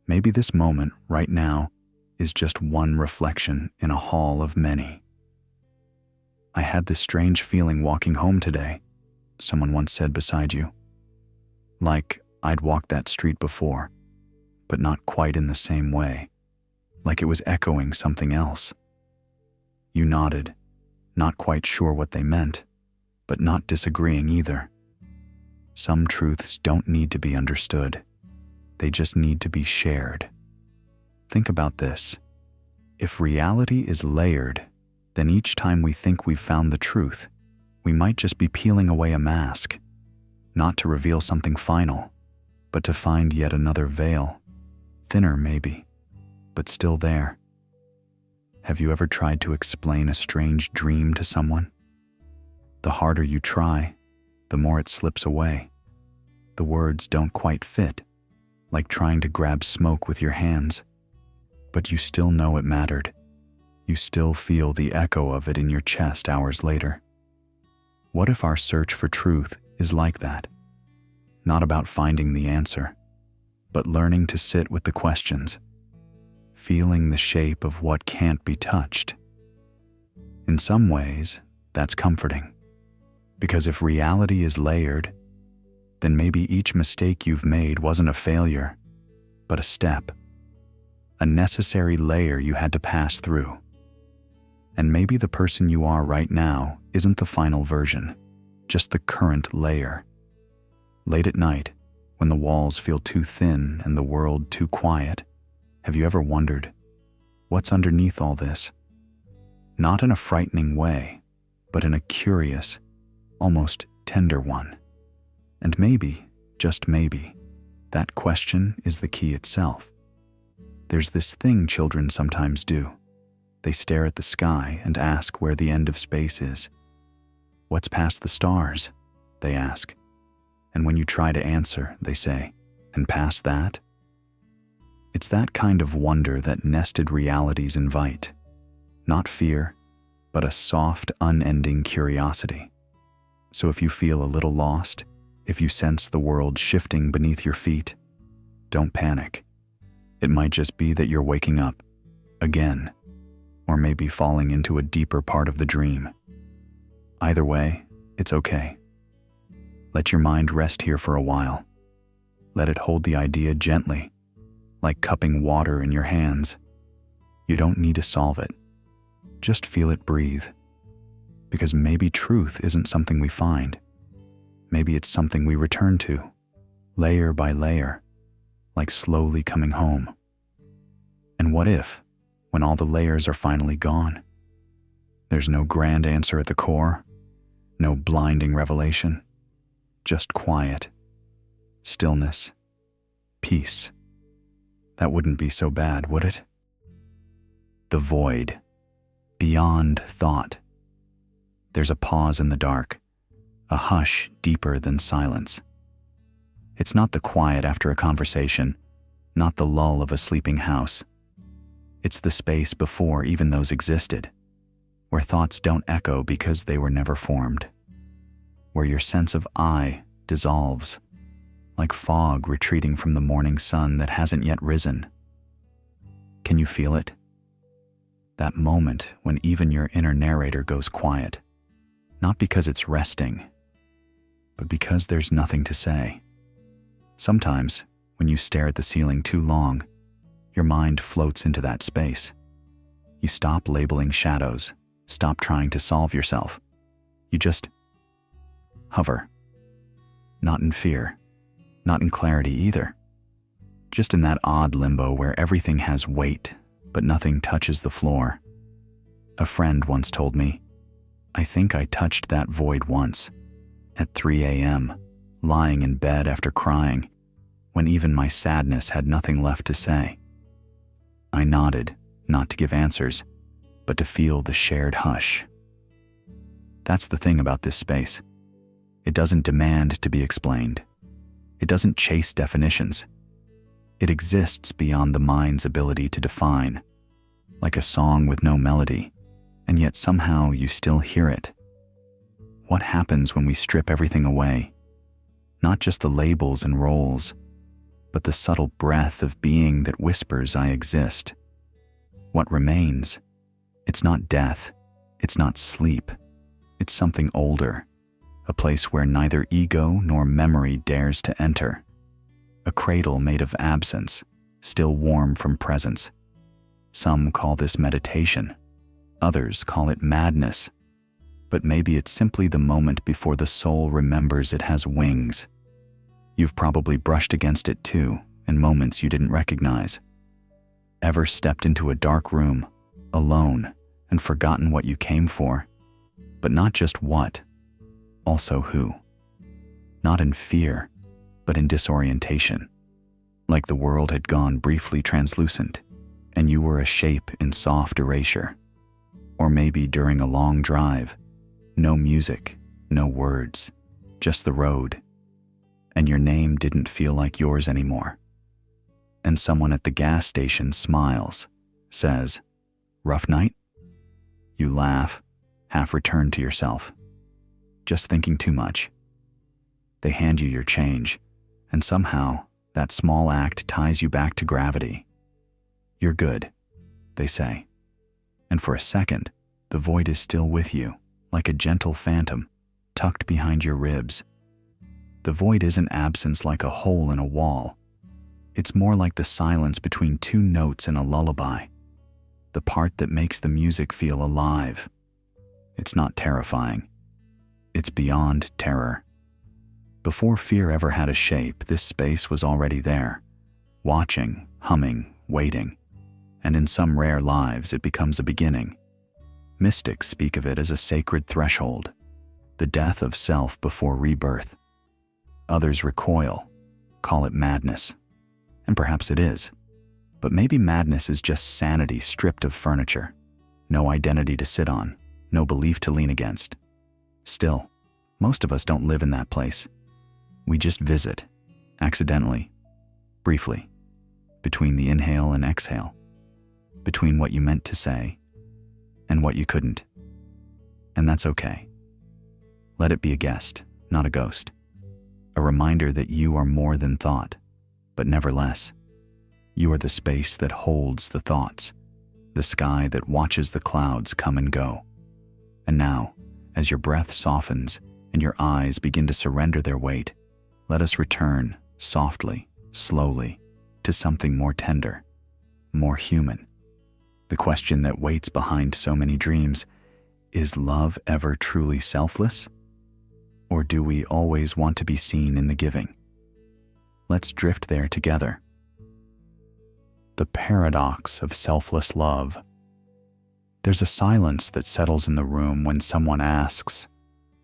Maybe this moment, right now, is just one reflection in a hall of many. I had this strange feeling walking home today, someone once said beside you. Like I'd walked that street before, but not quite in the same way. Like it was echoing something else. You nodded, not quite sure what they meant, but not disagreeing either. Some truths don't need to be understood. They just need to be shared. Think about this. If reality is layered, then each time we think we've found the truth, we might just be peeling away a mask, not to reveal something final, but to find yet another veil, thinner maybe, but still there. Have you ever tried to explain a strange dream to someone? The harder you try, the more it slips away. The words don't quite fit, like trying to grab smoke with your hands. But you still know it mattered. You still feel the echo of it in your chest hours later. What if our search for truth is like that? Not about finding the answer, but learning to sit with the questions, feeling the shape of what can't be touched. In some ways, that's comforting, because if reality is layered, then maybe each mistake you've made wasn't a failure, but a step, a necessary layer you had to pass through. And maybe the person you are right now isn't the final version, just the current layer. Late at night, when the walls feel too thin and the world too quiet, have you ever wondered, what's underneath all this? Not in a frightening way, but in a curious, almost tender one. And maybe, just maybe, that question is the key itself. There's this thing children sometimes do. They stare at the sky and ask where the end of space is. What's past the stars? They ask. And when you try to answer, they say, and past that? It's that kind of wonder that nested realities invite. Not fear, but a soft, unending curiosity. So if you feel a little lost, if you sense the world shifting beneath your feet, don't panic. It might just be that you're waking up, again, or maybe falling into a deeper part of the dream. Either way, it's okay. Let your mind rest here for a while. Let it hold the idea gently, like cupping water in your hands. You don't need to solve it. Just feel it breathe. Because maybe truth isn't something we find. Maybe it's something we return to, layer by layer, like slowly coming home. And what if, when all the layers are finally gone, there's no grand answer at the core, no blinding revelation, just quiet, stillness, peace? That wouldn't be so bad, would it? The void, beyond thought. There's a pause in the dark, a hush deeper than silence. It's not the quiet after a conversation, not the lull of a sleeping house. It's the space before even those existed, where thoughts don't echo because they were never formed, where your sense of I dissolves, like fog retreating from the morning sun that hasn't yet risen. Can you feel it? That moment when even your inner narrator goes quiet, not because it's resting, but because there's nothing to say. Sometimes, when you stare at the ceiling too long, your mind floats into that space. You stop labeling shadows, stop trying to solve yourself. You just hover. Not in fear, not in clarity either. Just in that odd limbo where everything has weight, but nothing touches the floor. A friend once told me, I think I touched that void once, at 3 a.m., lying in bed after crying, when even my sadness had nothing left to say. I nodded, not to give answers, but to feel the shared hush. That's the thing about this space. It doesn't demand to be explained. It doesn't chase definitions. It exists beyond the mind's ability to define, like a song with no melody, and yet somehow you still hear it. What happens when we strip everything away? Not just the labels and roles, but the subtle breath of being that whispers, I exist. What remains? It's not death. It's not sleep. It's something older, a place where neither ego nor memory dares to enter. A cradle made of absence, still warm from presence. Some call this meditation. Others call it madness. But maybe it's simply the moment before the soul remembers it has wings. You've probably brushed against it too, in moments you didn't recognize. Ever stepped into a dark room, alone, and forgotten what you came for? But not just what, also who. Not in fear, but in disorientation. Like the world had gone briefly translucent, and you were a shape in soft erasure. Or maybe during a long drive, no music, no words, just the road. And your name didn't feel like yours anymore. And someone at the gas station smiles, says, "Rough night?" You laugh, half returned to yourself. Just thinking too much. They hand you your change, and somehow that small act ties you back to gravity. You're good, they say. And for a second, the void is still with you, like a gentle phantom, tucked behind your ribs. The void isn't absence like a hole in a wall. It's more like the silence between two notes in a lullaby, the part that makes the music feel alive. It's not terrifying. It's beyond terror. Before fear ever had a shape, this space was already there, watching, humming, waiting. And in some rare lives, it becomes a beginning. Mystics speak of it as a sacred threshold, the death of self before rebirth. Others recoil, call it madness. And perhaps it is. But maybe madness is just sanity stripped of furniture. No identity to sit on, no belief to lean against. Still, most of us don't live in that place. We just visit, accidentally, briefly, between the inhale and exhale, between what you meant to say and what you couldn't. And that's okay. Let it be a guest, not a ghost. A reminder that you are more than thought, but never less. You are the space that holds the thoughts, the sky that watches the clouds come and go. And now, as your breath softens and your eyes begin to surrender their weight, let us return, softly, slowly, to something more tender, more human. The question that waits behind so many dreams: is love ever truly selfless? Or do we always want to be seen in the giving? Let's drift there together. The paradox of selfless love. There's a silence that settles in the room when someone asks,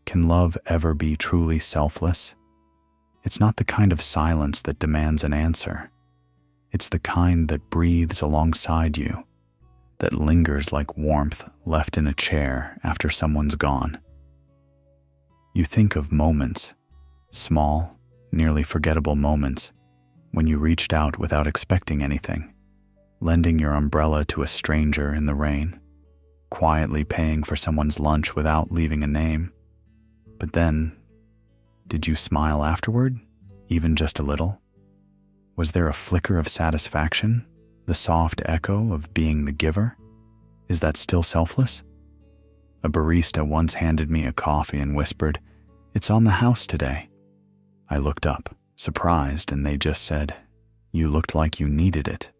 can love ever be truly selfless? It's not the kind of silence that demands an answer. It's the kind that breathes alongside you, that lingers like warmth left in a chair after someone's gone. You think of moments, small, nearly forgettable moments, when you reached out without expecting anything, lending your umbrella to a stranger in the rain, quietly paying for someone's lunch without leaving a name. But then, did you smile afterward, even just a little? Was there a flicker of satisfaction, the soft echo of being the giver? Is that still selfless? A barista once handed me a coffee and whispered, "It's on the house today." I looked up, surprised, and they just said, "You looked like you needed it."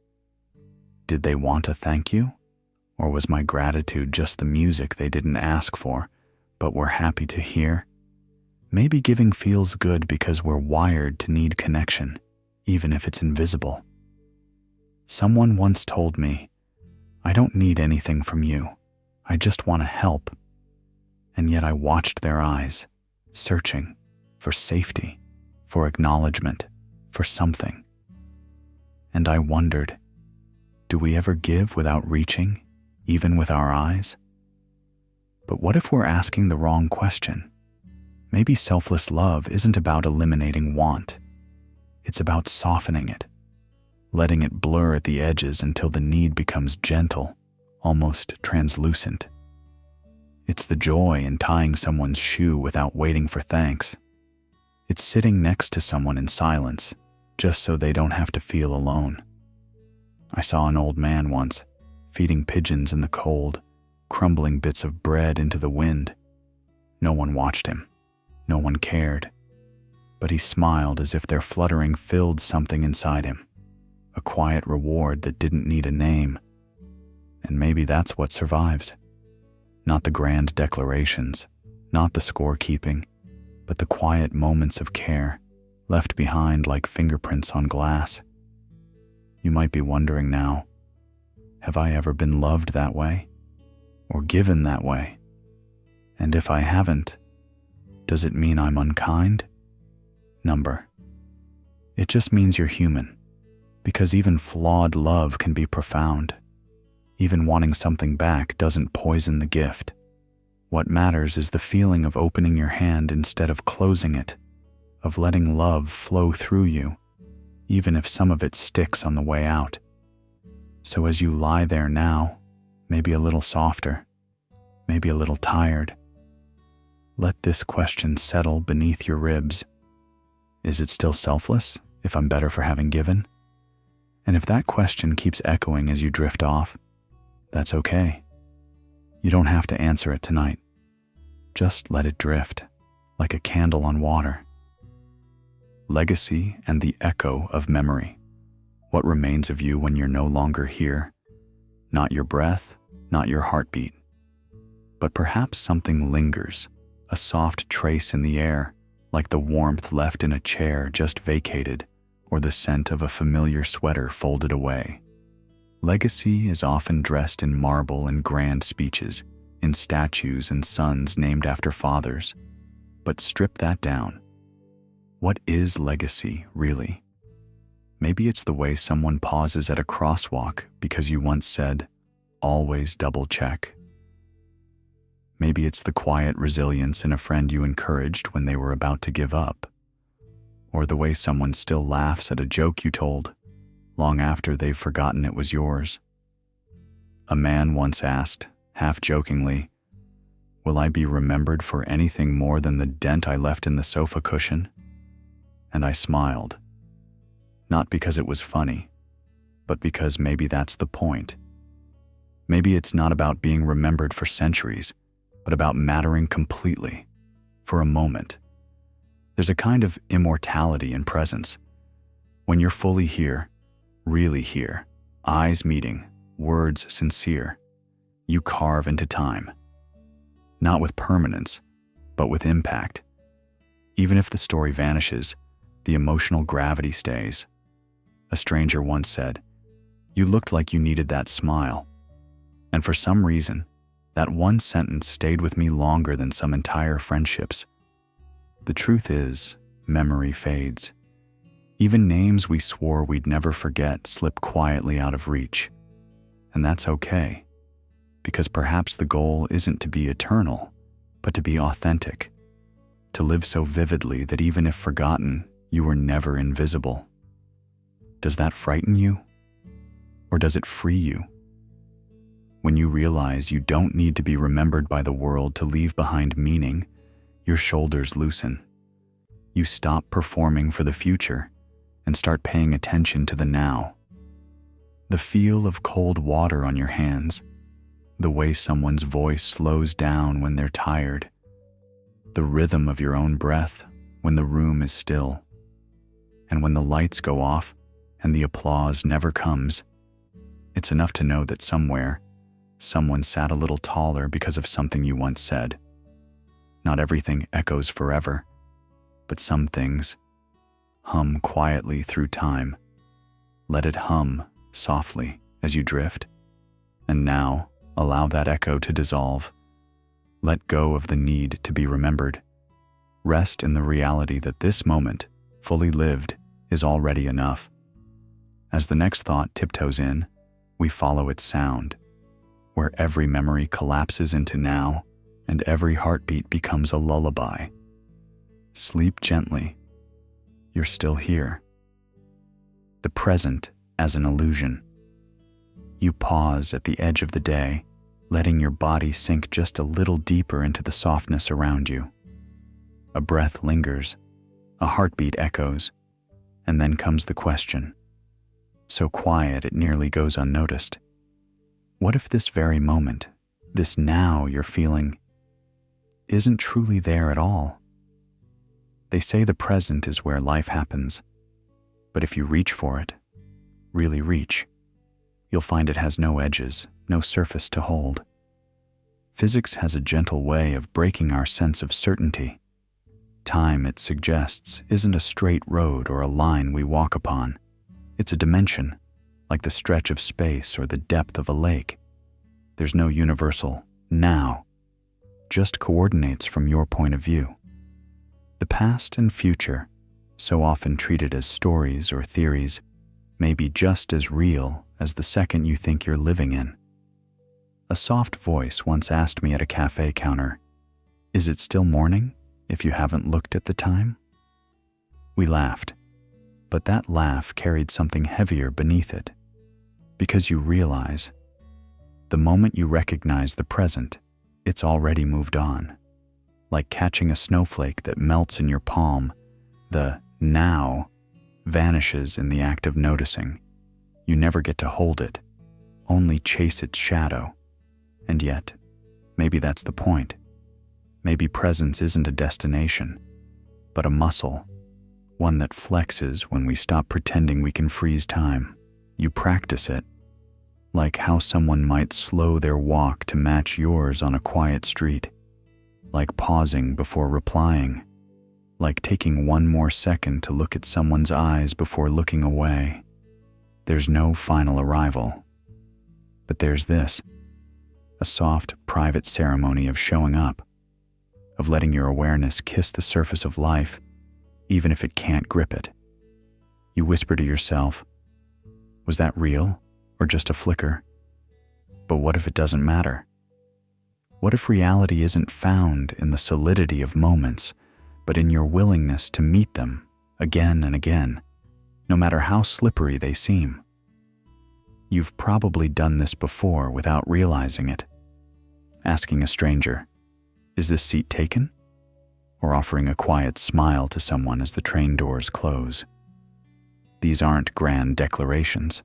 Did they want a thank you? Or was my gratitude just the music they didn't ask for, but were happy to hear? Maybe giving feels good because we're wired to need connection, even if it's invisible. Someone once told me, "I don't need anything from you. I just want to help." And yet I watched their eyes, searching for safety, for acknowledgement, for something. And I wondered, do we ever give without reaching, even with our eyes? But what if we're asking the wrong question? Maybe selfless love isn't about eliminating want. It's about softening it, letting it blur at the edges until the need becomes gentle, almost translucent. It's the joy in tying someone's shoe without waiting for thanks. It's sitting next to someone in silence, just so they don't have to feel alone. I saw an old man once, feeding pigeons in the cold, crumbling bits of bread into the wind. No one watched him. No one cared. But he smiled as if their fluttering filled something inside him, a quiet reward that didn't need a name. And maybe that's what survives. Not the grand declarations, not the scorekeeping, but the quiet moments of care, left behind like fingerprints on glass. You might be wondering now, have I ever been loved that way? Or given that way? And if I haven't, does it mean I'm unkind? It just means you're human, because even flawed love can be profound. Even wanting something back doesn't poison the gift. What matters is the feeling of opening your hand instead of closing it, of letting love flow through you, even if some of it sticks on the way out. So as you lie there now, maybe a little softer, maybe a little tired, let this question settle beneath your ribs. Is it still selfless if I'm better for having given? And if that question keeps echoing as you drift off, that's okay. You don't have to answer it tonight. Just let it drift, like a candle on water. Legacy and the echo of memory. What remains of you when you're no longer here? Not your breath, not your heartbeat. But perhaps something lingers, a soft trace in the air, like the warmth left in a chair just vacated, or the scent of a familiar sweater folded away. Legacy is often dressed in marble and grand speeches, in statues and sons named after fathers. But strip that down. What is legacy, really? Maybe it's the way someone pauses at a crosswalk because you once said, "Always double check." Maybe it's the quiet resilience in a friend you encouraged when they were about to give up. Or the way someone still laughs at a joke you told, long after they've forgotten it was yours. A man once asked, half jokingly, "Will I be remembered for anything more than the dent I left in the sofa cushion?" And I smiled. Not because it was funny, but because maybe that's the point. Maybe it's not about being remembered for centuries, but about mattering completely, for a moment. There's a kind of immortality in presence. When you're fully here, really here, eyes meeting, words sincere, you carve into time. Not with permanence, but with impact. Even if the story vanishes, the emotional gravity stays. A stranger once said, "You looked like you needed that smile." And for some reason, that one sentence stayed with me longer than some entire friendships. The truth is, memory fades. Even names we swore we'd never forget slip quietly out of reach. And that's okay, because perhaps the goal isn't to be eternal, but to be authentic, to live so vividly that even if forgotten, you were never invisible. Does that frighten you? Or does it free you? When you realize you don't need to be remembered by the world to leave behind meaning, your shoulders loosen. You stop performing for the future and start paying attention to the now. The feel of cold water on your hands, the way someone's voice slows down when they're tired, the rhythm of your own breath when the room is still. And when the lights go off and the applause never comes, it's enough to know that somewhere, someone sat a little taller because of something you once said. Not everything echoes forever, but some things hum quietly through time. Let it hum softly as you drift, and now allow that echo to dissolve. Let go of the need to be remembered. Rest in the reality that this moment, fully lived, is already enough. As the next thought tiptoes in, we follow its sound, where every memory collapses into now and every heartbeat becomes a lullaby. Sleep gently. You're still here. The present as an illusion. You pause at the edge of the day, letting your body sink just a little deeper into the softness around you. A breath lingers, a heartbeat echoes, and then comes the question, so quiet it nearly goes unnoticed. What if this very moment, this now you're feeling, isn't truly there at all? They say the present is where life happens, but if you reach for it, really reach, you'll find it has no edges, no surface to hold. Physics has a gentle way of breaking our sense of certainty. Time, it suggests, isn't a straight road or a line we walk upon. It's a dimension, like the stretch of space or the depth of a lake. There's no universal now, just coordinates from your point of view. The past and future, so often treated as stories or theories, may be just as real as the second you think you're living in. A soft voice once asked me at a cafe counter, "Is it still morning if you haven't looked at the time?" We laughed, but that laugh carried something heavier beneath it, because you realize, the moment you recognize the present, it's already moved on. Like catching a snowflake that melts in your palm, the now vanishes in the act of noticing. You never get to hold it, only chase its shadow. And yet, maybe that's the point. Maybe presence isn't a destination, but a muscle, one that flexes when we stop pretending we can freeze time. You practice it, like how someone might slow their walk to match yours on a quiet street, like pausing before replying, like taking one more second to look at someone's eyes before looking away. There's no final arrival, but there's this, a soft, private ceremony of showing up, of letting your awareness kiss the surface of life, even if it can't grip it. You whisper to yourself, was that real or just a flicker? But what if it doesn't matter? What if reality isn't found in the solidity of moments, but in your willingness to meet them again and again, no matter how slippery they seem? You've probably done this before without realizing it. Asking a stranger, is this seat taken? Or offering a quiet smile to someone as the train doors close. These aren't grand declarations,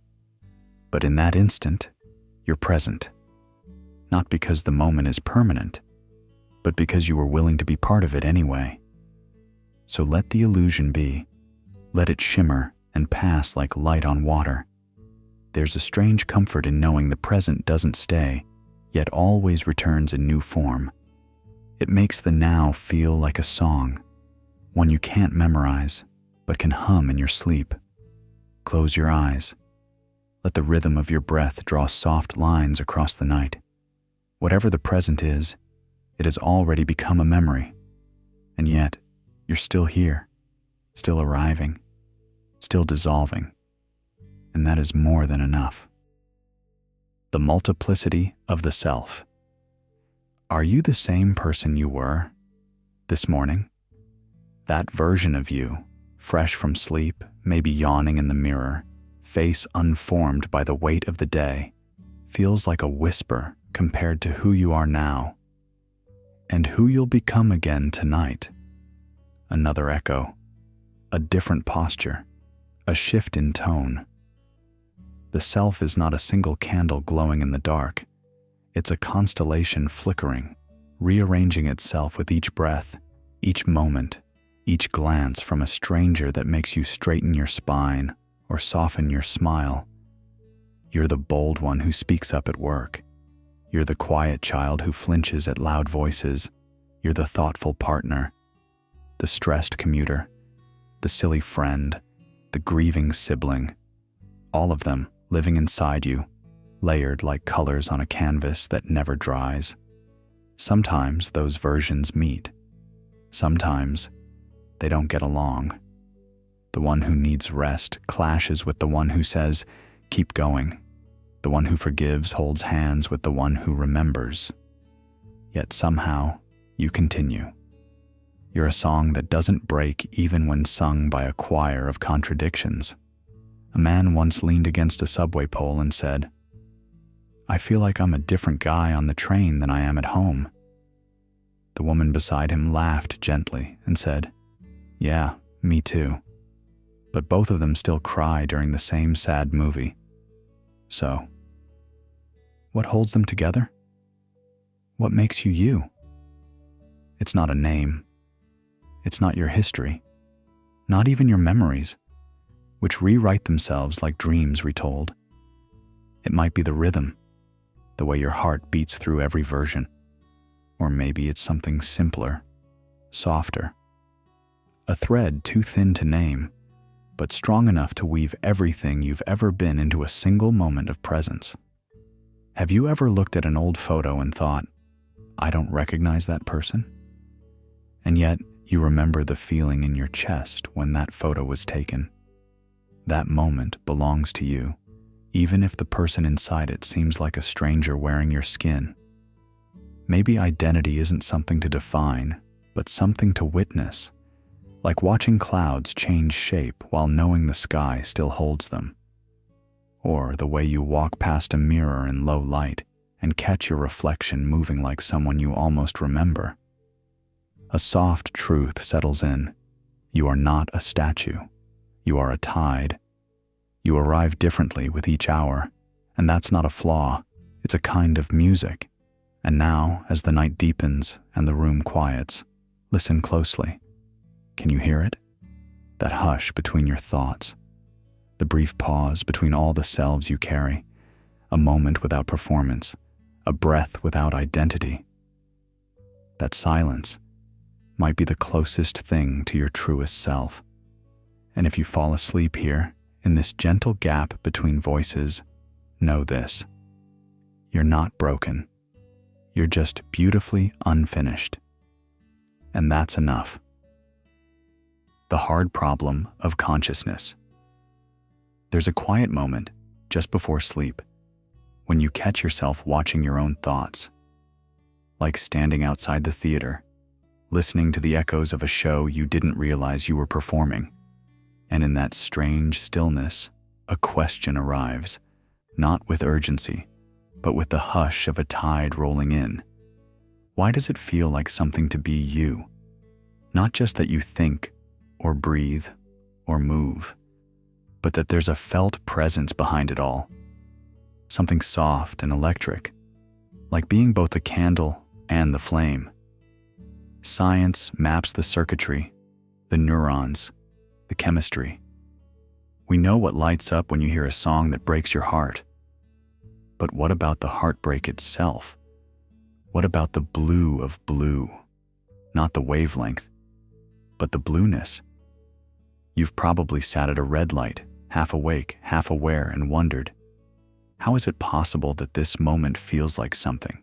but in that instant, you're present. Not because the moment is permanent, but because you were willing to be part of it anyway. So let the illusion be. Let it shimmer and pass like light on water. There's a strange comfort in knowing the present doesn't stay, yet always returns in new form. It makes the now feel like a song, one you can't memorize, but can hum in your sleep. Close your eyes. Let the rhythm of your breath draw soft lines across the night. Whatever the present is, it has already become a memory. And yet, you're still here, still arriving, still dissolving. And that is more than enough. The multiplicity of the self. Are you the same person you were this morning? That version of you, fresh from sleep, maybe yawning in the mirror, face unformed by the weight of the day, feels like a whisper compared to who you are now and who you'll become again tonight. Another echo, a different posture, a shift in tone. The self is not a single candle glowing in the dark. It's a constellation flickering, rearranging itself with each breath, each moment, each glance from a stranger that makes you straighten your spine or soften your smile. You're the bold one who speaks up at work. You're the quiet child who flinches at loud voices. You're the thoughtful partner, the stressed commuter, the silly friend, the grieving sibling. All of them living inside you, layered like colors on a canvas that never dries. Sometimes those versions meet. Sometimes they don't get along. The one who needs rest clashes with the one who says, keep going. The one who forgives holds hands with the one who remembers. Yet somehow, you continue. You're a song that doesn't break even when sung by a choir of contradictions. A man once leaned against a subway pole and said, I feel like I'm a different guy on the train than I am at home. The woman beside him laughed gently and said, yeah, me too. But both of them still cry during the same sad movie. So, what holds them together? What makes you you? It's not a name. It's not your history. Not even your memories, which rewrite themselves like dreams retold. It might be the rhythm, the way your heart beats through every version. Or maybe it's something simpler, softer. A thread too thin to name, but strong enough to weave everything you've ever been into a single moment of presence. Have you ever looked at an old photo and thought, I don't recognize that person? And yet, you remember the feeling in your chest when that photo was taken. That moment belongs to you, even if the person inside it seems like a stranger wearing your skin. Maybe identity isn't something to define, but something to witness, like watching clouds change shape while knowing the sky still holds them. Or the way you walk past a mirror in low light and catch your reflection moving like someone you almost remember. A soft truth settles in. You are not a statue. You are a tide. You arrive differently with each hour, and that's not a flaw. It's a kind of music. And now, as the night deepens and the room quiets, listen closely. Can you hear it? that hush between your thoughts, the brief pause between all the selves you carry, a moment without performance, a breath without identity. That silence might be the closest thing to your truest self. And if you fall asleep here, in this gentle gap between voices, know this: you're not broken. You're just beautifully unfinished. And that's enough. The hard problem of consciousness. There's a quiet moment just before sleep when you catch yourself watching your own thoughts, like standing outside the theater, listening to the echoes of a show you didn't realize you were performing. And in that strange stillness, a question arrives, not with urgency, but with the hush of a tide rolling in. Why does it feel like something to be you? Not just that you think, or breathe, or move, but that there's a felt presence behind it all. Something soft and electric, like being both the candle and the flame. Science maps the circuitry, the neurons, the chemistry. We know what lights up when you hear a song that breaks your heart. But what about the heartbreak itself? What about the blue of blue? Not the wavelength, but the blueness. You've probably sat at a red light, half awake, half aware, and wondered, how is it possible that this moment feels like something?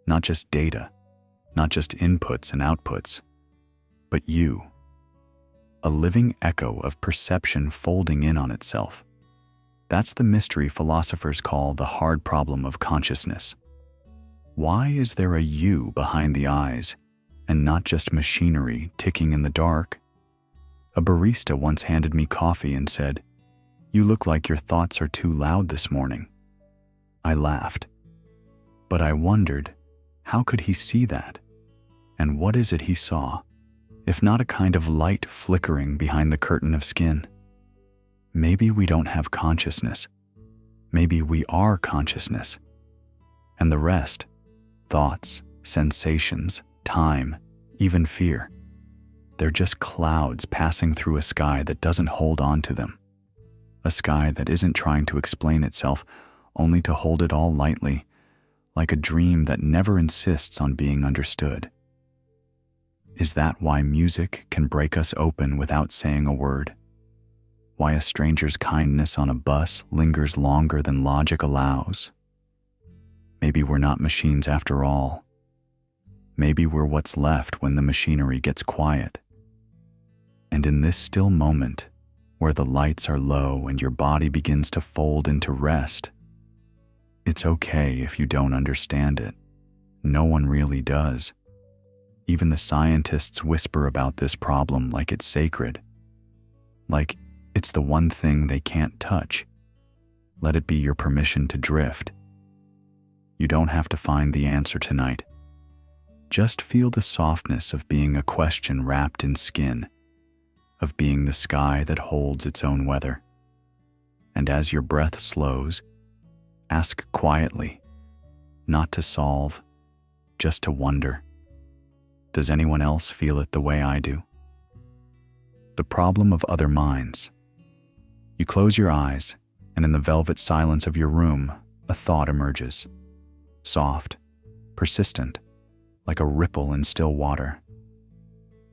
Not just data, not just inputs and outputs, but you. A living echo of perception folding in on itself. That's the mystery philosophers call the hard problem of consciousness. Why is there a you behind the eyes, and not just machinery ticking in the dark? A barista once handed me coffee and said, "You look like your thoughts are too loud this morning." I laughed. But I wondered, how could he see that? And what is it he saw, if not a kind of light flickering behind the curtain of skin? Maybe we don't have consciousness. Maybe we are consciousness. And the rest, thoughts, sensations, time, even fear, they're just clouds passing through a sky that doesn't hold on to them. A sky that isn't trying to explain itself, only to hold it all lightly, like a dream that never insists on being understood. Is that why music can break us open without saying a word? Why a stranger's kindness on a bus lingers longer than logic allows? Maybe we're not machines after all. Maybe we're what's left when the machinery gets quiet. And in this still moment, where the lights are low and your body begins to fold into rest, it's okay if you don't understand it. No one really does. Even the scientists whisper about this problem like it's sacred. Like it's the one thing they can't touch. Let it be your permission to drift. You don't have to find the answer tonight. Just feel the softness of being a question wrapped in skin, of being the sky that holds its own weather. And as your breath slows, ask quietly, not to solve, just to wonder. Does anyone else feel it the way I do? The problem of other minds. You close your eyes, and in the velvet silence of your room, a thought emerges. Soft, persistent, like a ripple in still water.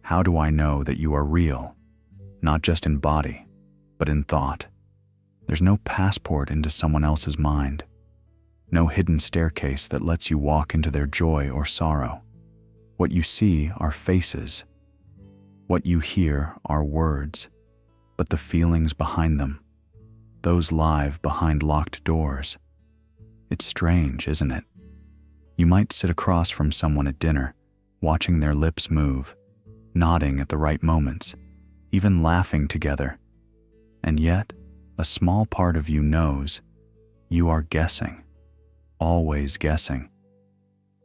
How do I know that you are real, not just in body, but in thought? There's no passport into someone else's mind, no hidden staircase that lets you walk into their joy or sorrow. What you see are faces. What you hear are words, but the feelings behind them, those live behind locked doors. It's strange, isn't it? You might sit across from someone at dinner, watching their lips move, nodding at the right moments, even laughing together. And yet, a small part of you knows you are guessing, always guessing.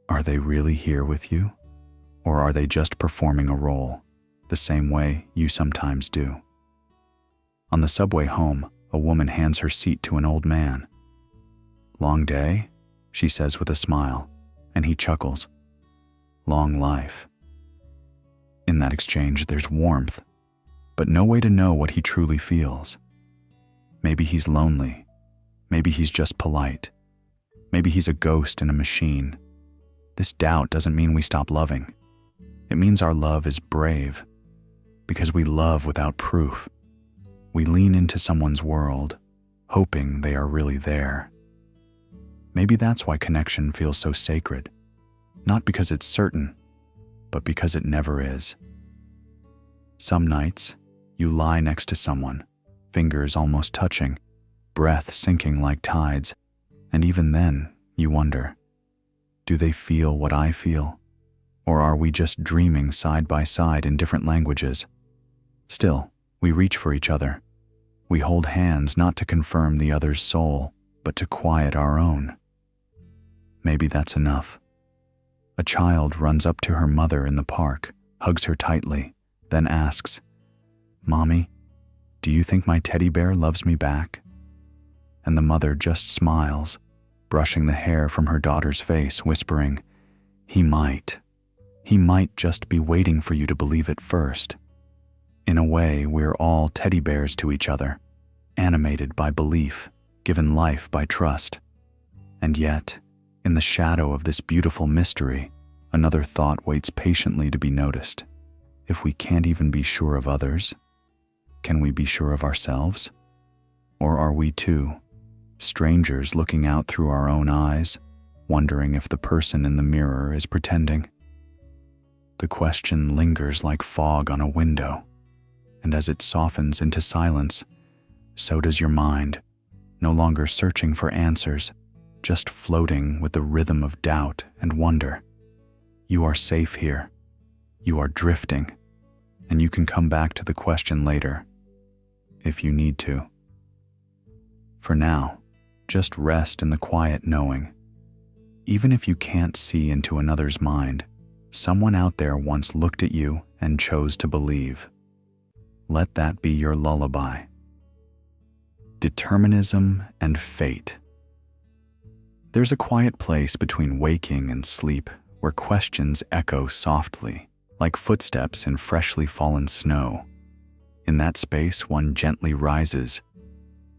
Are they really here with you? Or are they just performing a role, the same way you sometimes do? On the subway home, a woman hands her seat to an old man. "Long day?" she says with a smile, and he chuckles. "Long life." In that exchange, there's warmth, but no way to know what he truly feels. Maybe he's lonely. Maybe he's just polite. Maybe he's a ghost in a machine. This doubt doesn't mean we stop loving. It means our love is brave, because we love without proof. We lean into someone's world, hoping they are really there. Maybe that's why connection feels so sacred, not because it's certain, but because it never is. Some nights, you lie next to someone, fingers almost touching, breath sinking like tides, and even then, you wonder, do they feel what I feel? Or are we just dreaming side by side in different languages? Still, we reach for each other. We hold hands not to confirm the other's soul, but to quiet our own. Maybe that's enough. A child runs up to her mother in the park, hugs her tightly, then asks, "Mommy, do you think my teddy bear loves me back?" And the mother just smiles, brushing the hair from her daughter's face, whispering, He might just be waiting for you to believe it first." In a way, we're all teddy bears to each other, animated by belief, given life by trust. And yet, in the shadow of this beautiful mystery, another thought waits patiently to be noticed. If we can't even be sure of others, can we be sure of ourselves? Or are we too, strangers looking out through our own eyes, wondering if the person in the mirror is pretending? The question lingers like fog on a window, and as it softens into silence, so does your mind, no longer searching for answers, just floating with the rhythm of doubt and wonder. You are safe here. You are drifting, and you can come back to the question later, if you need to. For now, just rest in the quiet knowing. Even if you can't see into another's mind, someone out there once looked at you and chose to believe. Let that be your lullaby. Determinism and fate. There's a quiet place between waking and sleep where questions echo softly, like footsteps in freshly fallen snow. In that space, one gently rises.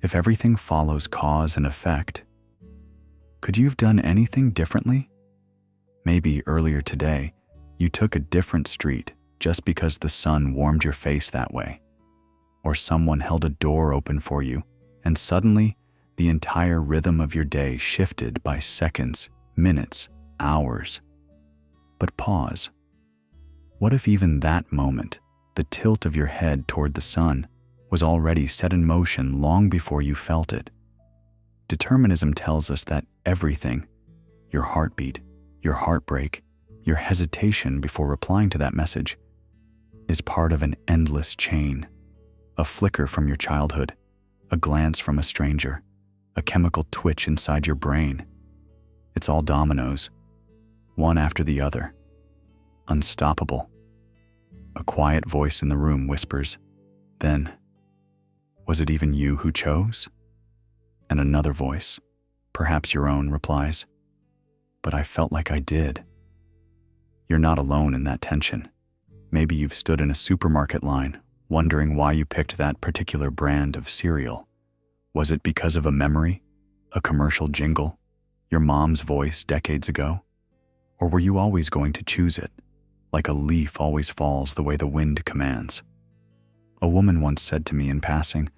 If everything follows cause and effect, could you have done anything differently? Maybe earlier today, you took a different street just because the sun warmed your face that way. Or someone held a door open for you, and suddenly, the entire rhythm of your day shifted by seconds, minutes, hours. But pause. What if even that moment, the tilt of your head toward the sun, was already set in motion long before you felt it? Determinism tells us that everything, your heartbeat, your heartbreak, your hesitation before replying to that message, is part of an endless chain. A flicker from your childhood, a glance from a stranger, a chemical twitch inside your brain. It's all dominoes, one after the other. Unstoppable. A quiet voice in the room whispers, "Then, was it even you who chose?" And another voice, perhaps your own, replies, "But I felt like I did." You're not alone in that tension. Maybe you've stood in a supermarket line, wondering why you picked that particular brand of cereal. Was it because of a memory, a commercial jingle, your mom's voice decades ago? Or were you always going to choose it, like a leaf always falls the way the wind commands? A woman once said to me in passing,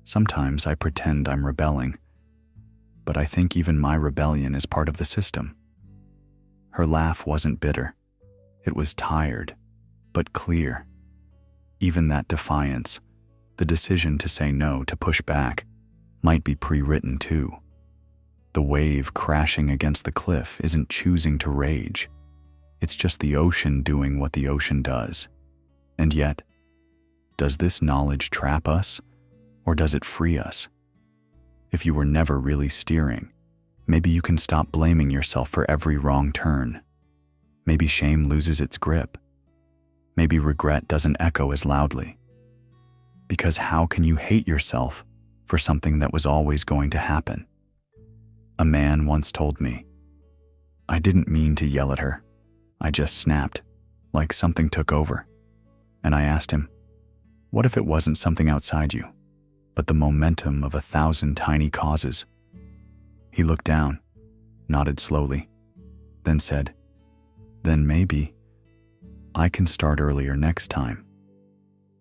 "Sometimes I pretend I'm rebelling, but I think even my rebellion is part of the system." Her laugh wasn't bitter. It was tired, but clear. Even that defiance, the decision to say no, to push back, might be pre-written too. The wave crashing against the cliff isn't choosing to rage. It's just the ocean doing what the ocean does. And yet, does this knowledge trap us, or does it free us? If you were never really steering, maybe you can stop blaming yourself for every wrong turn. Maybe shame loses its grip. Maybe regret doesn't echo as loudly. Because how can you hate yourself for something that was always going to happen? A man once told me, "I didn't mean to yell at her. I just snapped, like something took over." And I asked him, What if it wasn't something outside you, but the momentum of 1,000 tiny causes? He looked down, nodded slowly, then said, "Then maybe I can start earlier next time."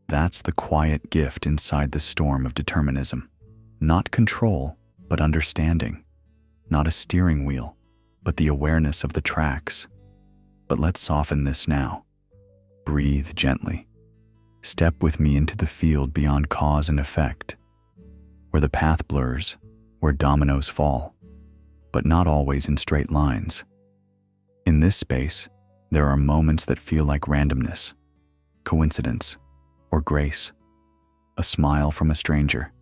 That's the quiet gift inside the storm of determinism. Not control, but understanding. Not a steering wheel, but the awareness of the tracks. But let's soften this now. Breathe gently. Step with me into the field beyond cause and effect, where the path blurs, where dominoes fall, but not always in straight lines. In this space, there are moments that feel like randomness, coincidence, or grace. A smile from a stranger,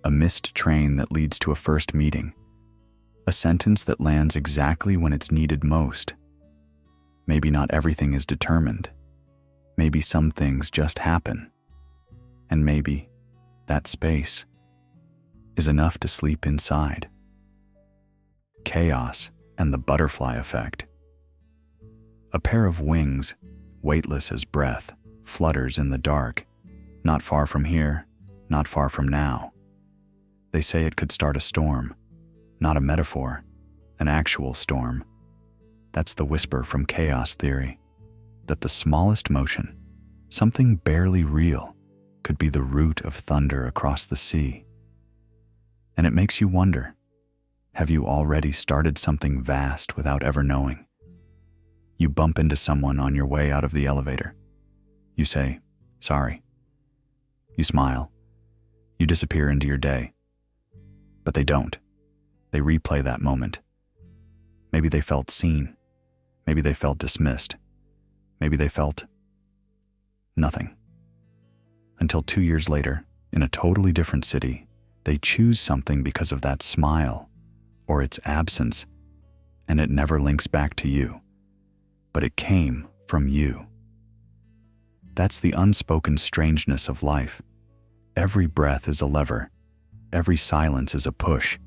a missed train that leads to a first meeting, a sentence that lands exactly when it's needed most. Maybe not everything is determined. Maybe some things just happen. And maybe that space is enough to sleep inside. Chaos and the butterfly effect. A pair of wings, weightless as breath, flutters in the dark, not far from here, not far from now. They say it could start a storm, not a metaphor, an actual storm. That's the whisper from chaos theory, that the smallest motion, something barely real, could be the root of thunder across the sea. And it makes you wonder, have you already started something vast without ever knowing? You bump into someone on your way out of the elevator. You say, "Sorry." You smile. You disappear into your day. But they don't. They replay that moment. Maybe they felt seen. Maybe they felt dismissed. Maybe they felt nothing. Until 2 years later, in a totally different city, they choose something because of that smile or its absence, and it never links back to you. But it came from you. That's the unspoken strangeness of life. Every breath is a lever. Every silence is a push.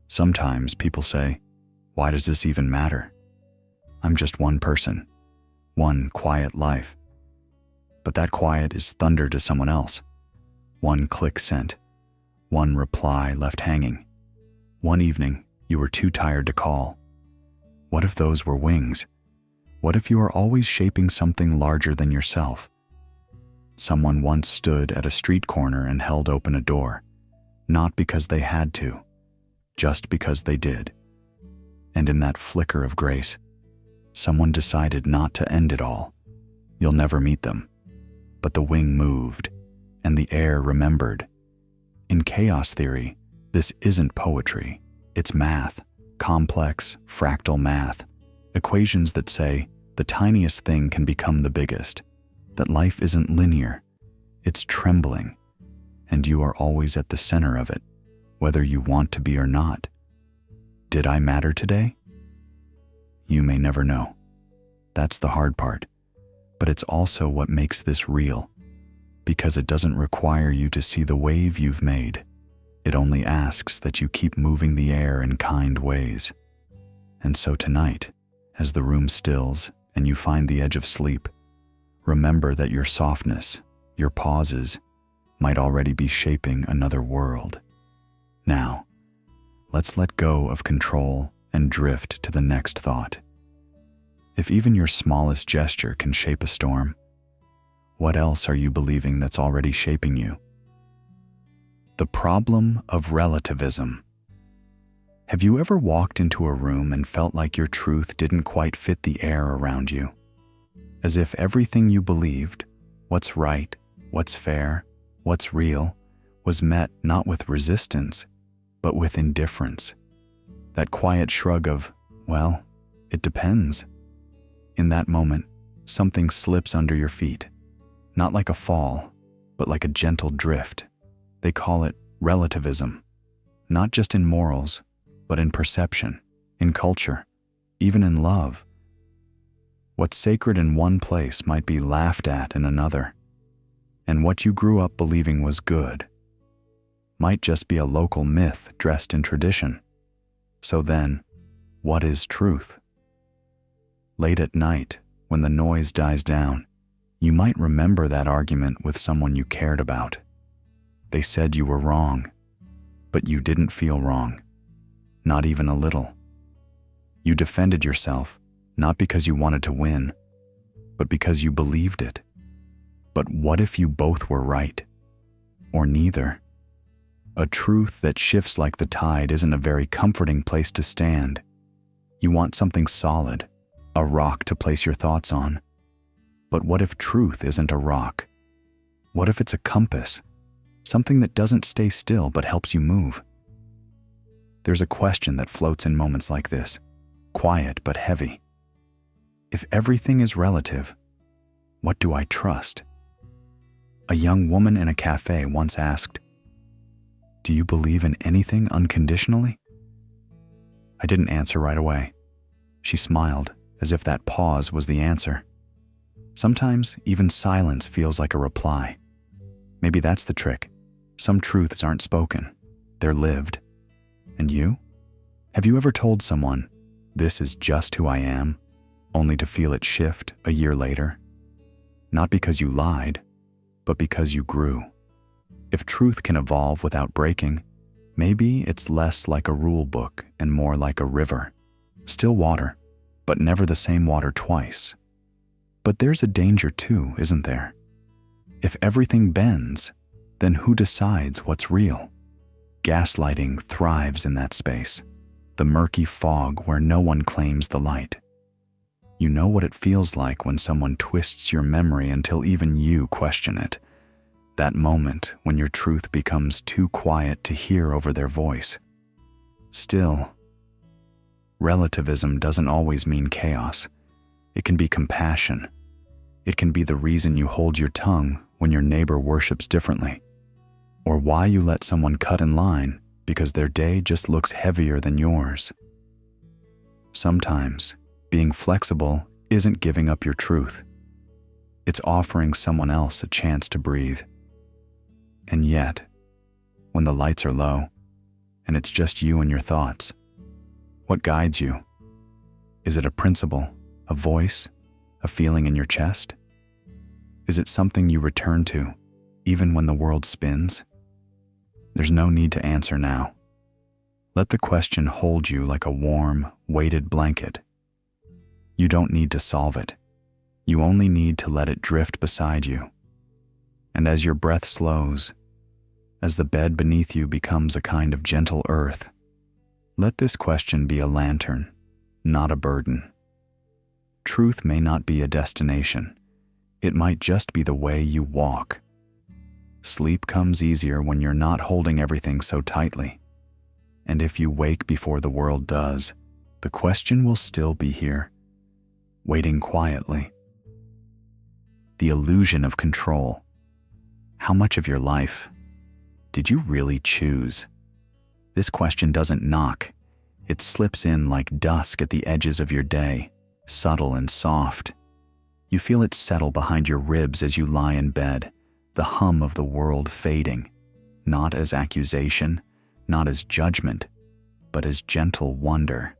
Sometimes people say, "Why does this even matter? I'm just one person, one quiet life." But that quiet is thunder to someone else. One click sent, one reply left hanging. One evening, you were too tired to call. What if those were wings? What if you are always shaping something larger than yourself? Someone once stood at a street corner and held open a door, not because they had to, just because they did. And in that flicker of grace, someone decided not to end it all. You'll never meet them. But the wing moved, and the air remembered. In chaos theory, this isn't poetry. It's math, complex, fractal math. Equations that say the tiniest thing can become the biggest, that life isn't linear, it's trembling, and you are always at the center of it, whether you want to be or not. Did I matter today? You may never know. That's the hard part, but it's also what makes this real, because it doesn't require you to see the wave you've made. It only asks that you keep moving the air in kind ways. And so tonight, as the room stills and you find the edge of sleep, remember that your softness, your pauses, might already be shaping another world. Now, let's let go of control and drift to the next thought. If even your smallest gesture can shape a storm, what else are you believing that's already shaping you? The problem of relativism. Have you ever walked into a room and felt like your truth didn't quite fit the air around you? As if everything you believed, what's right, what's fair, what's real, was met not with resistance, but with indifference. That quiet shrug of, well, it depends. In that moment, something slips under your feet, not like a fall, but like a gentle drift. They call it relativism, not just in morals, but in perception, in culture, even in love. What's sacred in one place might be laughed at in another, and what you grew up believing was good might just be a local myth dressed in tradition. So then, what is truth? Late at night, when the noise dies down, You might remember that argument with someone you cared about. They said you were wrong, but you didn't feel wrong, not even a little. You defended yourself, not because you wanted to win, but because you believed it. But what if you both were right? Or neither? A truth that shifts like the tide isn't a very comforting place to stand. You want something solid, a rock to place your thoughts on. But what if truth isn't a rock? What if it's a compass? Something that doesn't stay still but helps you move? There's a question that floats in moments like this, quiet but heavy. If everything is relative, what do I trust? A young woman in a cafe once asked, "Do you believe in anything unconditionally?" I didn't answer right away. She smiled, as if that pause was the answer. Sometimes even silence feels like a reply. Maybe that's the trick. Some truths aren't spoken, they're lived. And you? Have you ever told someone, "This is just who I am," only to feel it shift a year later? Not because you lied, but because you grew. If truth can evolve without breaking, maybe it's less like a rule book and more like a river. Still water, but never the same water twice. But there's a danger too, isn't there? If everything bends, then who decides what's real? Gaslighting thrives in that space, the murky fog where no one claims the light. You know what it feels like when someone twists your memory until even you question it. That moment when your truth becomes too quiet to hear over their voice. Still, relativism doesn't always mean chaos. It can be compassion. It can be the reason you hold your tongue when your neighbor worships differently, or why you let someone cut in line because their day just looks heavier than yours. Sometimes, being flexible isn't giving up your truth. It's offering someone else a chance to breathe. And yet, when the lights are low, and it's just you and your thoughts, what guides you? Is it a principle, a voice, a feeling in your chest? Is it something you return to, even when the world spins? There's no need to answer now. Let the question hold you like a warm, weighted blanket. You don't need to solve it. You only need to let it drift beside you. And as your breath slows, as the bed beneath you becomes a kind of gentle earth, let this question be a lantern, not a burden. Truth may not be a destination. It might just be the way you walk. Sleep comes easier when you're not holding everything so tightly. And if you wake before the world does, the question will still be here, waiting quietly. The illusion of control. How much of your life did you really choose? This question doesn't knock. It slips in like dusk at the edges of your day, subtle and soft. You feel it settle behind your ribs as you lie in bed, the hum of the world fading, not as accusation, not as judgment, but as gentle wonder.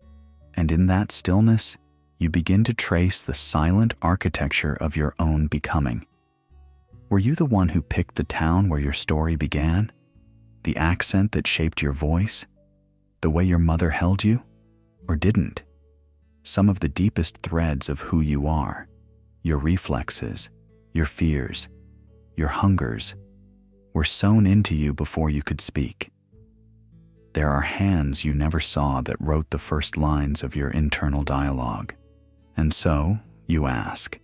And in that stillness, you begin to trace the silent architecture of your own becoming. Were you the one who picked the town where your story began? The accent that shaped your voice? The way your mother held you? Or didn't? Some of the deepest threads of who you are, your reflexes, your fears, your hungers, were sewn into you before you could speak. There are hands you never saw that wrote the first lines of your internal dialogue. And so, you ask,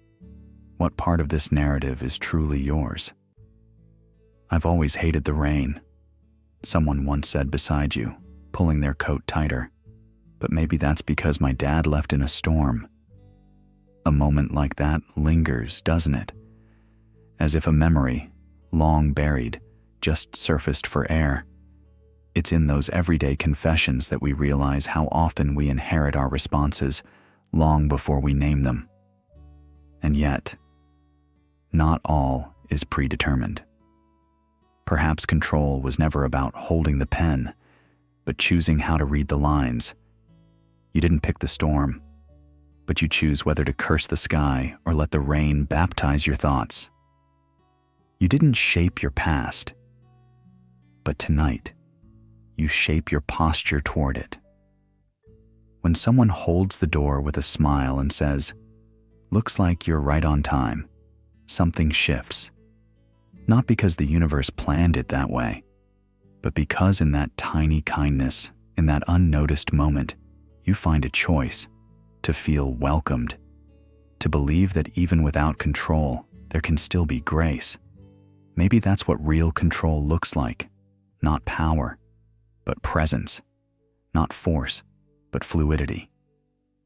what part of this narrative is truly yours? I've always hated the rain, someone once said beside you, pulling their coat tighter. But maybe that's because my dad left in a storm. A moment like that lingers, doesn't it? As if a memory, long buried, just surfaced for air. It's in those everyday confessions that we realize how often we inherit our responses long before we name them. And yet, not all is predetermined. Perhaps control was never about holding the pen, but choosing how to read the lines. You didn't pick the storm. but you choose whether to curse the sky or let the rain baptize your thoughts. You didn't shape your past, but tonight, you shape your posture toward it. When someone holds the door with a smile and says, "Looks like you're right on time," something shifts. Not because the universe planned it that way, but because in that tiny kindness, in that unnoticed moment, you find a choice to feel welcomed, to believe that even without control, there can still be grace. Maybe that's what real control looks like. Not power, but presence. Not force, but fluidity.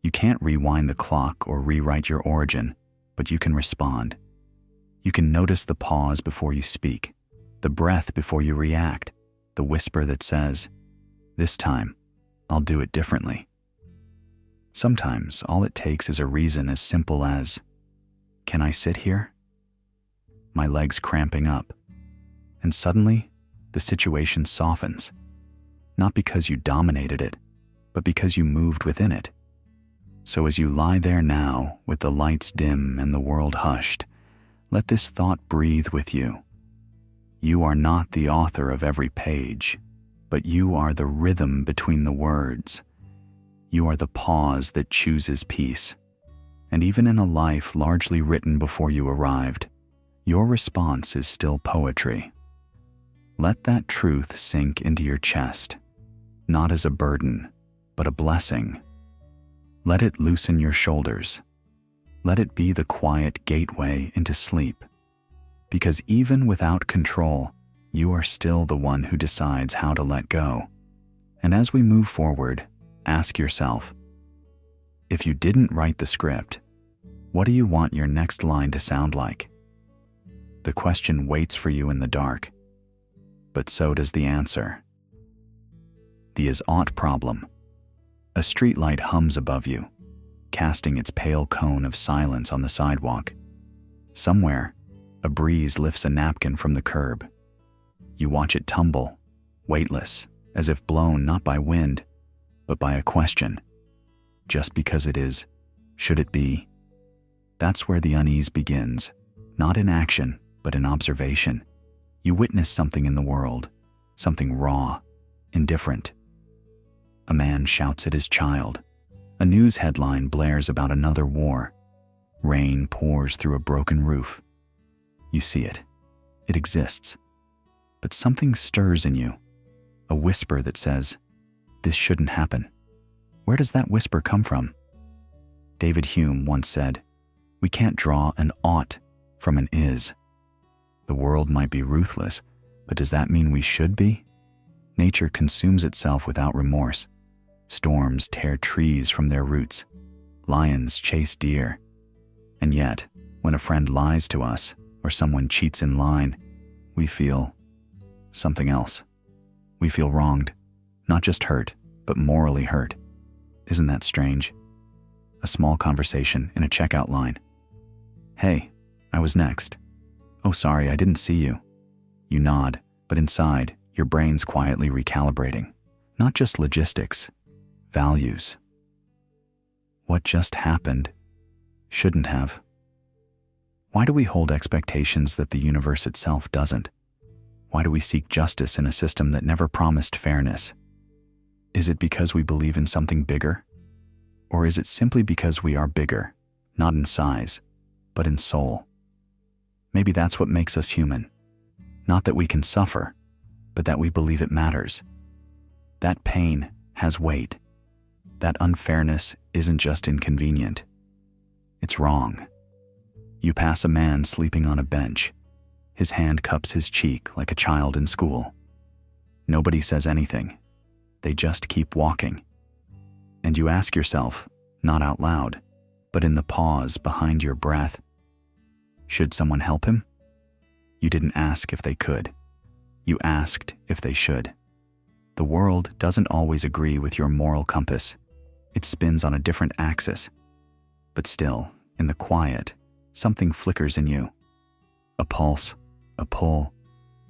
You can't rewind the clock or rewrite your origin, but you can respond. You can notice the pause before you speak, the breath before you react, the whisper that says, "This time, I'll do it differently." Sometimes all it takes is a reason as simple as, "Can I sit here?" My legs cramping up. And suddenly, the situation softens. Not because you dominated it, but because you moved within it. So as you lie there now, with the lights dim and the world hushed, let this thought breathe with you. You are not the author of every page, but you are the rhythm between the words. You are the pause that chooses peace. And even in a life largely written before you arrived, your response is still poetry. Let that truth sink into your chest, not as a burden, but a blessing. Let it loosen your shoulders. Let it be the quiet gateway into sleep. Because even without control, you are still the one who decides how to let go. And as we move forward, ask yourself, if you didn't write the script, what do you want your next line to sound like? The question waits for you in the dark, but so does the answer. The is-ought problem. A streetlight hums above you, casting its pale cone of silence on the sidewalk. Somewhere, a breeze lifts a napkin from the curb. You watch it tumble, weightless, as if blown not by wind, but by a question. Just because it is, should it be? That's where the unease begins, not in action, but in observation. You witness something in the world, something raw, indifferent. A man shouts at his child. A news headline blares about another war. Rain pours through a broken roof. You see it. It exists. But something stirs in you. A whisper that says, "This shouldn't happen." Where does that whisper come from? David Hume once said, "We can't draw an ought from an is." The world might be ruthless, but does that mean we should be? Nature consumes itself without remorse. Storms tear trees from their roots. Lions chase deer. And yet, when a friend lies to us or someone cheats in line, we feel something else. We feel wronged, not just hurt, but morally hurt. Isn't that strange? A small conversation in a checkout line. "Hey, I was next." "Oh, sorry, I didn't see you." You nod, but inside, your brain's quietly recalibrating. Not just logistics, values. What just happened shouldn't have. Why do we hold expectations that the universe itself doesn't? Why do we seek justice in a system that never promised fairness? Is it because we believe in something bigger? Or is it simply because we are bigger, not in size, but in soul? Maybe that's what makes us human. Not that we can suffer, but that we believe it matters. That pain has weight. That unfairness isn't just inconvenient. It's wrong. You pass a man sleeping on a bench. His hand cups his cheek like a child in school. Nobody says anything. They just keep walking. And you ask yourself, not out loud, but in the pause behind your breath, should someone help him? You didn't ask if they could. You asked if they should. The world doesn't always agree with your moral compass. It spins on a different axis. But still, in the quiet, something flickers in you. A pulse, a pull,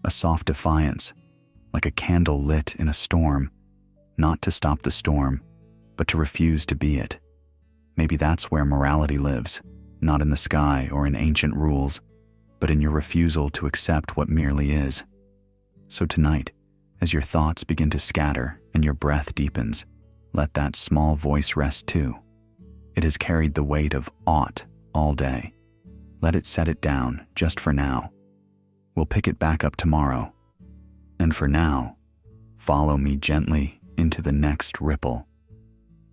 a soft defiance, like a candle lit in a storm, not to stop the storm, but to refuse to be it. Maybe that's where morality lives, not in the sky or in ancient rules, but in your refusal to accept what merely is. So tonight, as your thoughts begin to scatter and your breath deepens, let that small voice rest too. It has carried the weight of ought all day. Let it set it down just for now. We'll pick it back up tomorrow. And for now, follow me gently into the next ripple,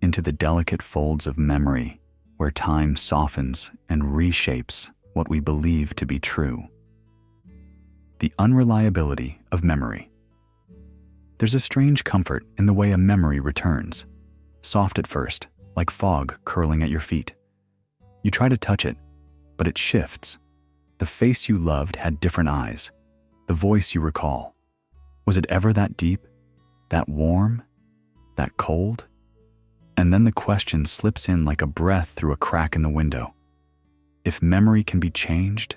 into the delicate folds of memory where time softens and reshapes what we believe to be true. The unreliability of memory. There's a strange comfort in the way a memory returns, soft at first, like fog curling at your feet. You try to touch it, but it shifts. The face you loved had different eyes. The voice you recall. Was it ever that deep, that warm, that cold? And then the question slips in like a breath through a crack in the window. If memory can be changed,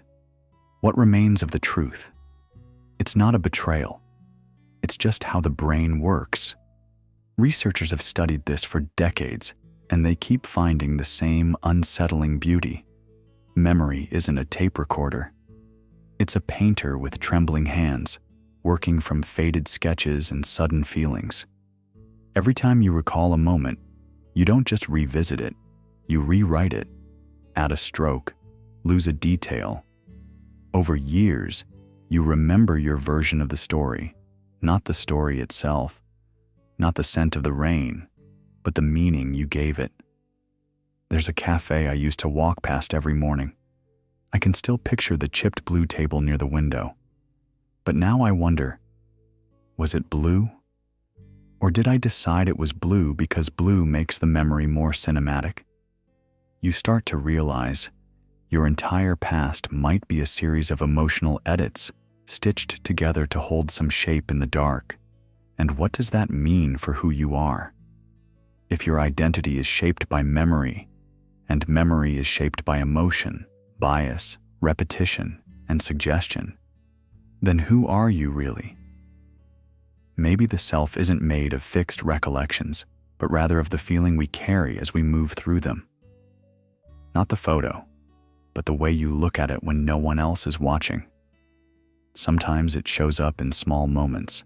what remains of the truth? It's not a betrayal. It's just how the brain works. Researchers have studied this for decades, and they keep finding the same unsettling beauty. Memory isn't a tape recorder. It's a painter with trembling hands, working from faded sketches and sudden feelings. Every time you recall a moment, you don't just revisit it, you rewrite it, add a stroke, lose a detail. Over years, you remember your version of the story, not the story itself, not the scent of the rain, but the meaning you gave it. There's a cafe I used to walk past every morning. I can still picture the chipped blue table near the window. But now I wonder, was it blue? Or did I decide it was blue because blue makes the memory more cinematic? You start to realize your entire past might be a series of emotional edits stitched together to hold some shape in the dark. And what does that mean for who you are? If your identity is shaped by memory, and memory is shaped by emotion, bias, repetition, and suggestion, then who are you really? Maybe the self isn't made of fixed recollections, but rather of the feeling we carry as we move through them. Not the photo, but the way you look at it when no one else is watching. Sometimes it shows up in small moments.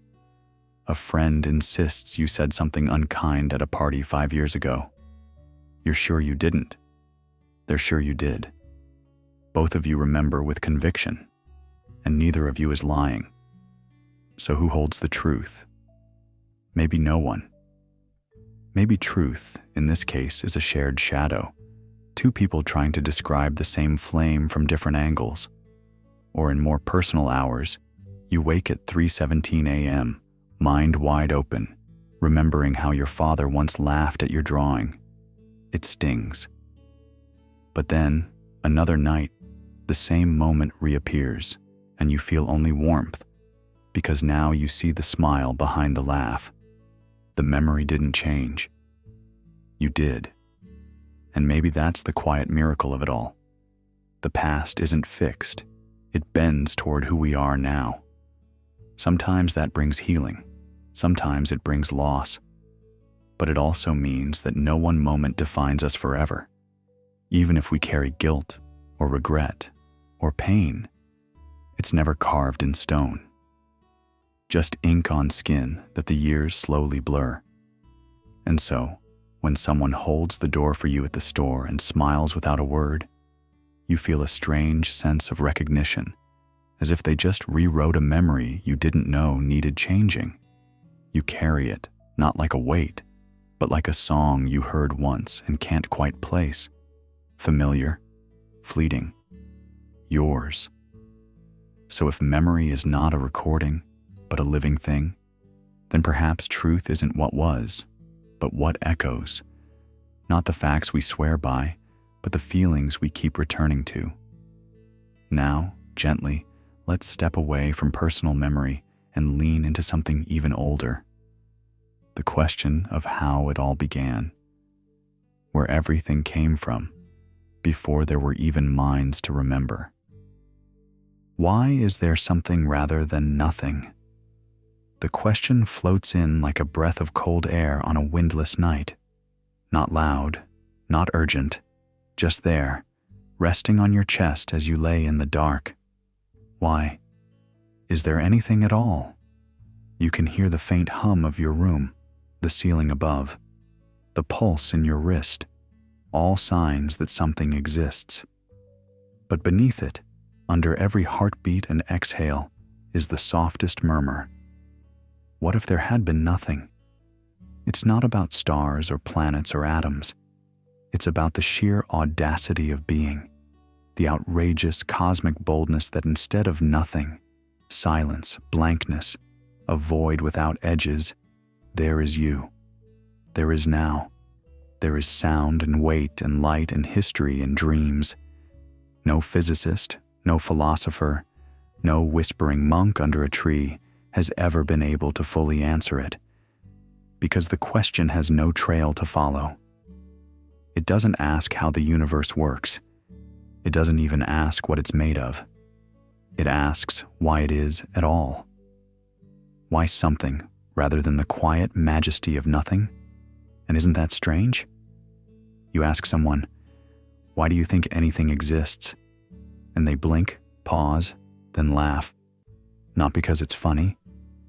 A friend insists you said something unkind at a party 5 years ago. You're sure you didn't. They're sure you did. Both of you remember with conviction, and neither of you is lying. So who holds the truth? Maybe no one. Maybe truth, in this case, is a shared shadow. Two people trying to describe the same flame from different angles. Or in more personal hours, you wake at 3:17 a.m., mind wide open, remembering how your father once laughed at your drawing. It stings. But then, another night, the same moment reappears, and you feel only warmth, because now you see the smile behind the laugh. The memory didn't change. You did. And maybe that's the quiet miracle of it all. The past isn't fixed. It bends toward who we are now. Sometimes that brings healing. Sometimes it brings loss. But it also means that no one moment defines us forever. Even if we carry guilt, or regret, or pain, it's never carved in stone. Just ink on skin that the years slowly blur. And so, when someone holds the door for you at the store and smiles without a word, you feel a strange sense of recognition, as if they just rewrote a memory you didn't know needed changing. You carry it, not like a weight, but like a song you heard once and can't quite place. Familiar, fleeting, yours. So if memory is not a recording, but a living thing, then perhaps truth isn't what was, but what echoes. Not the facts we swear by, but the feelings we keep returning to. Now, gently, let's step away from personal memory and lean into something even older. The question of how it all began, where everything came from, before there were even minds to remember. Why is there something rather than nothing? The question floats in like a breath of cold air on a windless night. Not loud, Not urgent, just there, resting on your chest as you lay in the dark. Why? Is there anything at all? You can hear the faint hum of your room, the ceiling above, the pulse in your wrist, all signs that something exists. But beneath it, under every heartbeat and exhale, is the softest murmur. What if there had been nothing? It's not about stars or planets or atoms. It's about the sheer audacity of being, the outrageous cosmic boldness that instead of nothing, silence, blankness, a void without edges, there is you. There is now. There is sound and weight and light and history and dreams. No physicist, no philosopher, no whispering monk under a tree has ever been able to fully answer it, because the question has no trail to follow. It doesn't ask how the universe works. It doesn't even ask what it's made of. It asks why it is at all. Why something rather than the quiet majesty of nothing? And isn't that strange? You ask someone, why do you think anything exists? And they blink, pause, then laugh. Not because it's funny,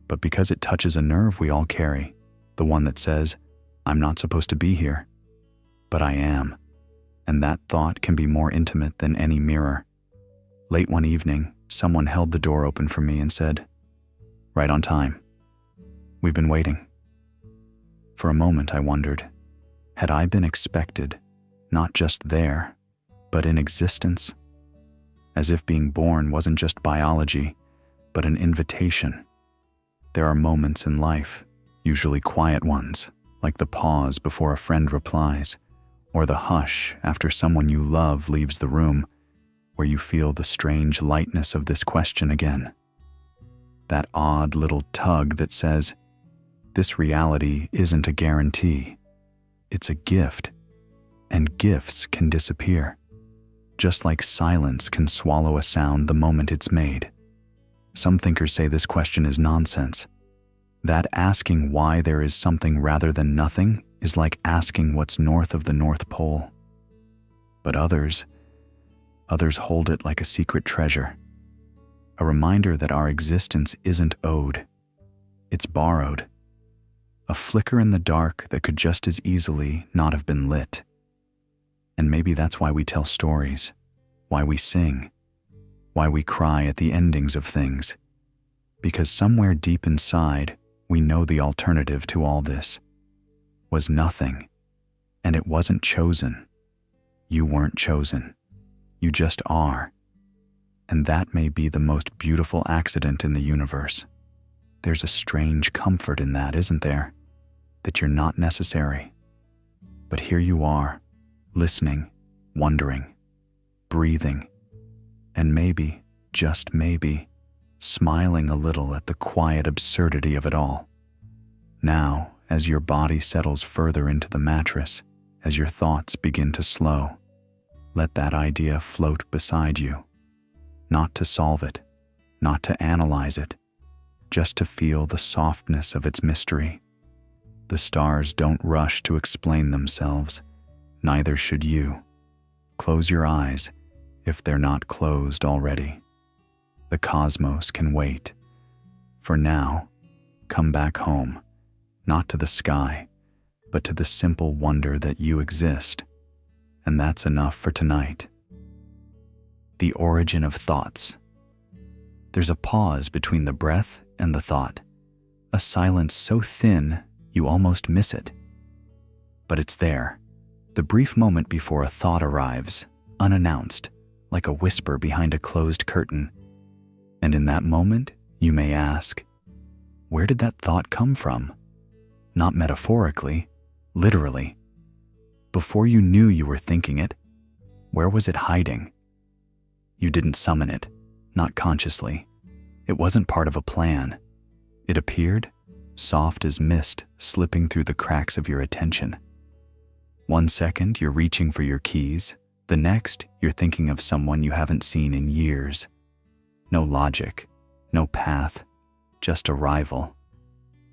but because it touches a nerve we all carry, the one that says, I'm not supposed to be here, but I am. And that thought can be more intimate than any mirror. Late one evening, someone held the door open for me and said, right on time. We've been waiting. For a moment I wondered, had I been expected, not just there, but in existence? As if being born wasn't just biology, but an invitation. There are moments in life, usually quiet ones, like the pause before a friend replies, or the hush after someone you love leaves the room, where you feel the strange lightness of this question again. That odd little tug that says, this reality isn't a guarantee. It's a gift, and gifts can disappear, just like silence can swallow a sound the moment it's made. Some thinkers say this question is nonsense. That asking why there is something rather than nothing is like asking what's north of the North Pole. But others hold it like a secret treasure, a reminder that our existence isn't owed, it's borrowed. A flicker in the dark that could just as easily not have been lit. And maybe that's why we tell stories, why we sing, why we cry at the endings of things. Because somewhere deep inside, we know the alternative to all this was nothing, and it wasn't chosen. You weren't chosen. You just are. And that may be the most beautiful accident in the universe. There's a strange comfort in that, isn't there? That you're not necessary. But here you are, listening, wondering, breathing, and maybe, just maybe, smiling a little at the quiet absurdity of it all. Now, as your body settles further into the mattress, as your thoughts begin to slow, let that idea float beside you. Not to solve it, not to analyze it, just to feel the softness of its mystery. The stars don't rush to explain themselves, neither should you. Close your eyes if they're not closed already. The cosmos can wait. For now, come back home, not to the sky, but to the simple wonder that you exist. And that's enough for tonight. The origin of thoughts. There's a pause between the breath and the thought, a silence so thin you almost miss it. But it's there, the brief moment before a thought arrives, unannounced, like a whisper behind a closed curtain. And in that moment, you may ask, where did that thought come from? Not metaphorically, literally. Before you knew you were thinking it, where was it hiding? You didn't summon it, not consciously. It wasn't part of a plan. It appeared, soft as mist slipping through the cracks of your attention. 1 second, you're reaching for your keys. The next, you're thinking of someone you haven't seen in years. No logic, no path, just arrival.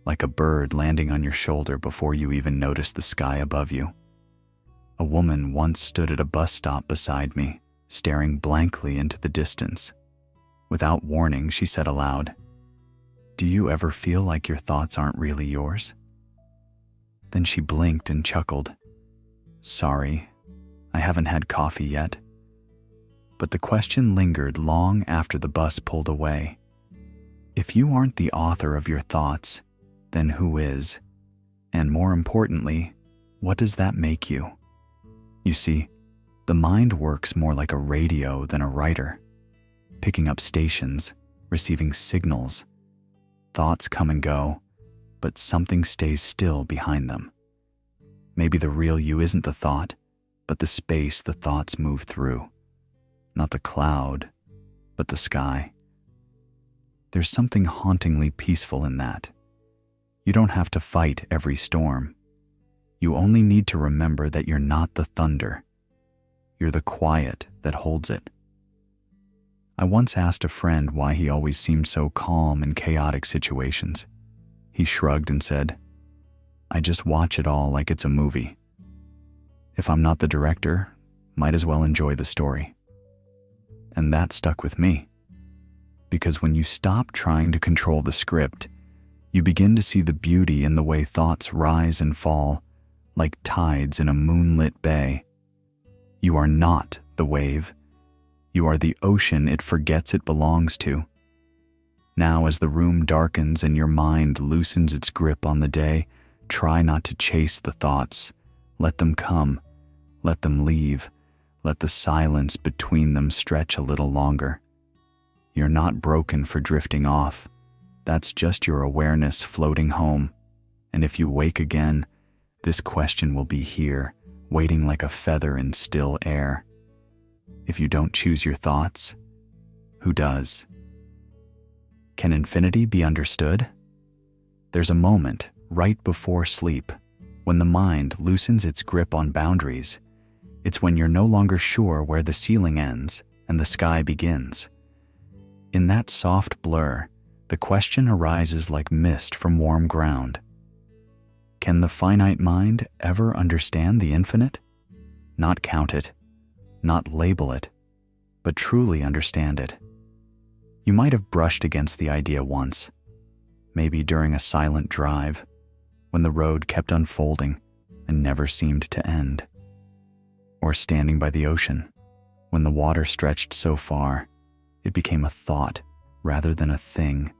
Like a bird landing on your shoulder before you even notice the sky above you. A woman once stood at a bus stop beside me, staring blankly into the distance. Without warning, she said aloud, "Do you ever feel like your thoughts aren't really yours?" Then she blinked and chuckled. "Sorry, I haven't had coffee yet." But the question lingered long after the bus pulled away. If you aren't the author of your thoughts, then who is? And more importantly, what does that make you? You see, the mind works more like a radio than a writer, picking up stations, receiving signals. Thoughts come and go, but something stays still behind them. Maybe the real you isn't the thought, but the space the thoughts move through. Not the cloud, but the sky. There's something hauntingly peaceful in that. You don't have to fight every storm. You only need to remember that you're not the thunder. You're the quiet that holds it. I once asked a friend why he always seemed so calm in chaotic situations. He shrugged and said, "I just watch it all like it's a movie. If I'm not the director, might as well enjoy the story." And that stuck with me. Because when you stop trying to control the script, you begin to see the beauty in the way thoughts rise and fall, like tides in a moonlit bay. You are not the wave. You are the ocean it forgets it belongs to. Now, as the room darkens and your mind loosens its grip on the day, try not to chase the thoughts. Let them come. Let them leave. Let the silence between them stretch a little longer. You're not broken for drifting off. That's just your awareness floating home. And if you wake again, this question will be here, waiting like a feather in still air. If you don't choose your thoughts, who does? Can infinity be understood? There's a moment right before sleep when the mind loosens its grip on boundaries. It's when you're no longer sure where the ceiling ends and the sky begins. In that soft blur, the question arises like mist from warm ground. Can the finite mind ever understand the infinite? Not count it, not label it, but truly understand it. You might have brushed against the idea once, maybe during a silent drive, when the road kept unfolding and never seemed to end. Or standing by the ocean, when the water stretched so far, it became a thought rather than a thing.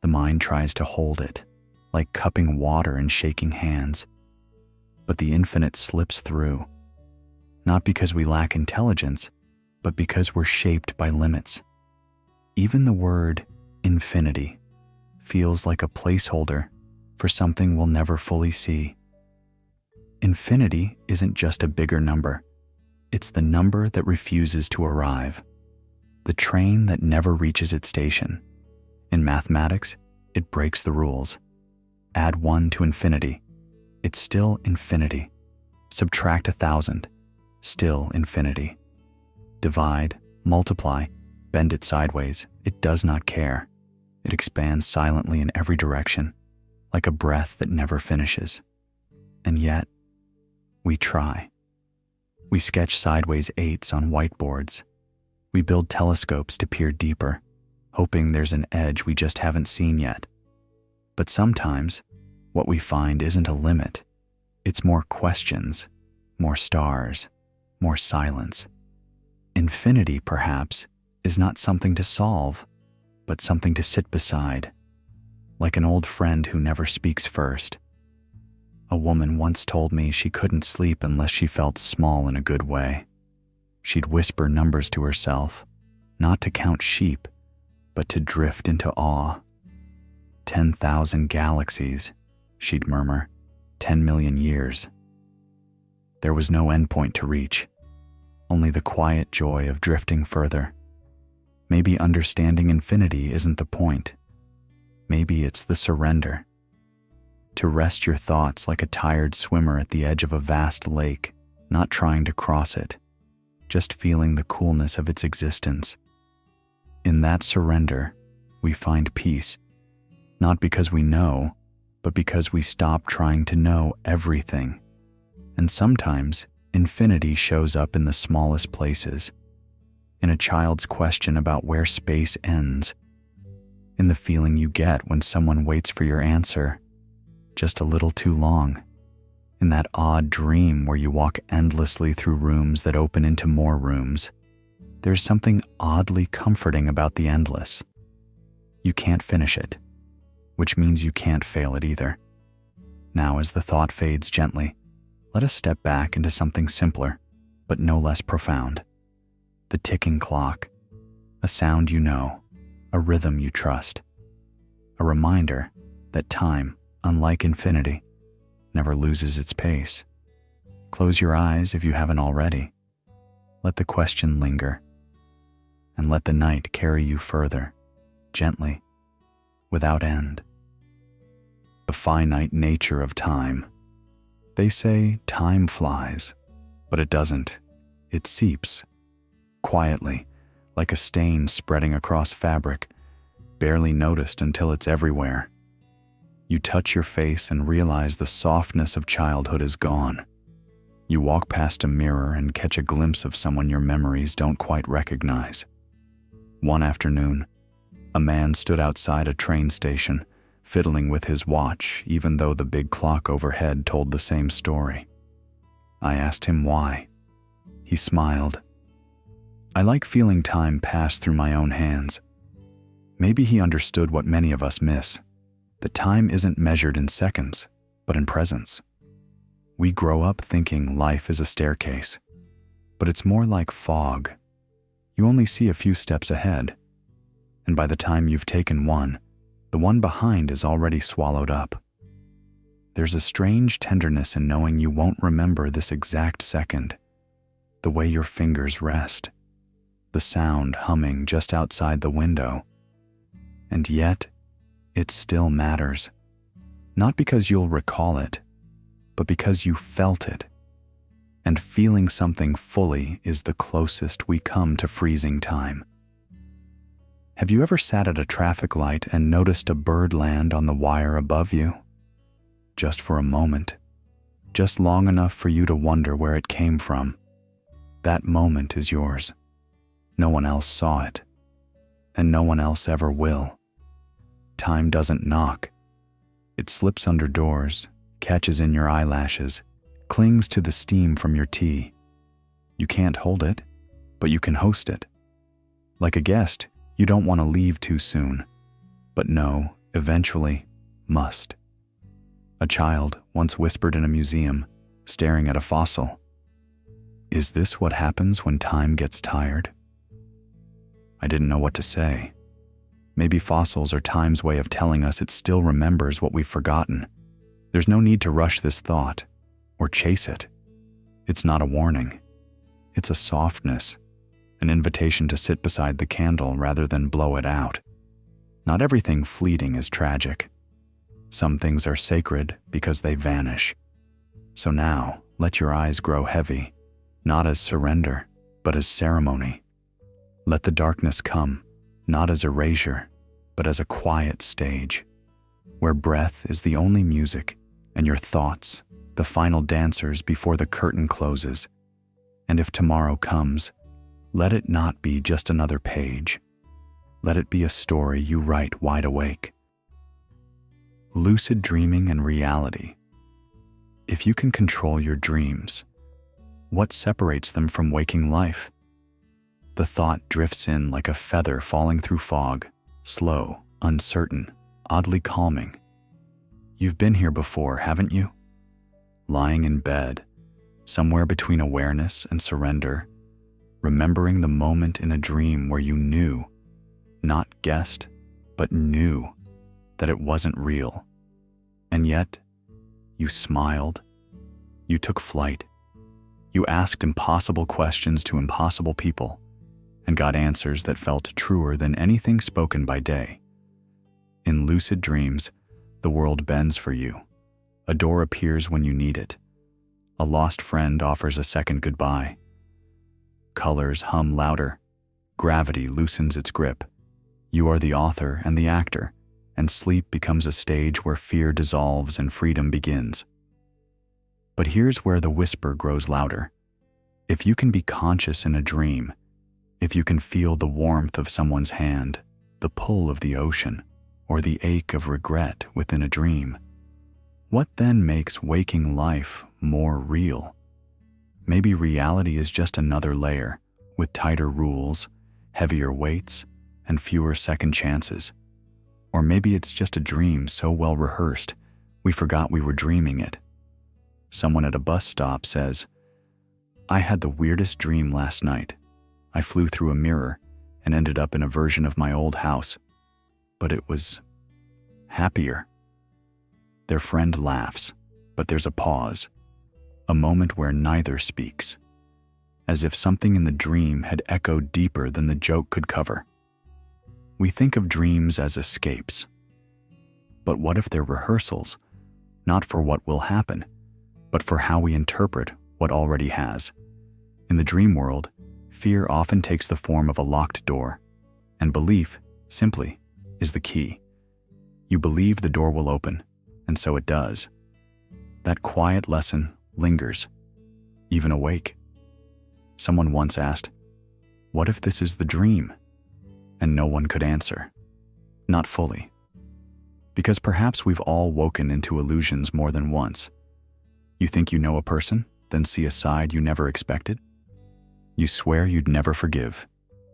The mind tries to hold it, like cupping water in shaking hands, but the infinite slips through, not because we lack intelligence, but because we're shaped by limits. Even the word infinity feels like a placeholder for something we'll never fully see. Infinity isn't just a bigger number. It's the number that refuses to arrive, the train that never reaches its station. In mathematics, it breaks the rules. Add 1 to infinity, it's still infinity. Subtract 1,000, still infinity. Divide, multiply, bend it sideways, it does not care. It expands silently in every direction, like a breath that never finishes. And yet, we try. We sketch sideways 8s on whiteboards. We build telescopes to peer deeper, hoping there's an edge we just haven't seen yet. But sometimes, what we find isn't a limit. It's more questions, more stars, more silence. Infinity, perhaps, is not something to solve, but something to sit beside, like an old friend who never speaks first. A woman once told me she couldn't sleep unless she felt small in a good way. She'd whisper numbers to herself, not to count sheep, but to drift into awe. 10,000 galaxies, she'd murmur, 10 million years. There was no endpoint to reach, only the quiet joy of drifting further. Maybe understanding infinity isn't the point. Maybe it's the surrender. To rest your thoughts like a tired swimmer at the edge of a vast lake, not trying to cross it, just feeling the coolness of its existence. In that surrender, we find peace, not because we know, but because we stop trying to know everything. And sometimes, infinity shows up in the smallest places. In a child's question about where space ends. In the feeling you get when someone waits for your answer just a little too long. In that odd dream where you walk endlessly through rooms that open into more rooms. There's something oddly comforting about the endless. You can't finish it, which means you can't fail it either. Now, as the thought fades gently, let us step back into something simpler, but no less profound. The ticking clock, a sound you know, a rhythm you trust. A reminder that time, unlike infinity, never loses its pace. Close your eyes if you haven't already. Let the question linger, and let the night carry you further, gently, without end. The finite nature of time. They say time flies, but it doesn't. It seeps, quietly, like a stain spreading across fabric, barely noticed until it's everywhere. You touch your face and realize the softness of childhood is gone. You walk past a mirror and catch a glimpse of someone your memories don't quite recognize. One afternoon, a man stood outside a train station, fiddling with his watch even though the big clock overhead told the same story. I asked him why. He smiled. I like feeling time pass through my own hands. Maybe he understood what many of us miss, that time isn't measured in seconds, but in presence. We grow up thinking life is a staircase, but it's more like fog. You only see a few steps ahead, and by the time you've taken one, the one behind is already swallowed up. There's a strange tenderness in knowing you won't remember this exact second, the way your fingers rest, the sound humming just outside the window. And yet, it still matters. Not because you'll recall it, but because you felt it. And feeling something fully is the closest we come to freezing time. Have you ever sat at a traffic light and noticed a bird land on the wire above you? Just for a moment, just long enough for you to wonder where it came from. That moment is yours. No one else saw it, and no one else ever will. Time doesn't knock. It slips under doors, catches in your eyelashes, clings to the steam from your tea. You can't hold it, but you can host it. Like a guest, you don't want to leave too soon, but know, eventually, must. A child once whispered in a museum, staring at a fossil, "Is this what happens when time gets tired?" I didn't know what to say. Maybe fossils are time's way of telling us it still remembers what we've forgotten. There's no need to rush this thought, or chase it. It's not a warning. It's a softness, an invitation to sit beside the candle rather than blow it out. Not everything fleeting is tragic. Some things are sacred because they vanish. So now, let your eyes grow heavy, not as surrender, but as ceremony. Let the darkness come, not as erasure, but as a quiet stage, where breath is the only music, and your thoughts, the final dancers before the curtain closes. And if tomorrow comes, let it not be just another page. Let it be a story you write wide awake. Lucid dreaming and reality. If you can control your dreams, what separates them from waking life? The thought drifts in like a feather falling through fog, slow, uncertain, oddly calming. You've been here before, haven't you? Lying in bed, somewhere between awareness and surrender, remembering the moment in a dream where you knew, not guessed, but knew that it wasn't real. And yet, you smiled, you took flight, you asked impossible questions to impossible people, and got answers that felt truer than anything spoken by day. In lucid dreams, the world bends for you. A door appears when you need it. A lost friend offers a second goodbye. Colors hum louder. Gravity loosens its grip. You are the author and the actor, and sleep becomes a stage where fear dissolves and freedom begins. But here's where the whisper grows louder. If you can be conscious in a dream, if you can feel the warmth of someone's hand, the pull of the ocean, or the ache of regret within a dream, what then makes waking life more real? Maybe reality is just another layer, with tighter rules, heavier weights, and fewer second chances. Or maybe it's just a dream so well rehearsed, we forgot we were dreaming it. Someone at a bus stop says, "I had the weirdest dream last night. I flew through a mirror and ended up in a version of my old house, but it was happier." Their friend laughs, but there's a pause, a moment where neither speaks, as if something in the dream had echoed deeper than the joke could cover. We think of dreams as escapes. But what if they're rehearsals, not for what will happen, but for how we interpret what already has? In the dream world, fear often takes the form of a locked door, and belief, simply, is the key. You believe the door will open, and so it does. That quiet lesson lingers, even awake. Someone once asked, "What if this is the dream?" And no one could answer. Not fully. Because perhaps we've all woken into illusions more than once. You think you know a person, then see a side you never expected? You swear you'd never forgive,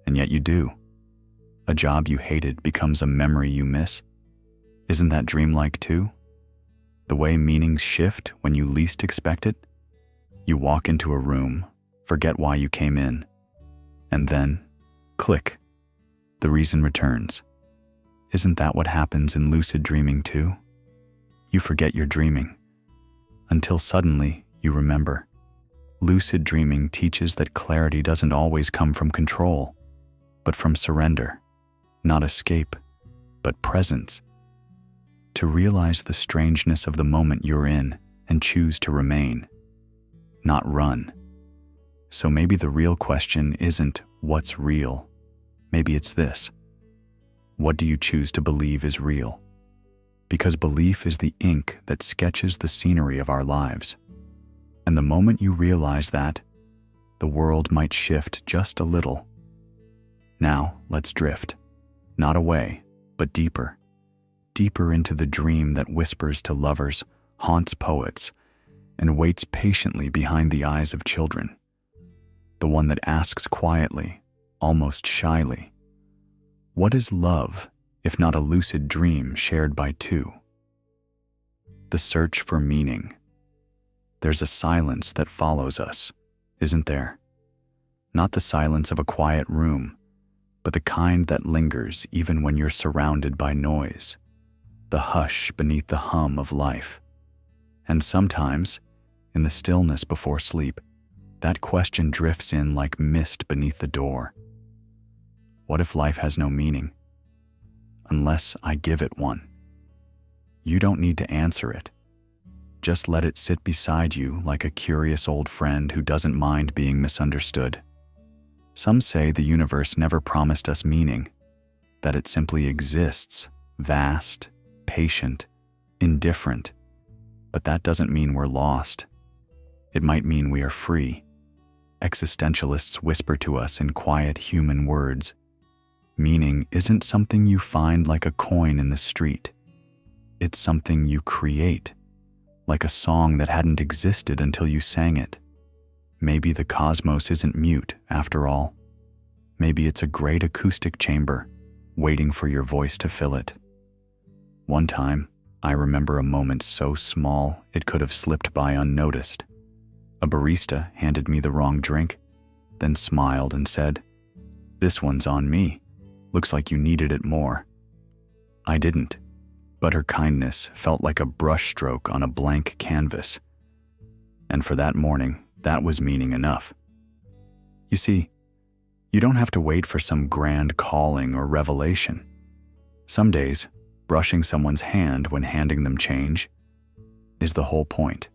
and yet you do. A job you hated becomes a memory you miss. Isn't that dreamlike too? The way meanings shift when you least expect it? You walk into a room, forget why you came in, and then, click, the reason returns. Isn't that what happens in lucid dreaming too? You forget you're dreaming, until suddenly you remember. Lucid dreaming teaches that clarity doesn't always come from control, but from surrender, not escape, but presence. To realize the strangeness of the moment you're in and choose to remain, not run. So maybe the real question isn't what's real. Maybe it's this: what do you choose to believe is real? Because belief is the ink that sketches the scenery of our lives. And the moment you realize that, the world might shift just a little. Now, let's drift. Not away, but deeper. Deeper into the dream that whispers to lovers, haunts poets, and waits patiently behind the eyes of children. The one that asks quietly, almost shyly, what is love if not a lucid dream shared by two? The search for meaning. There's a silence that follows us, isn't there? Not the silence of a quiet room, but the kind that lingers even when you're surrounded by noise. The hush beneath the hum of life. And sometimes, in the stillness before sleep, that question drifts in like mist beneath the door. What if life has no meaning? Unless I give it one. You don't need to answer it. Just let it sit beside you like a curious old friend who doesn't mind being misunderstood. Some say the universe never promised us meaning, that it simply exists, vast, patient, indifferent. But that doesn't mean we're lost. It might mean we are free. Existentialists whisper to us in quiet human words. Meaning isn't something you find like a coin in the street. It's something you create, like a song that hadn't existed until you sang it. Maybe the cosmos isn't mute, after all. Maybe it's a great acoustic chamber, waiting for your voice to fill it. One time, I remember a moment so small it could have slipped by unnoticed. A barista handed me the wrong drink, then smiled and said, "This one's on me. Looks like you needed it more." I didn't, but her kindness felt like a brushstroke on a blank canvas. And for that morning, that was meaning enough. You see, you don't have to wait for some grand calling or revelation. Some days, brushing someone's hand when handing them change is the whole point.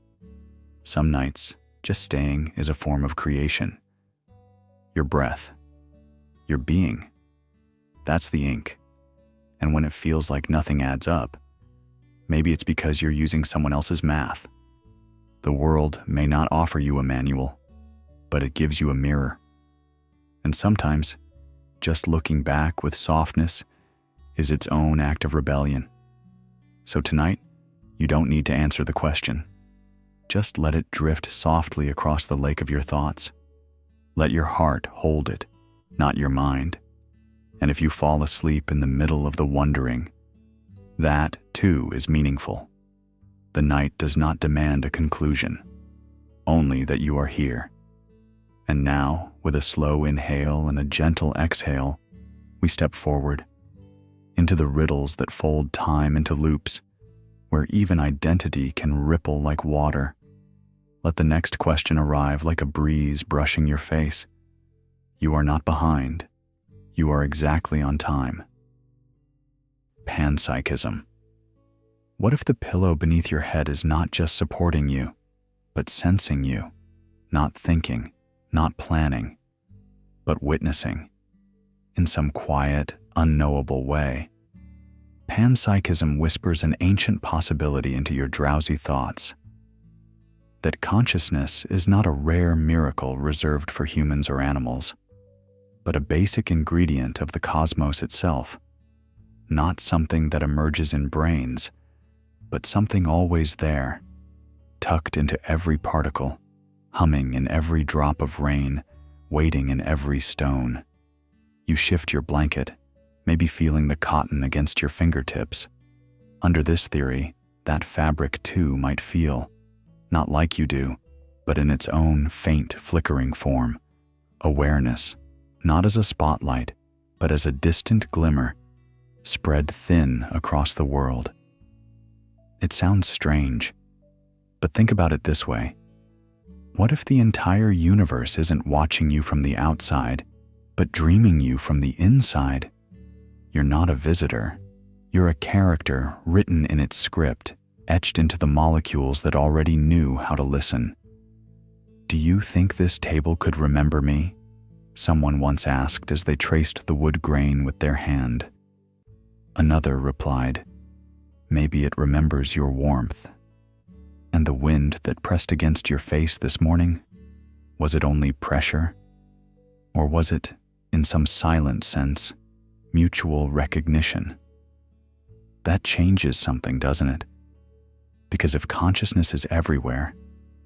Some nights, just staying is a form of creation. Your breath, your being, that's the ink. And when it feels like nothing adds up, maybe it's because you're using someone else's math. The world may not offer you a manual, but it gives you a mirror. And sometimes, just looking back with softness is its own act of rebellion. So tonight, you don't need to answer the question. Just let it drift softly across the lake of your thoughts. Let your heart hold it, not your mind. And if you fall asleep in the middle of the wondering, that too is meaningful. The night does not demand a conclusion, only that you are here. And now, with a slow inhale and a gentle exhale, we step forward into the riddles that fold time into loops, where even identity can ripple like water. Let the next question arrive like a breeze brushing your face. You are not behind. You are exactly on time. Panpsychism. What if the pillow beneath your head is not just supporting you, but sensing you, not thinking, not planning, but witnessing, in some quiet, unknowable way? Panpsychism whispers an ancient possibility into your drowsy thoughts, that consciousness is not a rare miracle reserved for humans or animals, but a basic ingredient of the cosmos itself, not something that emerges in brains, but something always there, tucked into every particle, humming in every drop of rain, waiting in every stone. You shift your blanket, maybe feeling the cotton against your fingertips. Under this theory, that fabric too might feel, not like you do, but in its own faint, flickering form. Awareness, not as a spotlight, but as a distant glimmer, spread thin across the world. It sounds strange, but think about it this way. What if the entire universe isn't watching you from the outside, but dreaming you from the inside? You're not a visitor. You're a character written in its script, etched into the molecules that already knew how to listen. Do you think this table could remember me? Someone once asked as they traced the wood grain with their hand. Another replied, maybe it remembers your warmth. And the wind that pressed against your face this morning, was it only pressure? Or was it, in some silent sense, mutual recognition? That changes something, doesn't it? Because if consciousness is everywhere,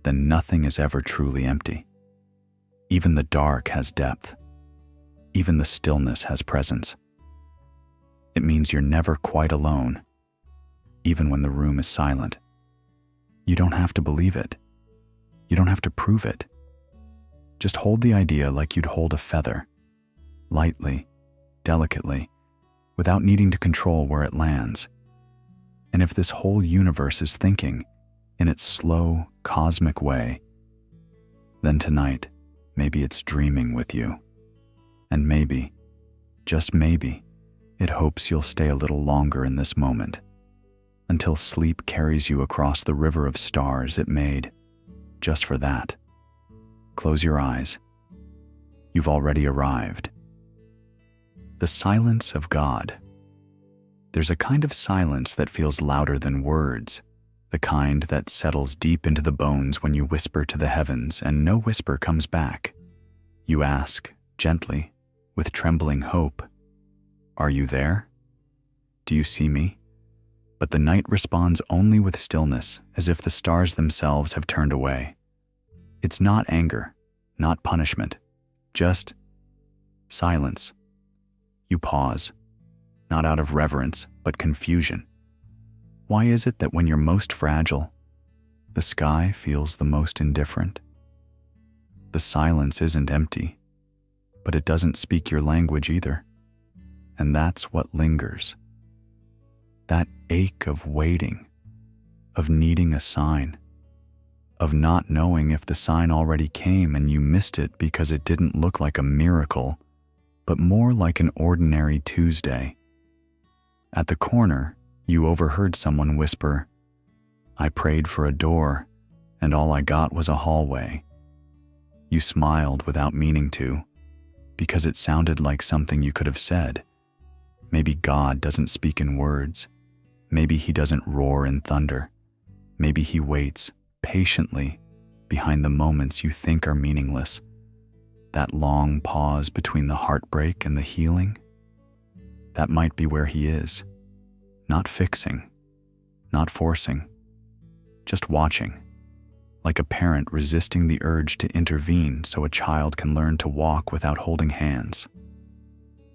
then nothing is ever truly empty. Even the dark has depth. Even the stillness has presence. It means you're never quite alone, even when the room is silent. You don't have to believe it. You don't have to prove it. Just hold the idea like you'd hold a feather, lightly, delicately, without needing to control where it lands. And if this whole universe is thinking, in its slow, cosmic way, then tonight, maybe it's dreaming with you. And maybe, just maybe, it hopes you'll stay a little longer in this moment, until sleep carries you across the river of stars it made, just for that. Close your eyes. You've already arrived. The silence of God. There's a kind of silence that feels louder than words, the kind that settles deep into the bones when you whisper to the heavens and no whisper comes back. You ask, gently, with trembling hope, "Are you there? Do you see me?" But the night responds only with stillness, as if the stars themselves have turned away. It's not anger, not punishment, just silence. You pause, not out of reverence, but confusion. Why is it that when you're most fragile, the sky feels the most indifferent? The silence isn't empty, but it doesn't speak your language either. And that's what lingers. That ache of waiting, of needing a sign, of not knowing if the sign already came and you missed it because it didn't look like a miracle, but more like an ordinary Tuesday. At the corner, you overheard someone whisper, "I prayed for a door, and all I got was a hallway." You smiled without meaning to, because it sounded like something you could have said. Maybe God doesn't speak in words. Maybe he doesn't roar in thunder. Maybe he waits, patiently behind the moments you think are meaningless, that long pause between the heartbreak and the healing. That might be where he is, not fixing, not forcing, just watching, like a parent resisting the urge to intervene so a child can learn to walk without holding hands.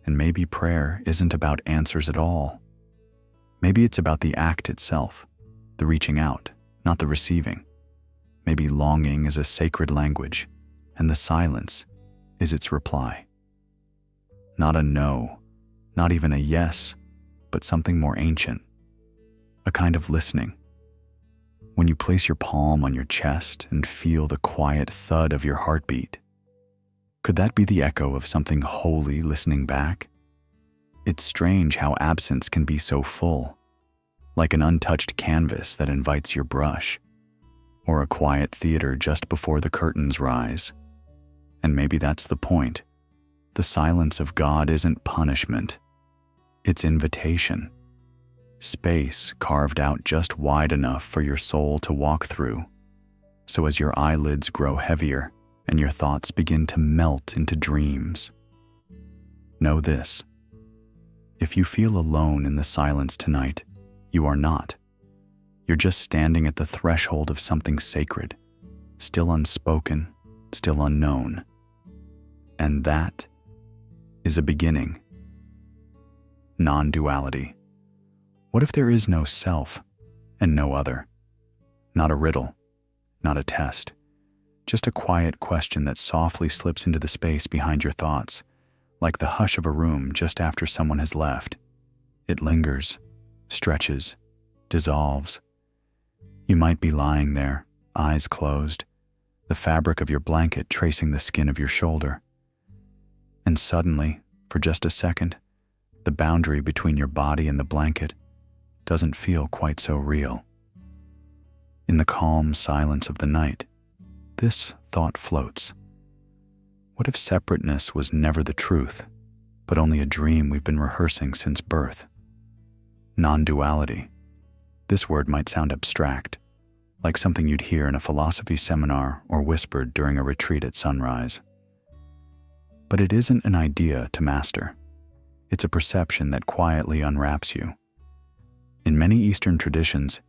And maybe prayer isn't about answers at all. Maybe it's about the act itself, the reaching out, not the receiving. Maybe longing is a sacred language, and the silence is its reply. Not a no, not even a yes, but something more ancient, a kind of listening. When you place your palm on your chest and feel the quiet thud of your heartbeat, could that be the echo of something holy listening back? It's strange how absence can be so full, like an untouched canvas that invites your brush, or a quiet theater just before the curtains rise. And maybe that's the point. The silence of God isn't punishment, it's invitation. Space carved out just wide enough for your soul to walk through. So as your eyelids grow heavier and your thoughts begin to melt into dreams, know this: if you feel alone in the silence tonight, you are not. You're just standing at the threshold of something sacred, still unspoken, still unknown. And that is a beginning. Non-duality. What if there is no self and no other? Not a riddle, not a test, just a quiet question that softly slips into the space behind your thoughts, like the hush of a room just after someone has left. It lingers, stretches, dissolves. You might be lying there, eyes closed, the fabric of your blanket tracing the skin of your shoulder. And suddenly, for just a second, the boundary between your body and the blanket doesn't feel quite so real. In the calm silence of the night, this thought floats. What if separateness was never the truth, but only a dream we've been rehearsing since birth? Non-duality. This word might sound abstract, like something you'd hear in a philosophy seminar or whispered during a retreat at sunrise. But it isn't an idea to master. It's a perception that quietly unwraps you. In many Eastern traditions,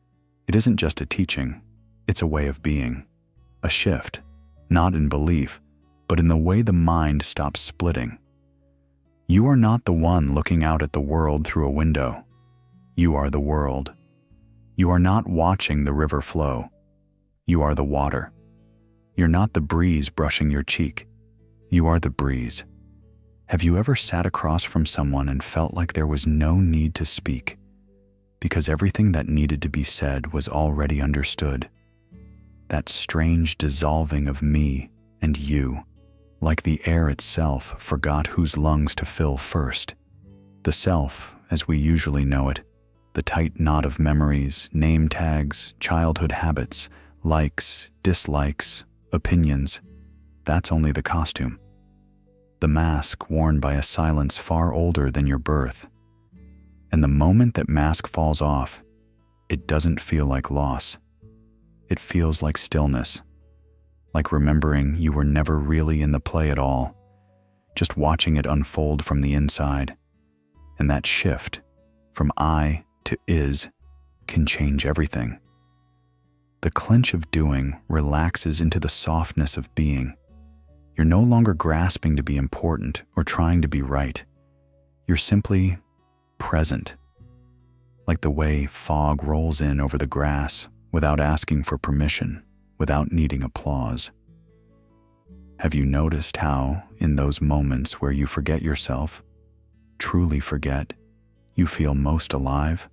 it isn't just a teaching, it's a way of being, a shift, not in belief, but in the way the mind stops splitting. You are not the one looking out at the world through a window. You are the world. You are not watching the river flow. You are the water. You're not the breeze brushing your cheek. You are the breeze. Have you ever sat across from someone and felt like there was no need to speak, because everything that needed to be said was already understood? That strange dissolving of me and you, like the air itself forgot whose lungs to fill first. The self, as we usually know it, the tight knot of memories, name tags, childhood habits, likes, dislikes, opinions, that's only the costume. The mask worn by a silence far older than your birth. And the moment that mask falls off, it doesn't feel like loss. It feels like stillness, like remembering you were never really in the play at all, just watching it unfold from the inside. And that shift from I to is can change everything. The clench of doing relaxes into the softness of being. You're no longer grasping to be important or trying to be right. You're simply present, like the way fog rolls in over the grass without asking for permission, without needing applause. Have you noticed how, in those moments where you forget yourself, truly forget, you feel most alive?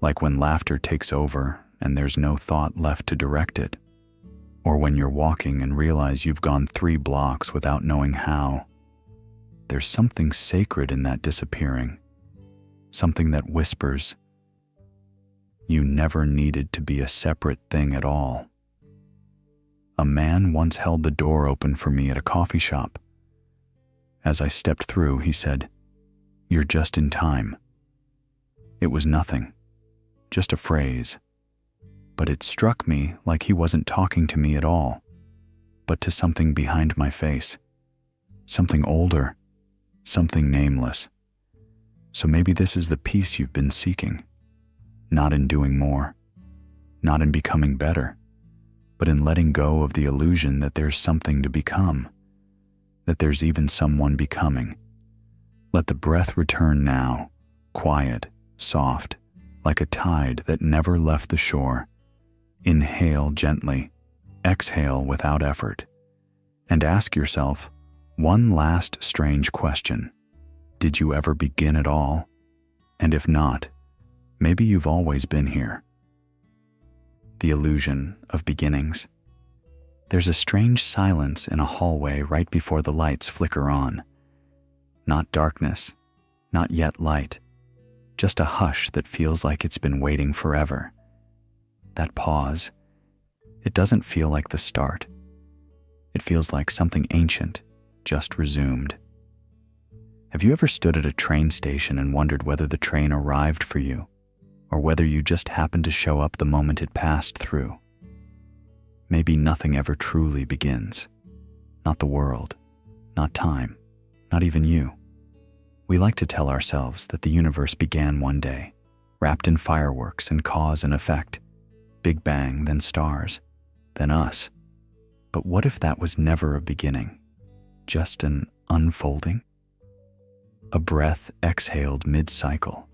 Like when laughter takes over and there's no thought left to direct it, or when you're walking and realize you've gone 3 blocks without knowing how. There's something sacred in that disappearing, something that whispers, you never needed to be a separate thing at all. A man once held the door open for me at a coffee shop. As I stepped through, he said, "You're just in time." It was nothing, just a phrase, but it struck me like he wasn't talking to me at all, but to something behind my face, something older, something nameless. So maybe this is the peace you've been seeking, not in doing more, not in becoming better, but in letting go of the illusion that there's something to become, that there's even someone becoming. Let the breath return now, quiet, soft, like a tide that never left the shore. Inhale gently, exhale without effort, and ask yourself one last strange question. Did you ever begin at all? And if not, maybe you've always been here. The illusion of beginnings. There's a strange silence in a hallway right before the lights flicker on. Not darkness, not yet light, just a hush that feels like it's been waiting forever. That pause, it doesn't feel like the start. It feels like something ancient just resumed. Have you ever stood at a train station and wondered whether the train arrived for you, or whether you just happened to show up the moment it passed through? Maybe nothing ever truly begins. Not the world, not time, not even you. We like to tell ourselves that the universe began one day, wrapped in fireworks and cause and effect. Big Bang, then stars, then us. But what if that was never a beginning, just an unfolding? A breath exhaled mid-cycle,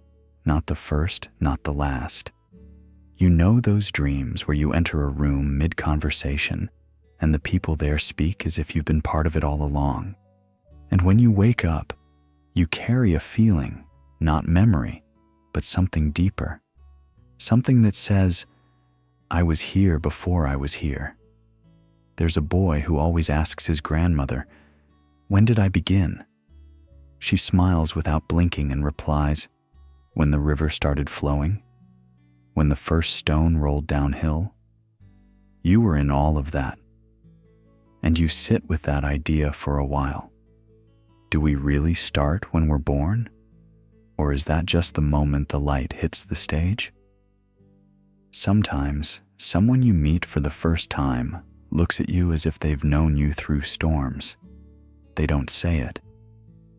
not the first, not the last. You know those dreams where you enter a room mid-conversation and the people there speak as if you've been part of it all along. And when you wake up, you carry a feeling, not memory, but something deeper. Something that says, I was here before I was here. There's a boy who always asks his grandmother, when did I begin? She smiles without blinking and replies, when the river started flowing, when the first stone rolled downhill. You were in all of that. And you sit with that idea for a while. Do we really start when we're born? Or is that just the moment the light hits the stage? Sometimes, someone you meet for the first time looks at you as if they've known you through storms. They don't say it,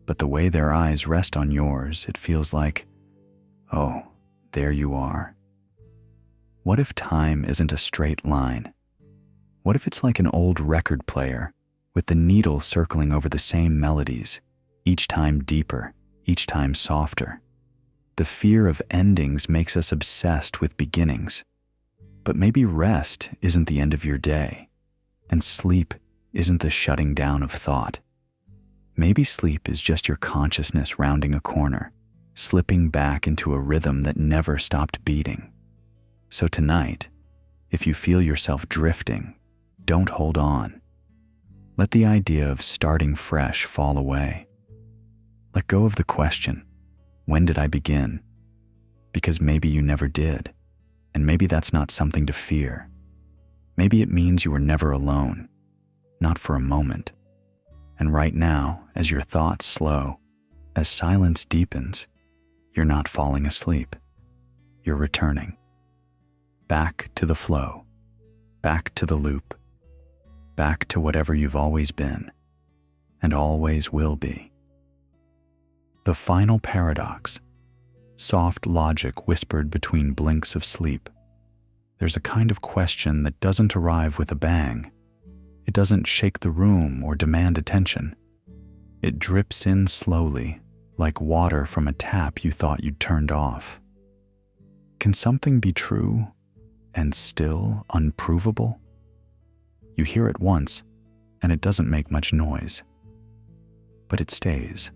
but the way their eyes rest on yours, it feels like, oh, there you are. What if time isn't a straight line? What if it's like an old record player, with the needle circling over the same melodies, each time deeper, each time softer? The fear of endings makes us obsessed with beginnings. But maybe rest isn't the end of your day, and sleep isn't the shutting down of thought. Maybe sleep is just your consciousness rounding a corner, slipping back into a rhythm that never stopped beating. So tonight, if you feel yourself drifting, don't hold on. Let the idea of starting fresh fall away. Let go of the question, when did I begin? Because maybe you never did, and maybe that's not something to fear. Maybe it means you were never alone, not for a moment. And right now, as your thoughts slow, as silence deepens, you're not falling asleep. You're returning. Back to the flow, back to the loop, back to whatever you've always been, and always will be. The final paradox, soft logic whispered between blinks of sleep. There's a kind of question that doesn't arrive with a bang. It doesn't shake the room or demand attention. It drips in slowly, like water from a tap you thought you'd turned off. Can something be true and still unprovable? You hear it once, and it doesn't make much noise. But it stays.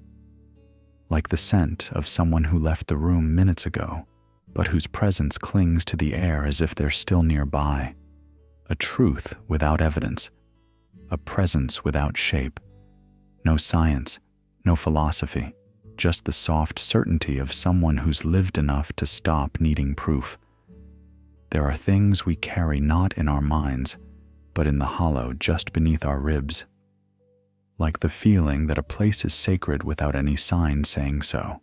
Like the scent of someone who left the room minutes ago, but whose presence clings to the air as if they're still nearby. A truth without evidence. A presence without shape. No science, no philosophy, just the soft certainty of someone who's lived enough to stop needing proof. There are things we carry not in our minds, but in the hollow just beneath our ribs. Like the feeling that a place is sacred without any sign saying so,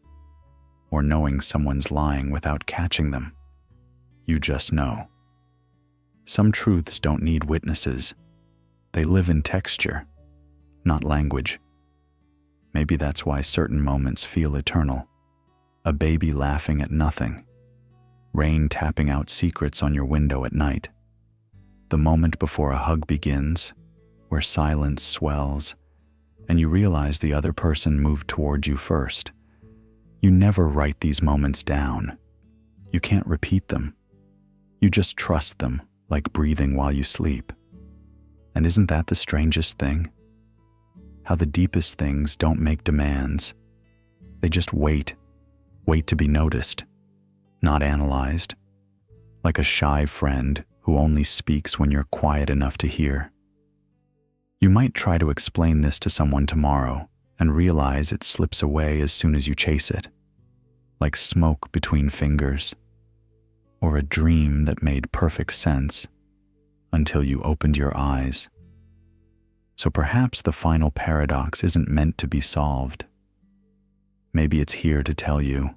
or knowing someone's lying without catching them. You just know. Some truths don't need witnesses. They live in texture, not language. Maybe that's why certain moments feel eternal. A baby laughing at nothing. Rain tapping out secrets on your window at night. The moment before a hug begins, where silence swells, and you realize the other person moved toward you first. You never write these moments down. You can't repeat them. You just trust them, like breathing while you sleep. And isn't that the strangest thing? How the deepest things don't make demands. They just wait to be noticed, not analyzed, like a shy friend who only speaks when you're quiet enough to hear. You might try to explain this to someone tomorrow and realize it slips away as soon as you chase it, like smoke between fingers, or a dream that made perfect sense until you opened your eyes. So perhaps the final paradox isn't meant to be solved. Maybe it's here to tell you,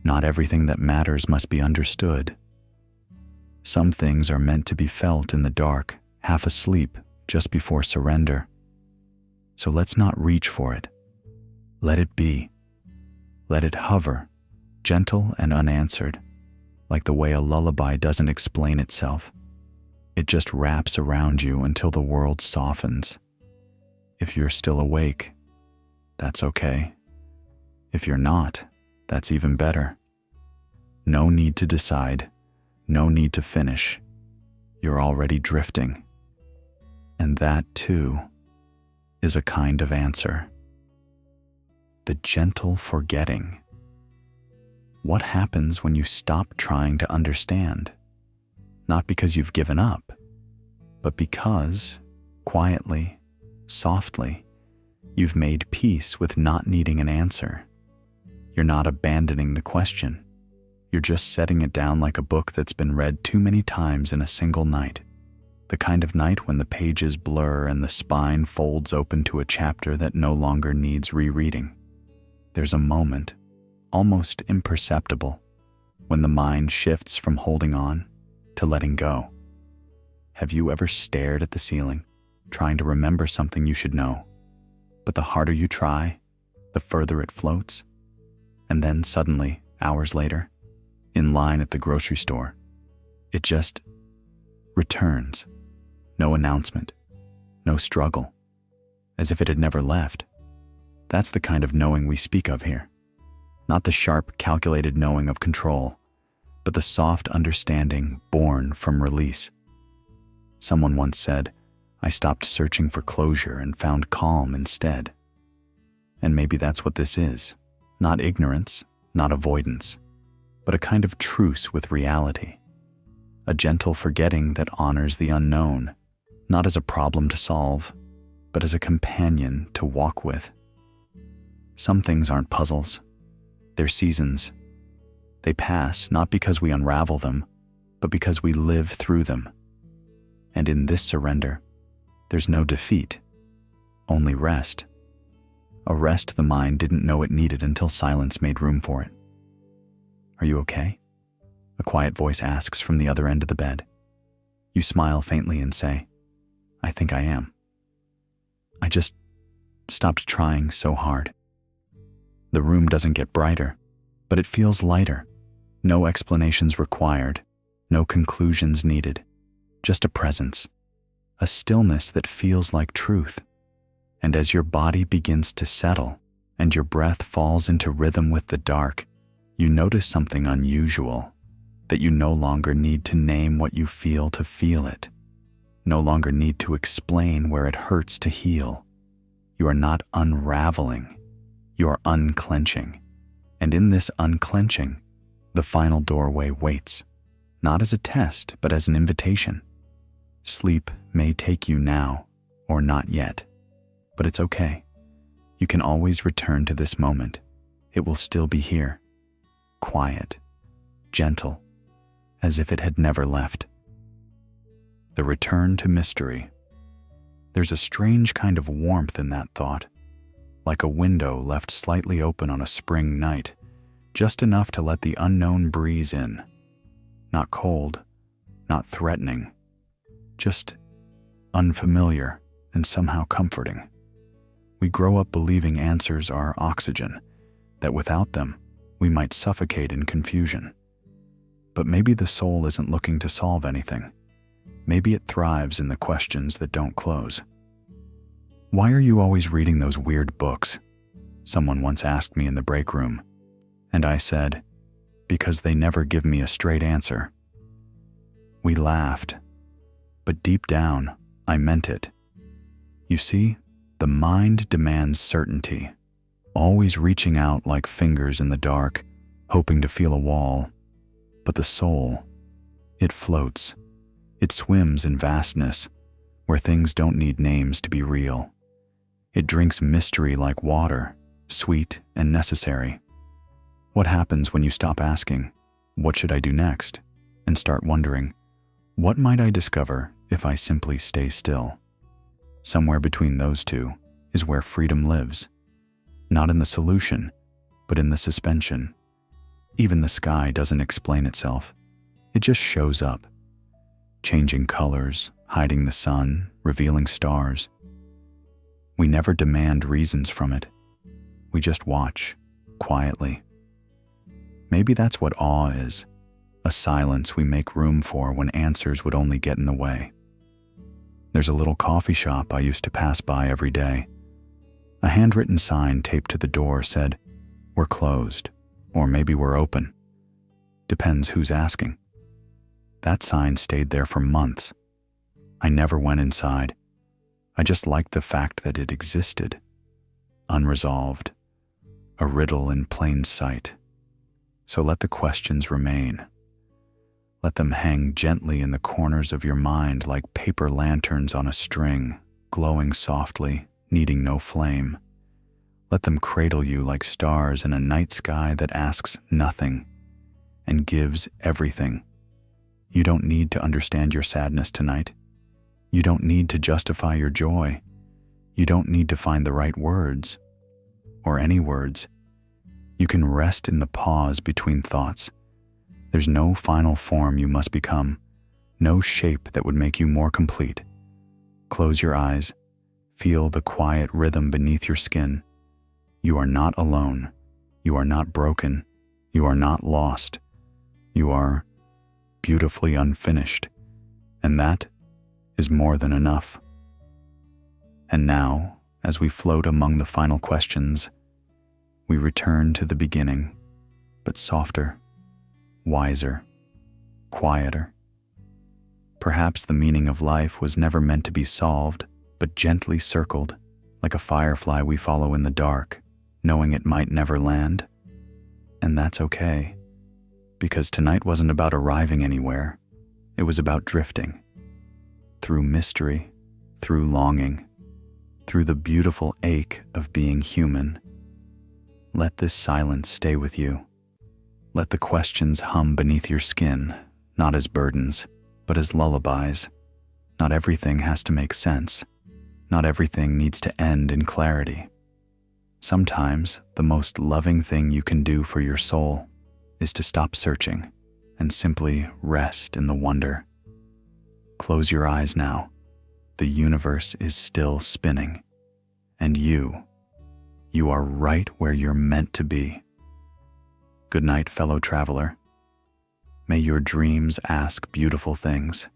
not everything that matters must be understood. Some things are meant to be felt in the dark, half asleep, just before surrender. So let's not reach for it. Let it be. Let it hover, gentle and unanswered, like the way a lullaby doesn't explain itself. It just wraps around you until the world softens. If you're still awake, that's okay. If you're not, that's even better. No need to decide, no need to finish. You're already drifting. And that, too, is a kind of answer. The gentle forgetting. What happens when you stop trying to understand? Not because you've given up, but because, quietly, softly, you've made peace with not needing an answer. You're not abandoning the question. You're just setting it down like a book that's been read too many times in a single night. The kind of night when the pages blur and the spine folds open to a chapter that no longer needs rereading. There's a moment, almost imperceptible, when the mind shifts from holding on to letting go. Have you ever stared at the ceiling, trying to remember something you should know? But the harder you try, the further it floats. And then suddenly, hours later, in line at the grocery store, it just returns. No announcement, no struggle, as if it had never left. That's the kind of knowing we speak of here. Not the sharp, calculated knowing of control, but the soft understanding born from release. Someone once said, I stopped searching for closure and found calm instead. And maybe that's what this is. Not ignorance, not avoidance, but a kind of truce with reality. A gentle forgetting that honors the unknown, not as a problem to solve, but as a companion to walk with. Some things aren't puzzles. They're seasons. They pass not because we unravel them, but because we live through them. And in this surrender, there's no defeat, only rest. A rest the mind didn't know it needed until silence made room for it. Are you okay? A quiet voice asks from the other end of the bed. You smile faintly and say, I think I am. I just stopped trying so hard. The room doesn't get brighter, but it feels lighter. No explanations required, no conclusions needed, just a presence, a stillness that feels like truth. And as your body begins to settle and your breath falls into rhythm with the dark, you notice something unusual, that you no longer need to name what you feel to feel it, no longer need to explain where it hurts to heal. You are not unraveling, you are unclenching. And in this unclenching, the final doorway waits, not as a test, but as an invitation. Sleep may take you now, or not yet, but it's okay. You can always return to this moment. It will still be here, quiet, gentle, as if it had never left. The return to mystery. There's a strange kind of warmth in that thought, like a window left slightly open on a spring night, just enough to let the unknown breeze in. Not cold, not threatening, just unfamiliar and somehow comforting. We grow up believing answers are oxygen, that without them, we might suffocate in confusion. But maybe the soul isn't looking to solve anything. Maybe it thrives in the questions that don't close. Why are you always reading those weird books? Someone once asked me in the break room, and I said, because they never give me a straight answer. We laughed, but deep down, I meant it. You see, the mind demands certainty, always reaching out like fingers in the dark, hoping to feel a wall. But the soul, it floats. It swims in vastness, where things don't need names to be real. It drinks mystery like water, sweet and necessary. What happens when you stop asking, what should I do next? And start wondering, what might I discover if I simply stay still? Somewhere between those two is where freedom lives. Not in the solution, but in the suspension. Even the sky doesn't explain itself. It just shows up, changing colors, hiding the sun, revealing stars. We never demand reasons from it. We just watch, quietly. Maybe that's what awe is, a silence we make room for when answers would only get in the way. There's a little coffee shop I used to pass by every day. A handwritten sign taped to the door said, "We're closed," or maybe "We're open." Depends who's asking. That sign stayed there for months. I never went inside. I just liked the fact that it existed, unresolved, a riddle in plain sight. So let the questions remain. Let them hang gently in the corners of your mind like paper lanterns on a string, glowing softly, needing no flame. Let them cradle you like stars in a night sky that asks nothing and gives everything. You don't need to understand your sadness tonight. You don't need to justify your joy. You don't need to find the right words, or any words. You can rest in the pause between thoughts. There's no final form you must become, no shape that would make you more complete. Close your eyes. Feel the quiet rhythm beneath your skin. You are not alone. You are not broken. You are not lost. You are beautifully unfinished, and that is more than enough. And now, as we float among the final questions, we return to the beginning, but softer, wiser, quieter. Perhaps the meaning of life was never meant to be solved, but gently circled, like a firefly we follow in the dark, knowing it might never land. And that's okay, because tonight wasn't about arriving anywhere. It was about drifting, through mystery, through longing, through the beautiful ache of being human. Let this silence stay with you. Let the questions hum beneath your skin, not as burdens, but as lullabies. Not everything has to make sense. Not everything needs to end in clarity. Sometimes the most loving thing you can do for your soul is to stop searching and simply rest in the wonder. Close your eyes now. The universe is still spinning, and you are right where you're meant to be. Good night, fellow traveler. May your dreams ask beautiful things.